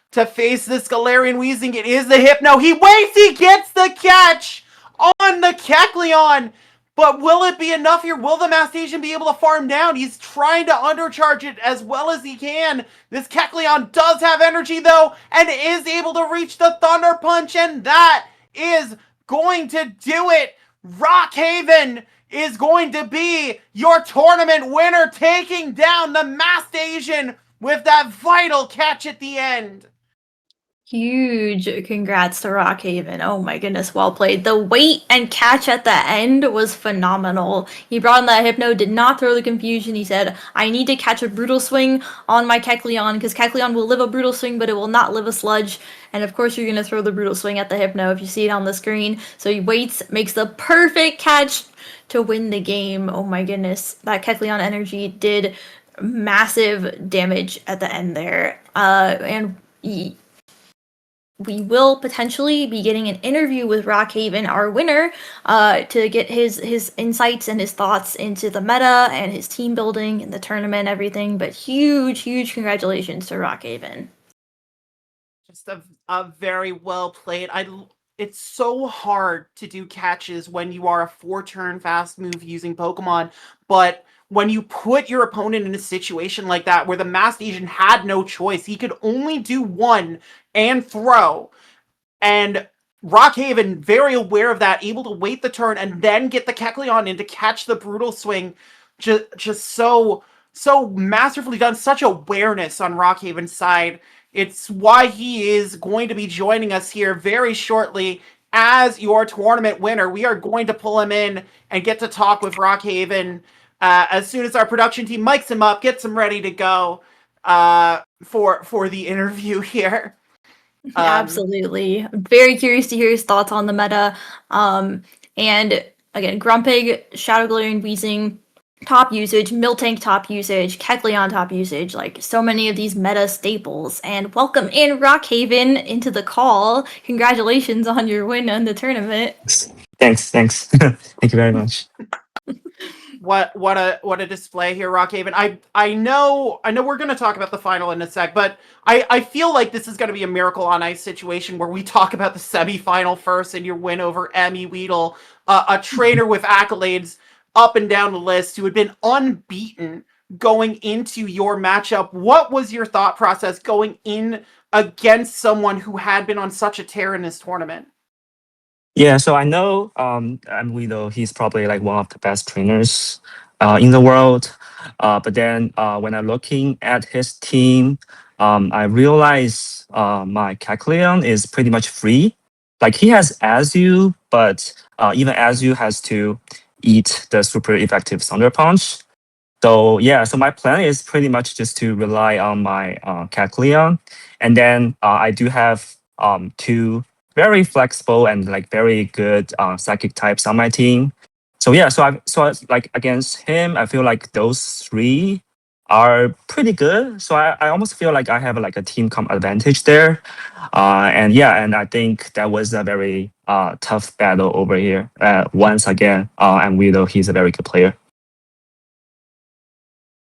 to face this Galarian Weezing. It is the Hypno. He waits, he gets the catch on the Kecleon. But will it be enough here? Will the Mass Asian be able to farm down? He's trying to undercharge it as well as he can. This Kecleon does have energy though, and is able to reach the Thunder Punch, and that is going to do it. Rockhaven is going to be your tournament winner, taking down the Mass Asian with that vital catch at the end. Huge congrats to Rockhaven. Oh my goodness, well played. The wait and catch at the end was phenomenal. He brought in that Hypno, did not throw the confusion. He said, I need to catch a Brutal Swing on my Kecleon, because Kecleon will live a Brutal Swing, but it will not live a Sludge. And of course, you're going to throw the Brutal Swing at the Hypno if you see it on the screen. So he waits, makes the perfect catch to win the game. Oh my goodness, that Kecleon energy did massive damage at the end there. We will potentially be getting an interview with Rockhaven, our winner, to get his insights and his thoughts into the meta and his team building and the tournament and everything. But huge congratulations to Rockhaven. Just a very well played. It's so hard to do catches when you are a 4-turn fast move using Pokemon, but when you put your opponent in a situation like that where the Mass Asian had no choice, he could only do one and throw. And Rockhaven, very aware of that, able to wait the turn and then get the Kecleon in to catch the Brutal Swing. Just so masterfully done. Such awareness on Rockhaven's side. It's why he is going to be joining us here very shortly as your tournament winner. We are going to pull him in and get to talk with Rockhaven as soon as our production team mics him up, gets him ready to go for the interview here. Absolutely. I'm very curious to hear his thoughts on the meta. And again, Grumpig, Shadow Galarian Weezing, top usage, Miltank top usage, Kecleon top usage, like so many of these meta staples. And welcome in Rockhaven into the call. Congratulations on your win in the tournament. Thanks. Thank you very much. What a display here, Rockhaven. I know we're gonna talk about the final in a sec, but I feel like this is gonna be a Miracle on Ice situation where we talk about the semifinal first and your win over Emmy Weedle, a trainer with accolades up and down the list who had been unbeaten going into your matchup. What was your thought process going in against someone who had been on such a tear in this tournament? Yeah, so I know Guido, he's probably like one of the best trainers in the world. But then when I'm looking at his team, I realize my Kecleon is pretty much free. Like he has Azu, but even Azu has to eat the super effective Thunder Punch. So yeah, so my plan is pretty much just to rely on my Kecleon. And then I do have 2 very flexible and like very good psychic types on my team. So yeah, so I like against him, I feel like those 3 are pretty good. So I almost feel like I have like a team comp advantage there. And yeah, and I think that was a very tough battle over here. Once again, and Guido, he's a very good player.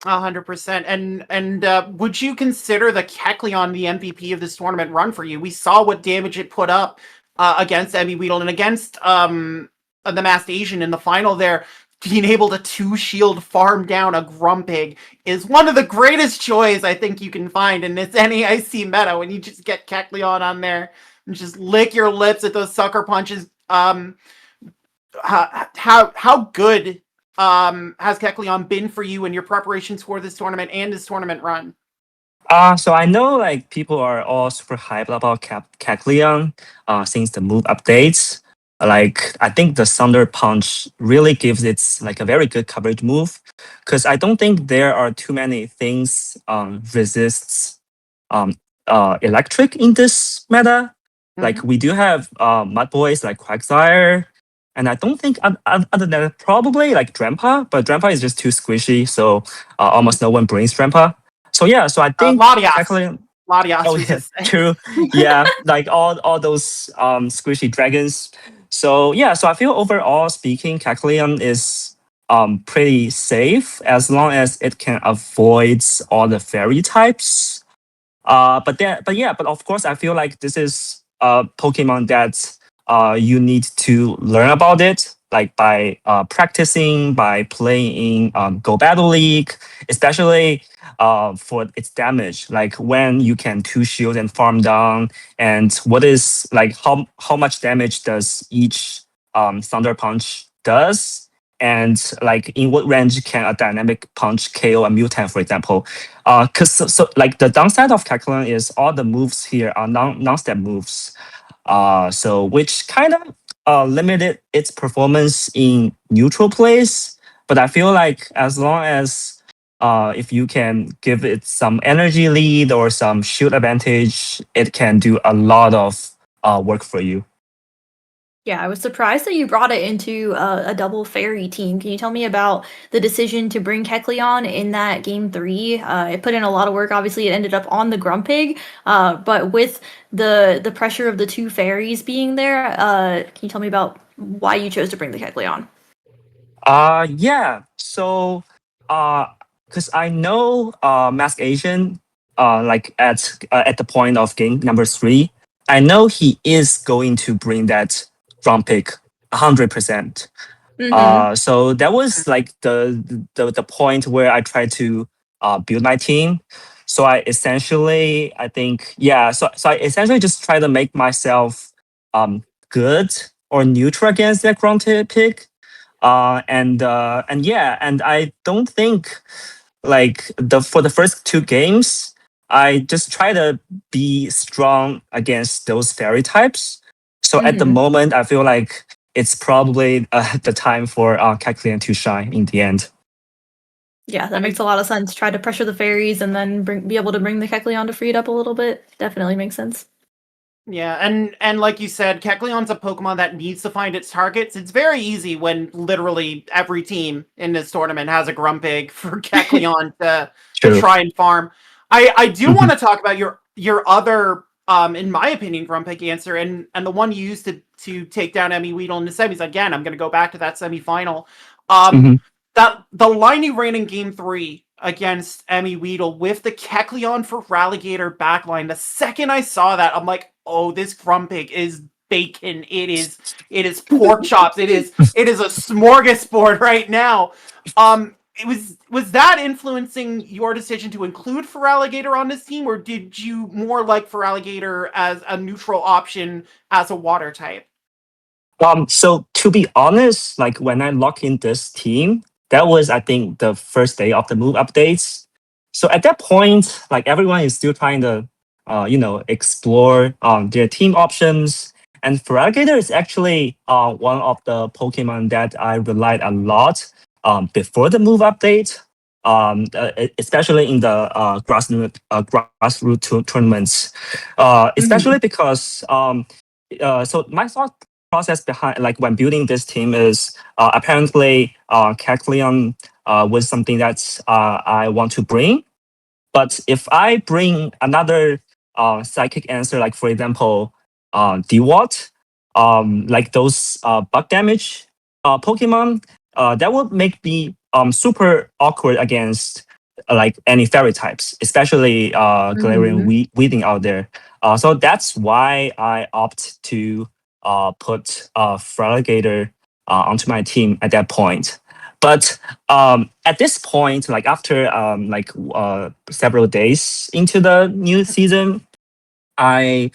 100%. And would you consider the Kecleon the MVP of this tournament run for you? We saw what damage it put up against Emmy Weedle and against the Masked Asian in the final there. Being able to 2-shield farm down a Grumpig is one of the greatest joys I think you can find in this NAIC meta when you just get Kecleon on there and just lick your lips at those sucker punches. How good has Kecleon been for you in your preparations for this tournament and this tournament run? So I know like people are all super hyped about Kecleon since the move updates. Like I think the Thunder Punch really gives it like a very good coverage move, because I don't think there are too many things resists um electric in this meta. Like we do have mud boys like Quagsire, and I don't think other than that, probably like Drampa, but Drampa is just too squishy, so almost no one brings Drampa. So yeah, so I think Latias. Oh yeah, true. Yeah, like all those squishy dragons. So yeah, so I feel overall speaking, Kecleon is pretty safe as long as it can avoid all the fairy types. But of course, I feel like this is a Pokemon that you need to learn about it, like by practicing, by playing Go Battle League, especially for its damage. Like when you can two shield and farm down, and what is like how much damage does each Thunder Punch does, and like in what range can a dynamic punch KO a mutant, for example. Because like the downside of Kecleon is all the moves here are non-step moves. So which kind of limited its performance in neutral plays. But I feel like as long as if you can give it some energy lead or some shield advantage, it can do a lot of work for you. Yeah, I was surprised that you brought it into a double fairy team. Can you tell me about the decision to bring Kecleon in that game 3? It put in a lot of work. Obviously, it ended up on the Grumpig, but with the pressure of the 2 fairies being there, can you tell me about why you chose to bring the Kecleon? Yeah. So, because I know Mask Asian, like at the point of game number 3, I know he is going to bring that drum pick 100%. So that was like the point where I tried to build my team. So I think so I essentially just try to make myself good or neutral against that ground pick. And I don't think like for the first 2 games, I just try to be strong against those fairy types. So at the moment, I feel like it's probably the time for Kecleon to shine in the end. Yeah, that makes a lot of sense. Try to pressure the fairies and then be able to bring the Kecleon to free it up a little bit. Definitely makes sense. Yeah, and like you said, Kecleon's a Pokemon that needs to find its targets. It's very easy when literally every team in this tournament has a Grumpig for Kecleon to try and farm. I do want to talk about your other, in my opinion, Grumpig answer, and the one you used to take down Emmy Weedle in the semis. Again, I'm going to go back to that semifinal. That the line you ran in game 3 against Emmy Weedle with the Kecleon for Ralligator backline. The second I saw that, I'm like, oh, this Grumpig is bacon. It is pork chops. It is a smorgasbord right now. Was that influencing your decision to include Feraligatr on this team, or did you more like Feraligatr as a neutral option as a water type? So to be honest, like when I lock in this team, that was I think the first day of the move updates. So at that point, like everyone is still trying to explore their team options. And Feraligatr is actually one of the Pokemon that I relied a lot before the move update, especially in the grassroots tournaments, especially because so my thought process behind like when building this team is apparently Kecleon was something that I want to bring. But if I bring another psychic answer, like for example, DWAT, like those bug damage Pokemon, that would make me super awkward against like any fairy types, especially Galarian Weeding out there. So that's why I opt to put Feraligatr onto my team at that point. But at this point, like after several days into the new season, I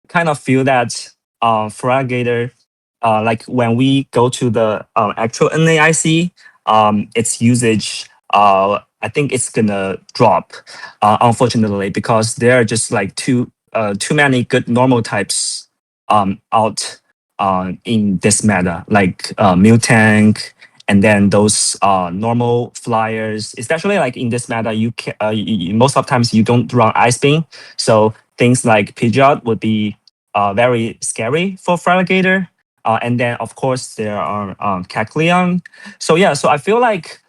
kind of feel that for alligator, like when we go to the actual NAIC, its usage, I think it's gonna drop, unfortunately, because there are just like too many good normal types out in this meta, like Miltank, and then those normal flyers, especially like in this meta, you can most of times you don't run Ice Beam, so things like Pidgeot would be very scary for Feraligatr. And then of course there are Kecleon. So yeah, so I feel like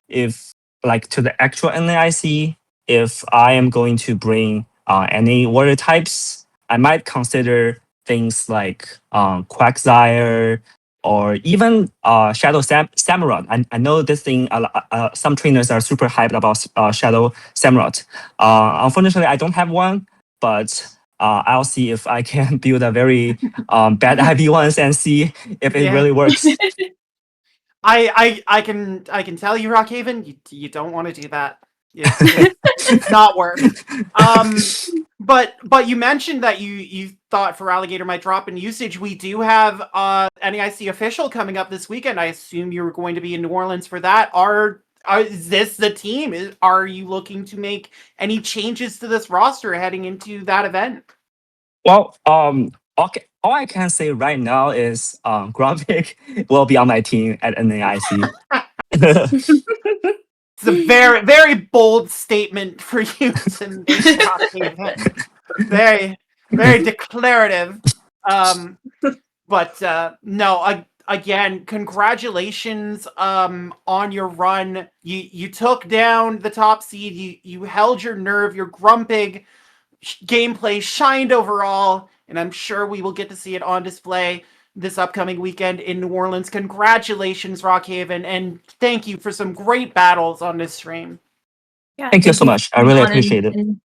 if like to the actual NAIC, if I am going to bring any warrior types, I might consider things like Quagsire, or even Shadow Samurott. I know this thing, some trainers are super hyped about Shadow Samurott. Unfortunately, I don't have one, but I'll see if I can build a very bad IV ones and see if it really works. I can tell you, Rockhaven, you don't want to do that. It's not worth. But you mentioned that you thought Feraligatr might drop in usage. We do have NAIC official coming up this weekend. I assume you were going to be in New Orleans for that. Is this the team? Are you looking to make any changes to this roster heading into that event? Well, okay, all I can say right now is Grumpig will be on my team at NAIC. It's a very, very bold statement for you to make, Rockhaven. Very, very declarative. But no, again, congratulations on your run. You took down the top seed. You held your nerve. Your Grumpig gameplay shined overall, and I'm sure we will get to see it on display this upcoming weekend in New Orleans. Congratulations, Rockhaven, and thank you for some great battles on this stream. Yeah, Thank you so much. I really appreciate it. And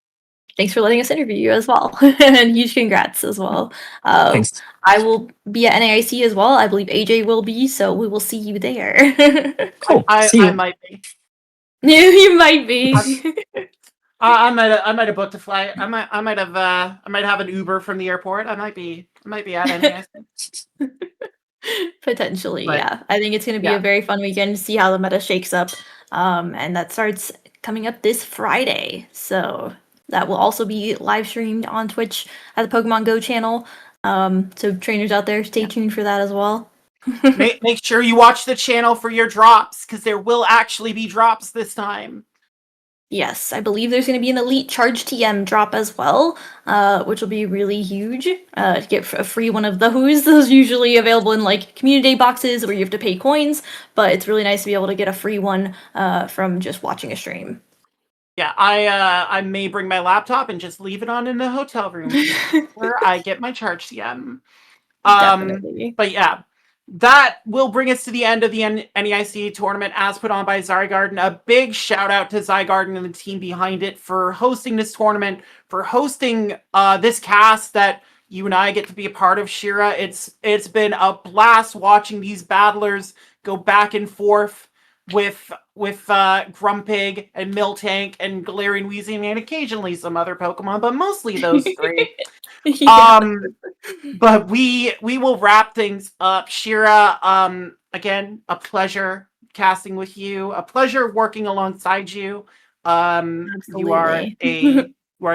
thanks for letting us interview you as well. And huge congrats as well. Thanks. I will be at NAIC as well. I believe AJ will be, so we will see you there. Cool. See you. I might be. You might be. I might have booked a flight. I might have an Uber from the airport. I might be at NAIC. Potentially, But, yeah. I think it's going to be a very fun weekend to see how the meta shakes up. And that starts coming up this Friday. So that will also be live streamed on Twitch at the Pokemon Go channel. So trainers out there, stay tuned for that as well. make sure you watch the channel for your drops, because there will actually be drops this time. Yes, I believe there's going to be an Elite Charge TM drop as well, which will be really huge. To get a free one of those. Those are usually available in like community day boxes where you have to pay coins, but it's really nice to be able to get a free one from just watching a stream. Yeah, I may bring my laptop and just leave it on in the hotel room where I get my Charge TM. Definitely. But yeah, that will bring us to the end of the NEIC tournament as put on by Zygarden. A big shout out to Zygarden and the team behind it for hosting this tournament, for hosting this cast that you and I get to be a part of, Shira. It's been a blast watching these battlers go back and forth with Grumpig and Miltank and Galarian Weezing and occasionally some other Pokemon, but mostly those three. Yeah. But we will wrap things up. Shira, again, a pleasure casting with you. A pleasure working alongside you. You are a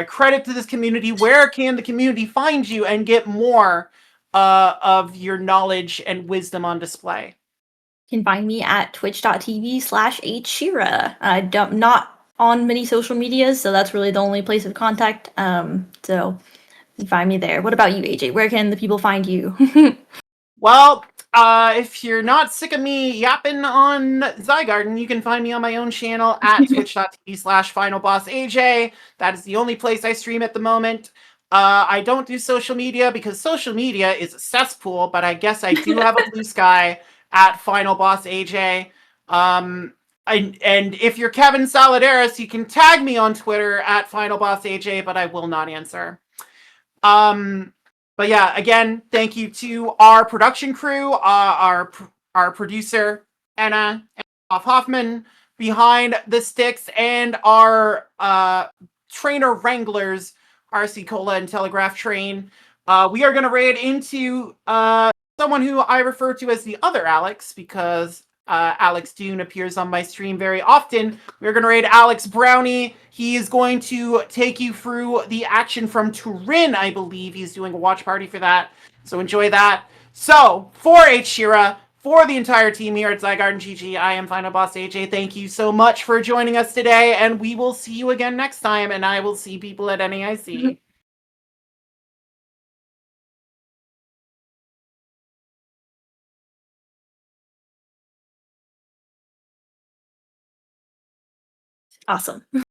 credit to this community. Where can the community find you and get more of your knowledge and wisdom on display? You can find me at twitch.tv/hshira. Not on many social medias, so that's really the only place of contact. So you find me there. What about you, AJ? Where can the people find you? Well, if you're not sick of me yapping on Zygarden, you can find me on my own channel at twitch.tv/finalbossaj. That is the only place I stream at the moment. I don't do social media because social media is a cesspool, but I guess I do have a blue sky at finalbossaj. And if you're Kevin Solidaris, you can tag me on Twitter at finalbossaj, but I will not answer. But yeah, again, thank you to our production crew, our producer, Anna Hoffman, behind the sticks, and our trainer wranglers RC Cola and Telegraph Train. We are going to raid into someone who I refer to as the other Alex because Alex Dune appears on my stream very often. We're going to raid Alex Brownie. He is going to take you through the action from Turin, I believe. He's doing a watch party for that. So enjoy that. So, for H. Shira, for the entire team here at Zygarden GG, I am Final Boss AJ. Thank you so much for joining us today, and we will see you again next time, and I will see people at NAIC. Awesome.